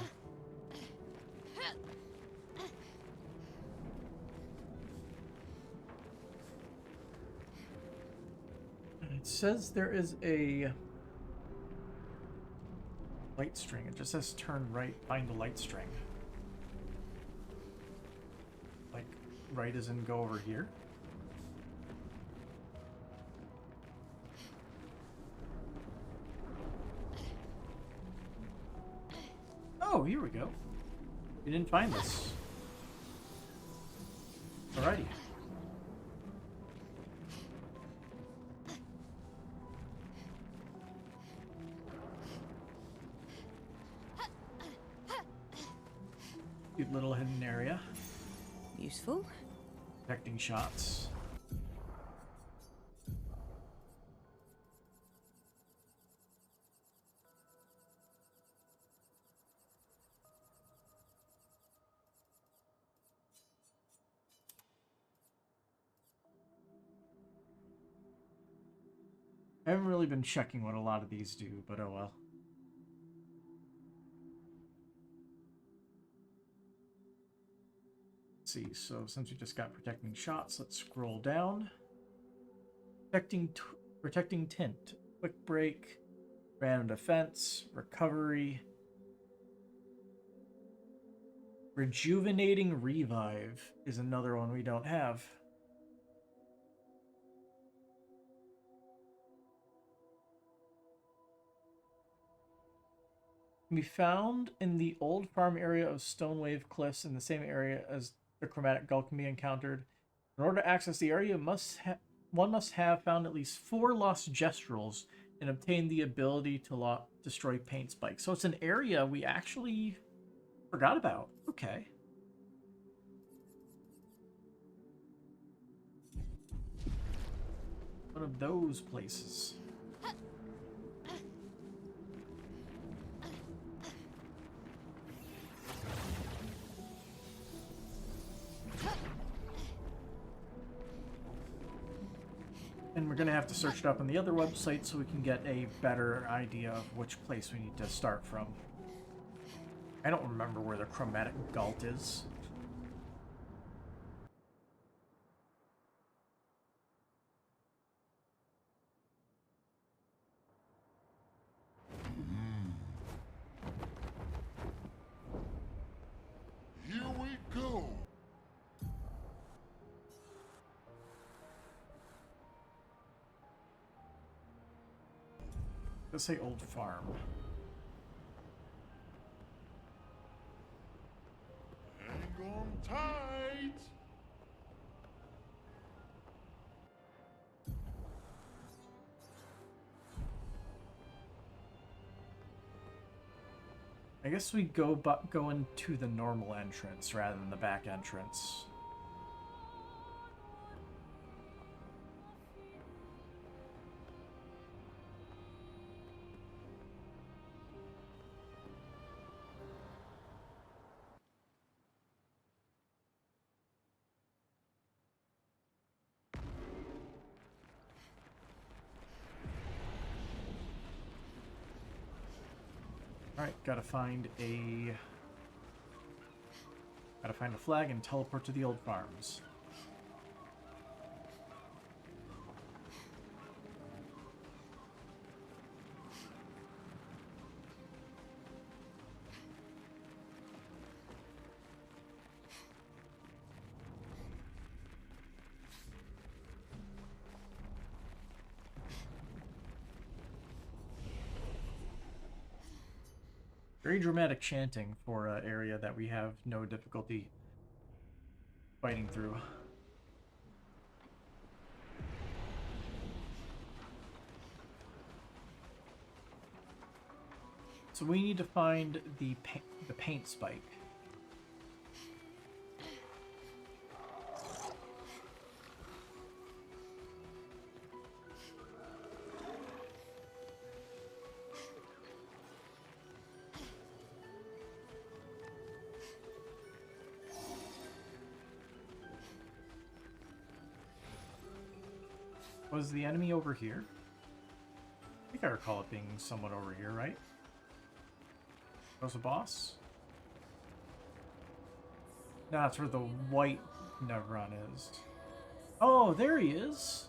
It says there is a light string. It just says turn right, find the light string. Like, right as in go over here. Oh, here we go. We didn't find this. Alrighty. Cute little hidden area. Useful. Protecting shots. I haven't really been checking what a lot of these do, but oh well. Let's see, so since we just got protecting shots, let's scroll down. Protecting tint, quick break, random defense, recovery, rejuvenating revive is another one we don't have. Can be found in the old farm area of Stonewave Cliffs in the same area as the Chromatic Gull can be encountered. In order to access the area, one must have found at least 4 lost gestrels and obtain the ability to destroy paint spikes. So it's an area we actually forgot about. Okay. One of those places. And we're going to have to search it up on the other website so we can get a better idea of which place we need to start from. I don't remember where the Chromatic Gult is. Here we go. Let's say Old Farm. Hang on tight. I guess we go into the normal entrance rather than the back entrance. Alright, gotta find a flag and teleport to the old farms. Very dramatic chanting for an area that we have no difficulty fighting through. So we need to find the paint spike. Was the enemy over here? I think I recall it being somewhat over here, right? Was the boss? No, that's where the white Nevron is. Oh, there he is!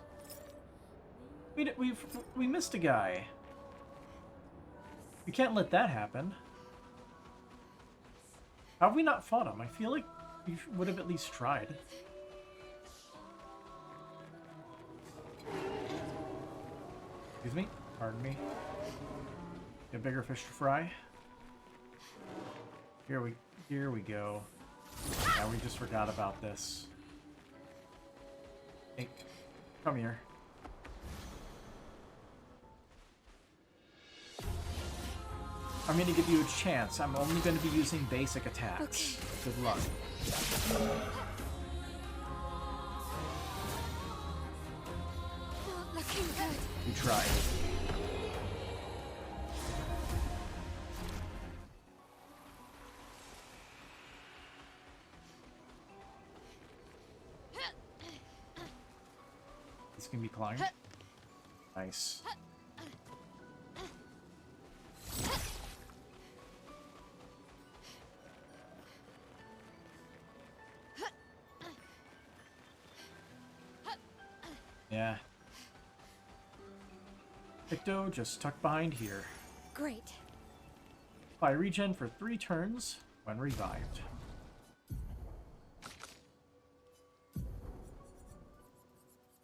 We missed a guy. We can't let that happen. How have we not fought him? I feel like we would have at least tried. Excuse me? Pardon me. A bigger fish to fry. Here we go. Yeah, we just forgot about this. Hey, come here. I'm gonna give you a chance. I'm only gonna be using basic attacks. Good luck. Not looking good. You tried. This can be climbed. Nice. Yeah. Picto just tucked behind here. Great. Apply regen for 3 turns when revived.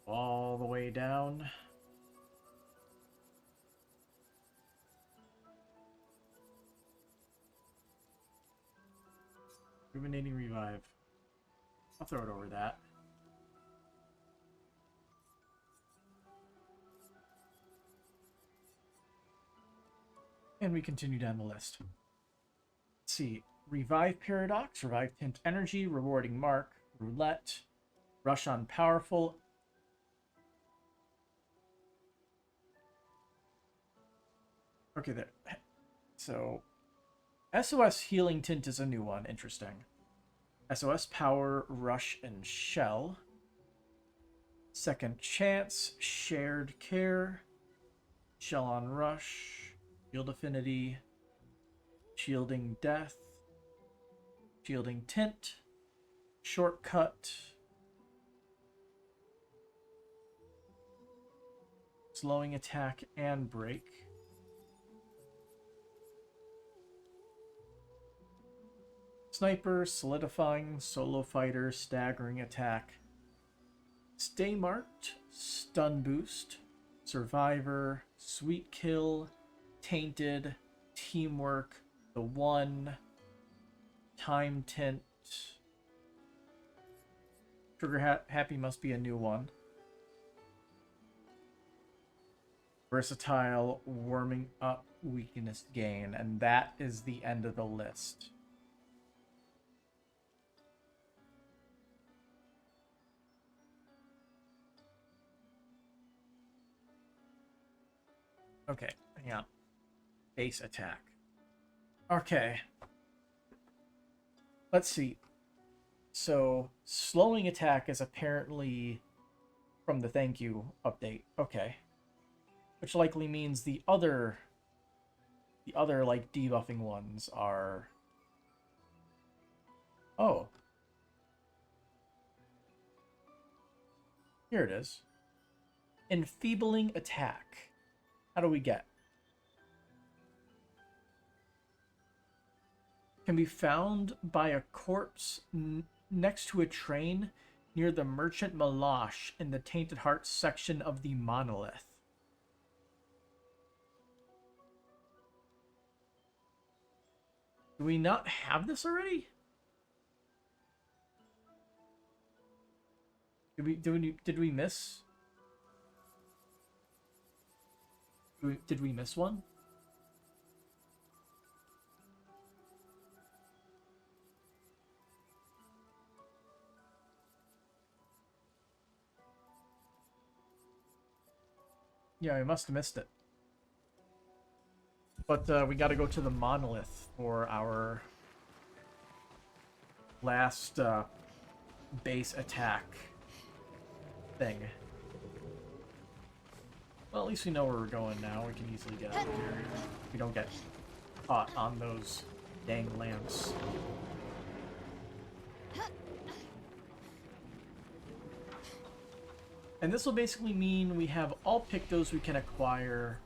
All the way down. Ruminating revive. I'll throw it over that. And we continue down the list. Let's see. Revive Paradox, Revive Tint Energy, Rewarding Mark, Roulette, Rush on Powerful. Okay, there. So, SOS Healing Tint is a new one. Interesting. SOS Power, Rush, and Shell. Second Chance, Shared Care, Shell on Rush, Shield Affinity, Shielding Death, Shielding Tint, Shortcut, Slowing Attack and Break, Sniper, Solidifying, Solo Fighter, Staggering Attack, Stay Marked, Stun Boost, Survivor, Sweet Kill, Tainted, Teamwork, The One, Time Tint. Trigger Happy must be a new one. Versatile, Warming Up, Weakness Gain, and that is the end of the list. Okay, hang on. Base attack. Okay. Let's see. So, slowing attack is apparently from the thank you update. Okay. Which likely means the other like debuffing ones are... Oh. Here it is. Enfeebling attack. How do we get? Can be found by a corpse next to a train near the Merchant Malash in the Tainted Hearts section of the Monolith. Do we not have this already? Did we miss? Did we miss one? Yeah, I must have missed it. But we gotta go to the Monolith for our last base attack thing. Well, at least we know where we're going now. We can easily get out of here. We don't get caught on those dang lamps. And this will basically mean we have all Pictos we can acquire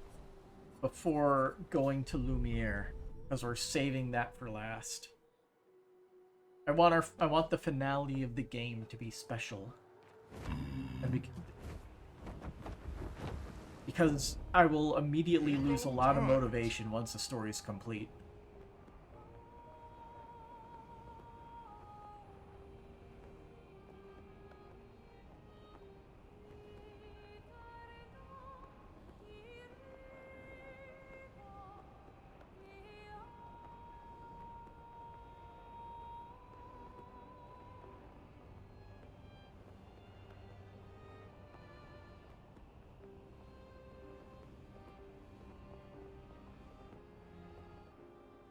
before going to Lumiere, because we're saving that for last. I want the finale of the game to be special. And because I will immediately lose a lot of motivation once the story is complete.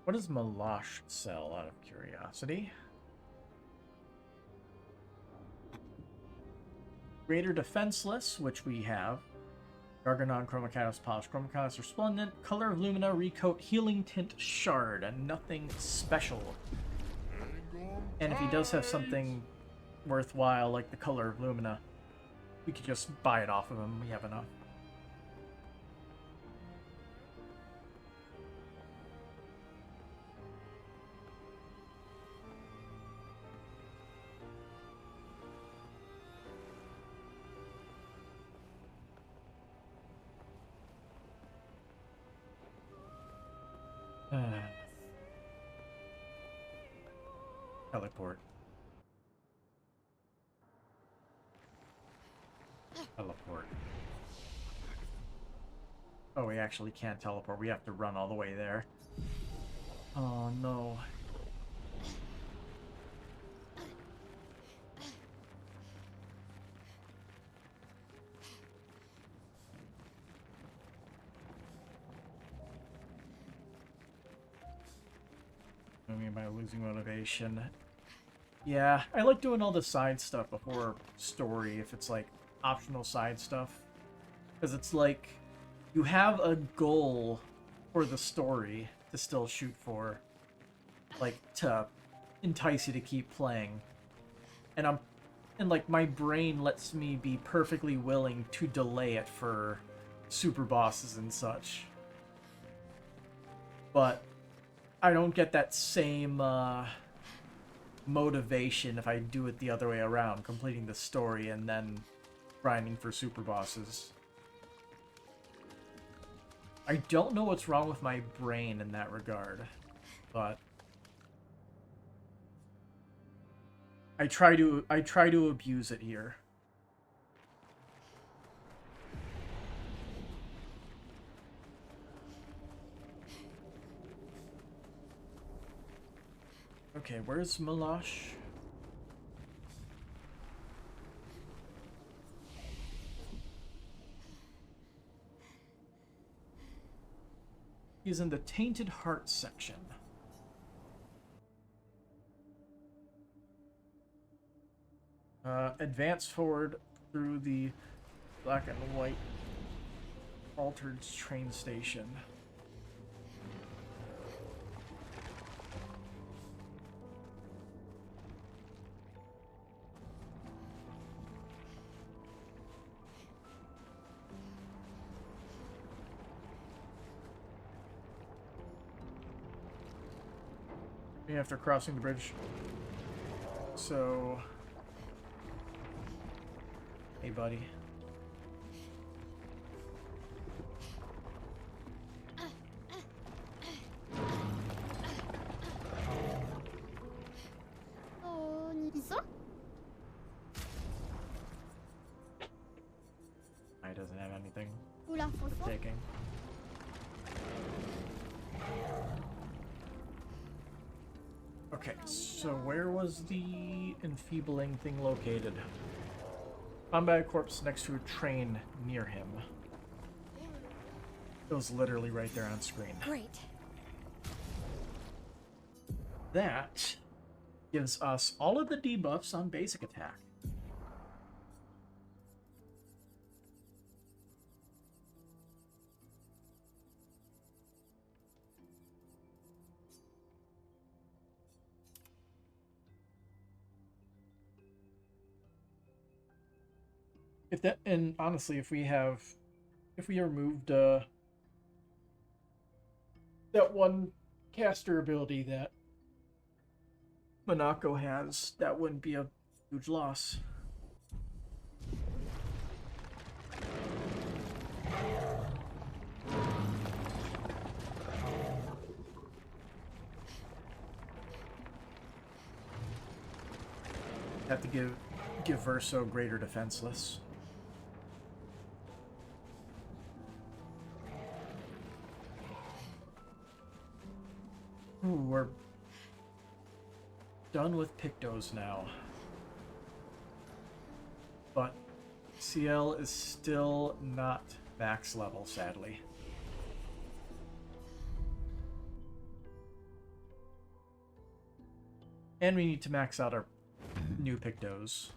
What does Malash sell, out of curiosity? Greater Defenseless, which we have. Garganon, Chromacatus, Polish. Chromacatus Resplendent, Color of Lumina, Recoat, Healing Tint, Shard, and nothing special. And if he does have something worthwhile, like the Color of Lumina, we could just buy it off of him. We have enough. Teleport. Teleport. Oh, we actually can't teleport. We have to run all the way there. Oh, no. I mean, by losing motivation. Yeah, I like doing all the side stuff before story, if it's like optional side stuff. Because it's like, you have a goal for the story to still shoot for. Like, to entice you to keep playing. And like, my brain lets me be perfectly willing to delay it for super bosses and such. But I don't get that same motivation if I do it the other way around, completing the story and then grinding for super bosses. I don't know what's wrong with my brain in that regard, but I try to abuse it here. Okay, where's Malash? He's in the Tainted Heart section. Advance forward through the black and white altered train station. After crossing the bridge. So, hey buddy. I doesn't have anything for taking. Okay, so where was the enfeebling thing located? Combat corpse next to a train near him. It was literally right there on screen. Great. That gives us all of the debuffs on basic attack. If that, and honestly, if we removed that one caster ability that Monaco has, that wouldn't be a huge loss. Have to give Verso greater defenseless. Ooh, we're done with Pictos now. But CL is still not max level, sadly. And we need to max out our new Pictos.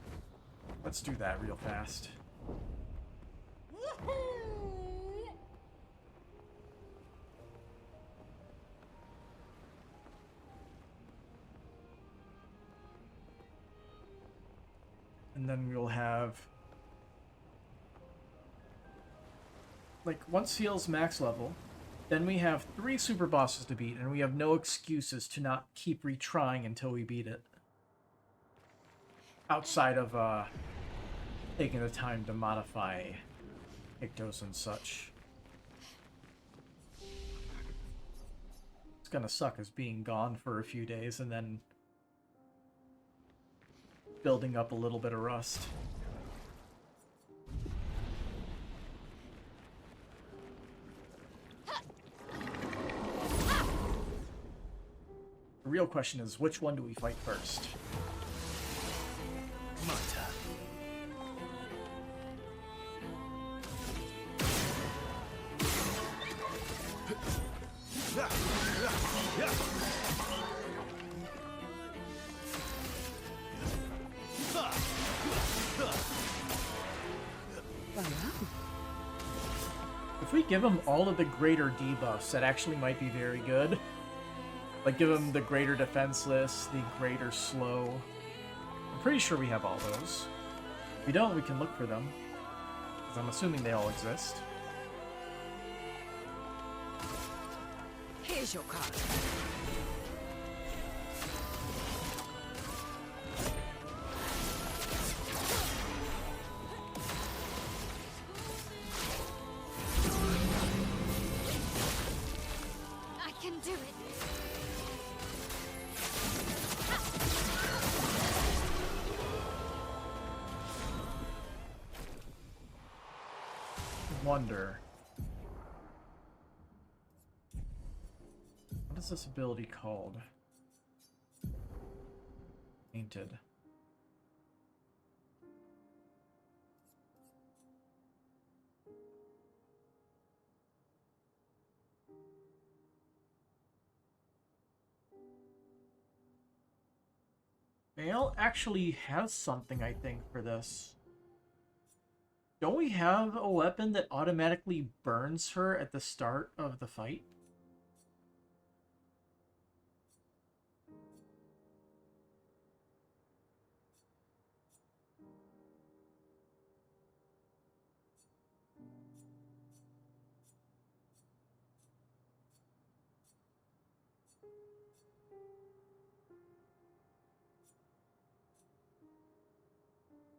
Let's do that real fast. And then we'll have... Like, once Seal's max level, then we have 3 super bosses to beat, and we have no excuses to not keep retrying until we beat it. Outside of, taking the time to modify Pictos and such. It's gonna suck as being gone for a few days and then building up a little bit of rust. The real question is, which one do we fight first? My turn. If we give him all of the greater debuffs, that actually might be very good. Like, give him the greater defenseless, the greater slow. I'm pretty sure we have all those. If we don't, we can look for them. Because I'm assuming they all exist. Here's your card. I can do it. Wonder. What is this ability called? Painted. Vale actually has something, I think, for this. Don't we have a weapon that automatically burns her at the start of the fight?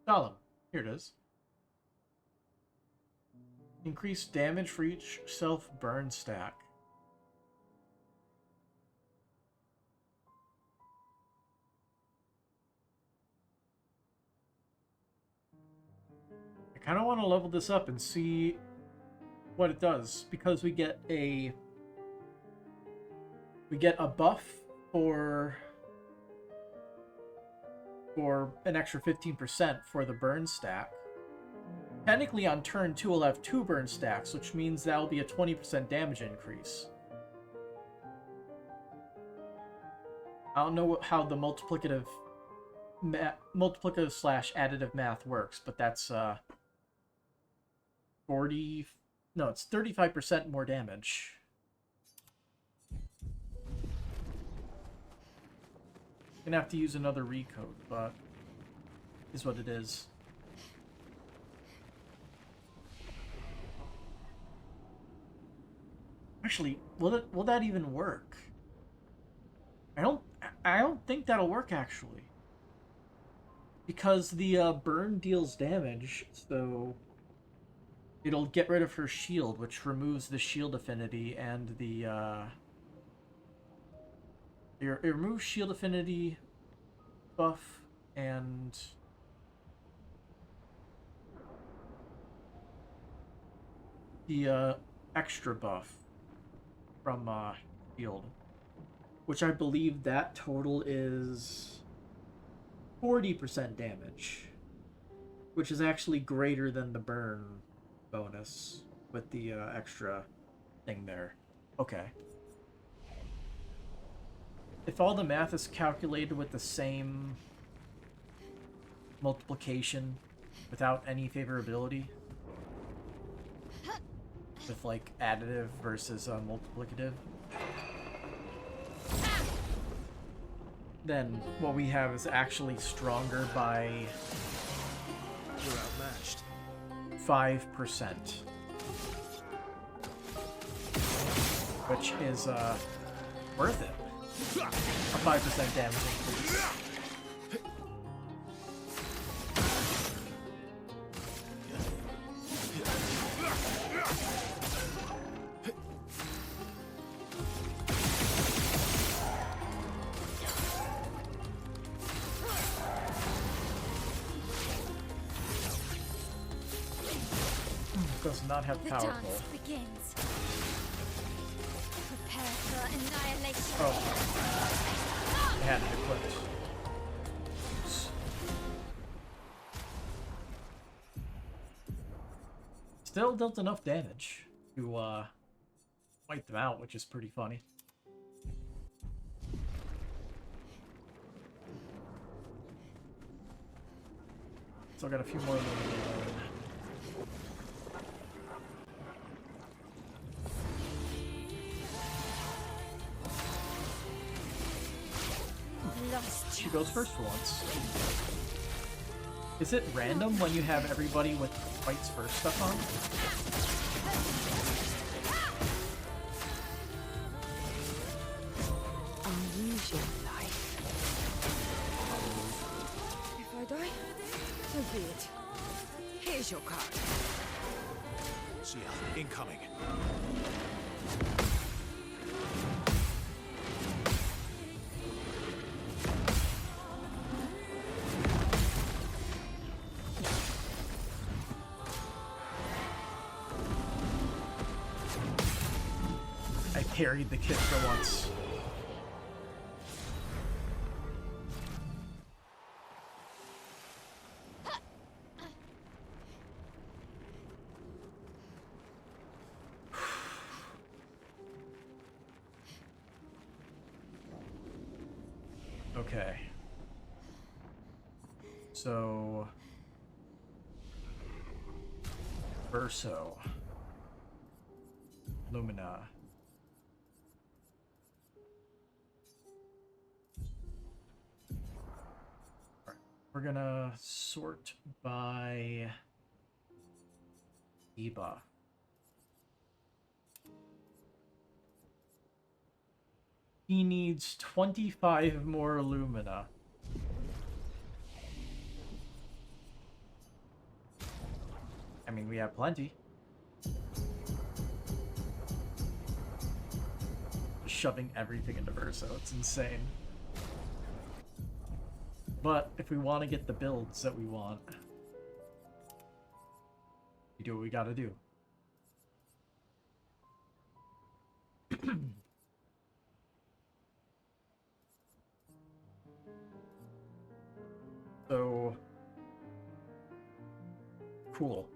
Solemn. Here it is. Increase damage for each self-burn stack. I kind of want to level this up and see what it does, because we get a buff for an extra 15% for the burn stack. Technically, on turn 2, we'll have 2 burn stacks, which means that'll be a 20% damage increase. I don't know how the multiplicative slash additive math works, but that's 35% more damage. Gonna have to use another recode, but is what it is. Actually, will that even work? I don't think that'll work actually. Because the burn deals damage, so it'll get rid of her shield, which removes the shield affinity and the it removes shield affinity buff and the extra buff from shield, which I believe that total is 40% damage, which is actually greater than the burn bonus with the extra thing there. Okay. if all the math is calculated with the same multiplication without any favorability, with like additive versus multiplicative, then what we have is actually stronger by You're outmatched. 5%, which is worth it. A 5% damage increase. Does not have The powerful. dance begins. Prepare for annihilation. Oh. I had it equipped. Oops. Still dealt enough damage to wipe them out, which is pretty funny. Still got a few more of them. Lost She goes first for once. Is it random when you have everybody with fights first stuff on? I'll use your life. If I die, so be it. Here's your card. Shield incoming. I parried the kid for once. Okay. So... Verso. Lumina. Alright, we're gonna sort by Eba. He needs 25 more Lumina. I mean, we have plenty. Shoving everything into Verso, it's insane. But if we want to get the builds that we want, we do what we gotta do. So cool.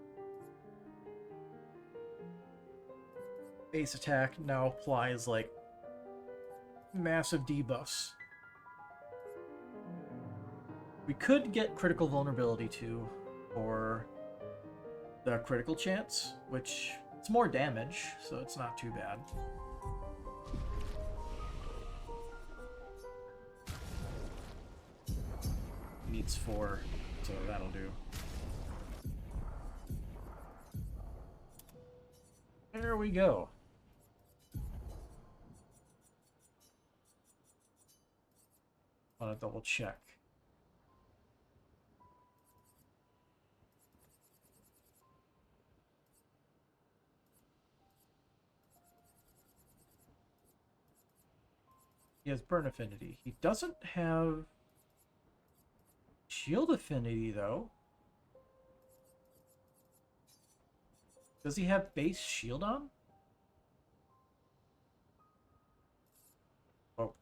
Base attack now applies like massive debuffs. We could get critical vulnerability too, or the critical chance, which it's more damage, so it's not too bad. Needs 4, so that'll do. There we go. Want to double check. He has burn affinity. He doesn't have shield affinity, though. Does he have base shield on? Oh,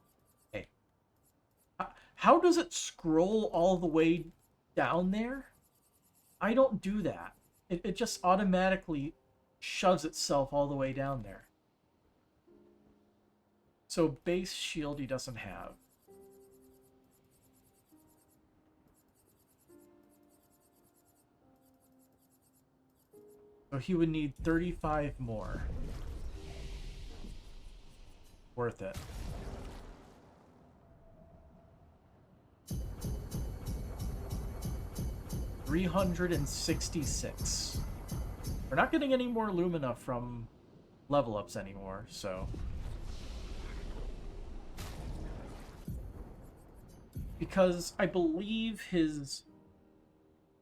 hey. How does it scroll all the way down there? I don't do that. It just automatically shoves itself all the way down there. So base shield he doesn't have. So he would need 35 more. Worth it. $366. We're not getting any more Lumina from level ups anymore, so... Because I believe his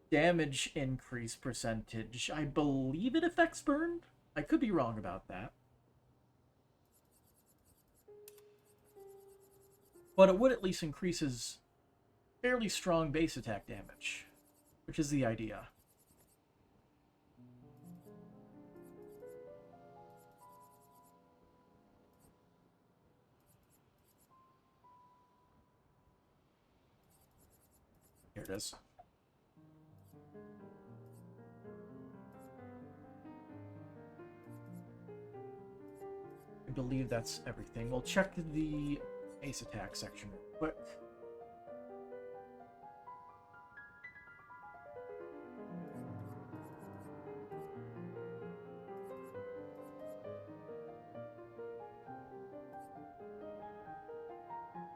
damage increase percentage, I believe it affects burn? I could be wrong about that. But it would at least increase his fairly strong base attack damage, which is the idea. Here it is. I believe that's everything. We'll check the base attack section real quick.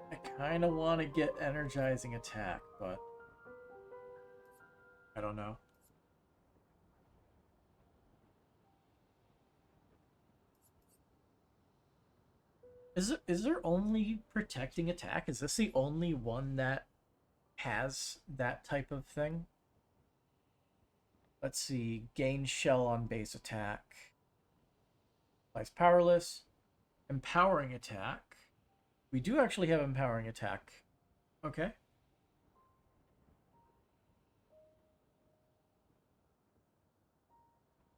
I kind of want to get energizing attack, but I don't know. Is there only protecting attack? Is this the only one that has that type of thing? Let's see. Gain shell on base attack. Applies powerless. Empowering attack. We do actually have empowering attack. Okay.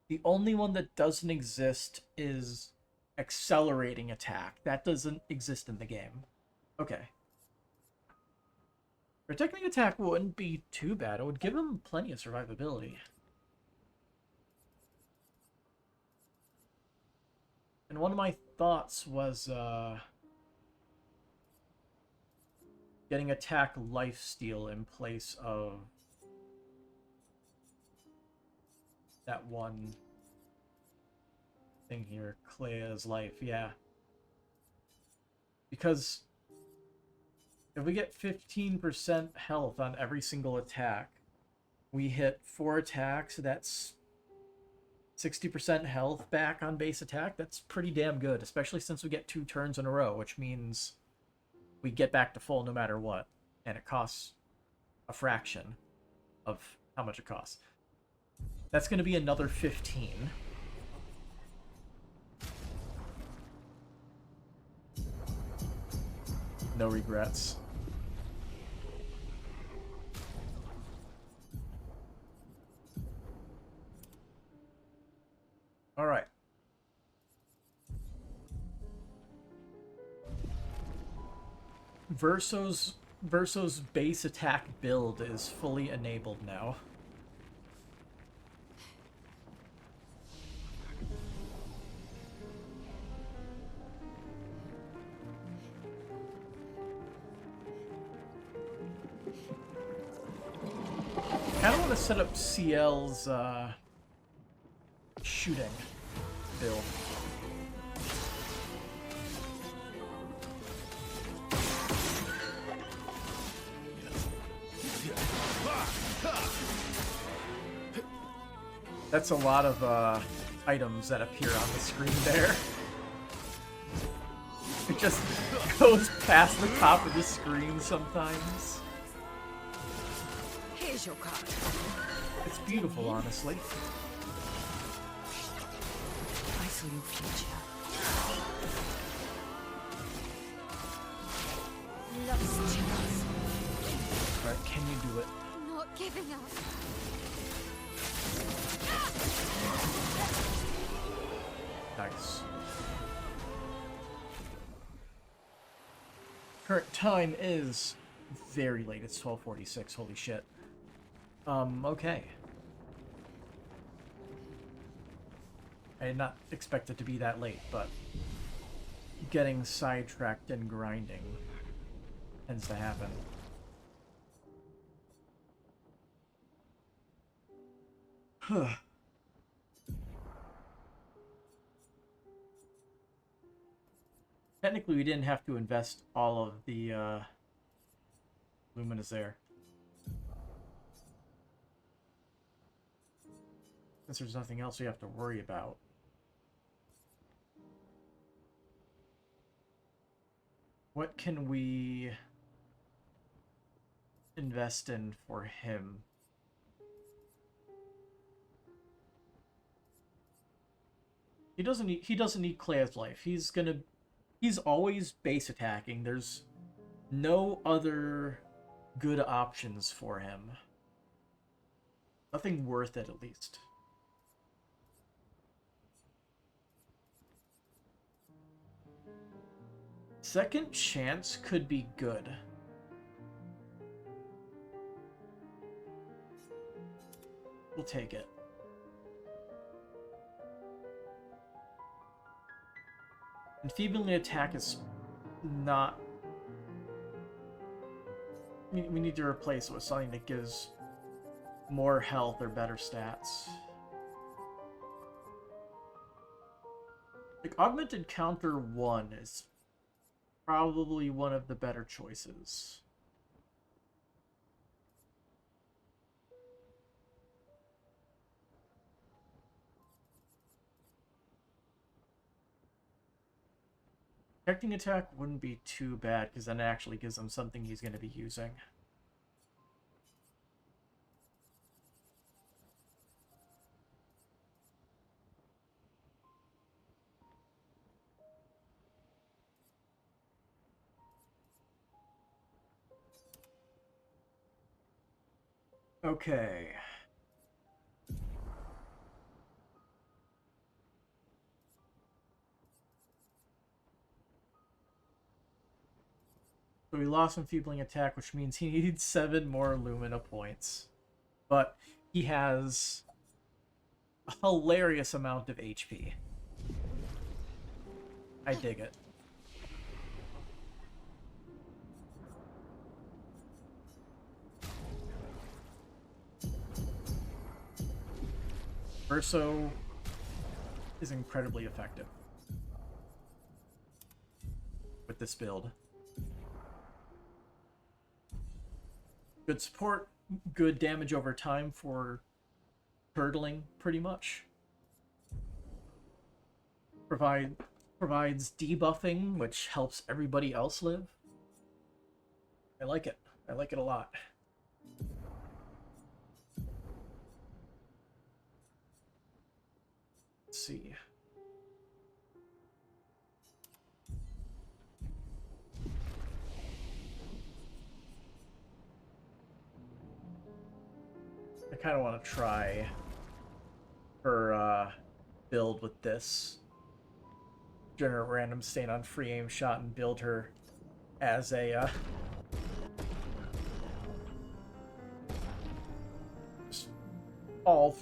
The only one that doesn't exist is accelerating attack. That doesn't exist in the game. Okay. Protecting attack wouldn't be too bad. It would give him plenty of survivability. And one of my thoughts was getting attack lifesteal in place of that one thing here, Clair's life, yeah. Because if we get 15% health on every single attack, we hit 4 attacks, that's 60% health back on base attack. That's pretty damn good, especially since we get 2 turns in a row, which means we get back to full no matter what. And it costs a fraction of how much it costs. That's going to be another 15. No regrets. All right. Verso's base attack build is fully enabled now. I kind of want to set up CL's shooting build. That's a lot of items that appear on the screen there. It just goes past the top of the screen sometimes. Here's your card. It's beautiful, honestly. I saw your future. Lost chance. Alright, can you do it? Not giving up. Nice. Current time is very late. It's 12:46. Holy shit. Okay. I did not expect it to be that late, but getting sidetracked and grinding tends to happen. Technically, we didn't have to invest all of the Luminas there. Since there's nothing else we have to worry about. What can we invest in for him? He doesn't need Clair's life. He's always base attacking. There's no other good options for him. Nothing worth it, at least. Second chance could be good. We'll take it. Enfeebling attack is not... We need to replace it with something that gives more health or better stats. Like, Augmented Counter 1 is probably one of the better choices. Protecting attack wouldn't be too bad, because then it actually gives him something he's going to be using. Okay. So we lost Enfeebling attack, which means he needs 7 more Lumina points. But he has a hilarious amount of HP. I dig it. Verso is incredibly effective with this build. Good support, good damage over time for turtling, pretty much. Provides debuffing, which helps everybody else live. I like it. I like it a lot. Let's see. I kind of want to try her build with this. Generate random stain on free aim shot and build her as a all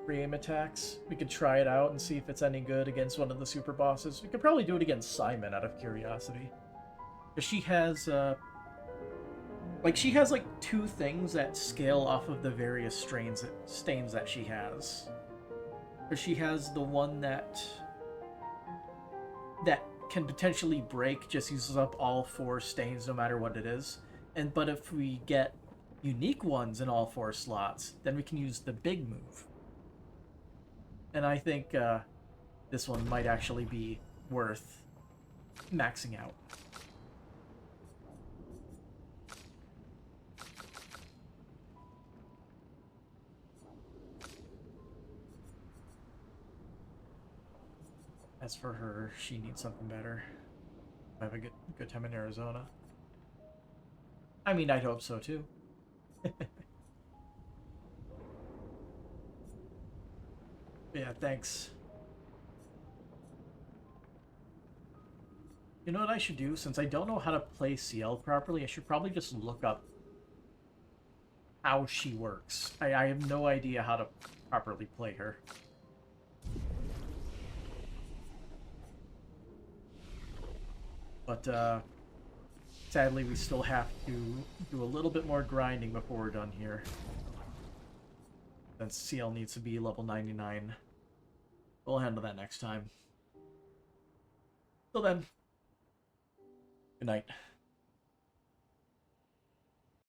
free aim attacks. We could try it out and see if it's any good against one of the super bosses. We could probably do it against Simon out of curiosity. Because she has she has like 2 things that scale off of the various stains that she has. Because she has the one that can potentially break, just uses up all 4 stains no matter what it is. But if we get unique ones in all 4 slots, then we can use the big move. And I think this one might actually be worth maxing out. As for her, she needs something better. I have a good time in Arizona. I mean, I'd hope so too. Yeah, thanks. You know what I should do? Since I don't know how to play CL properly, I should probably just look up how she works. I have no idea how to properly play her. But sadly, we still have to do a little bit more grinding before we're done here. Since CL needs to be level 99. We'll handle that next time. Till then, good night.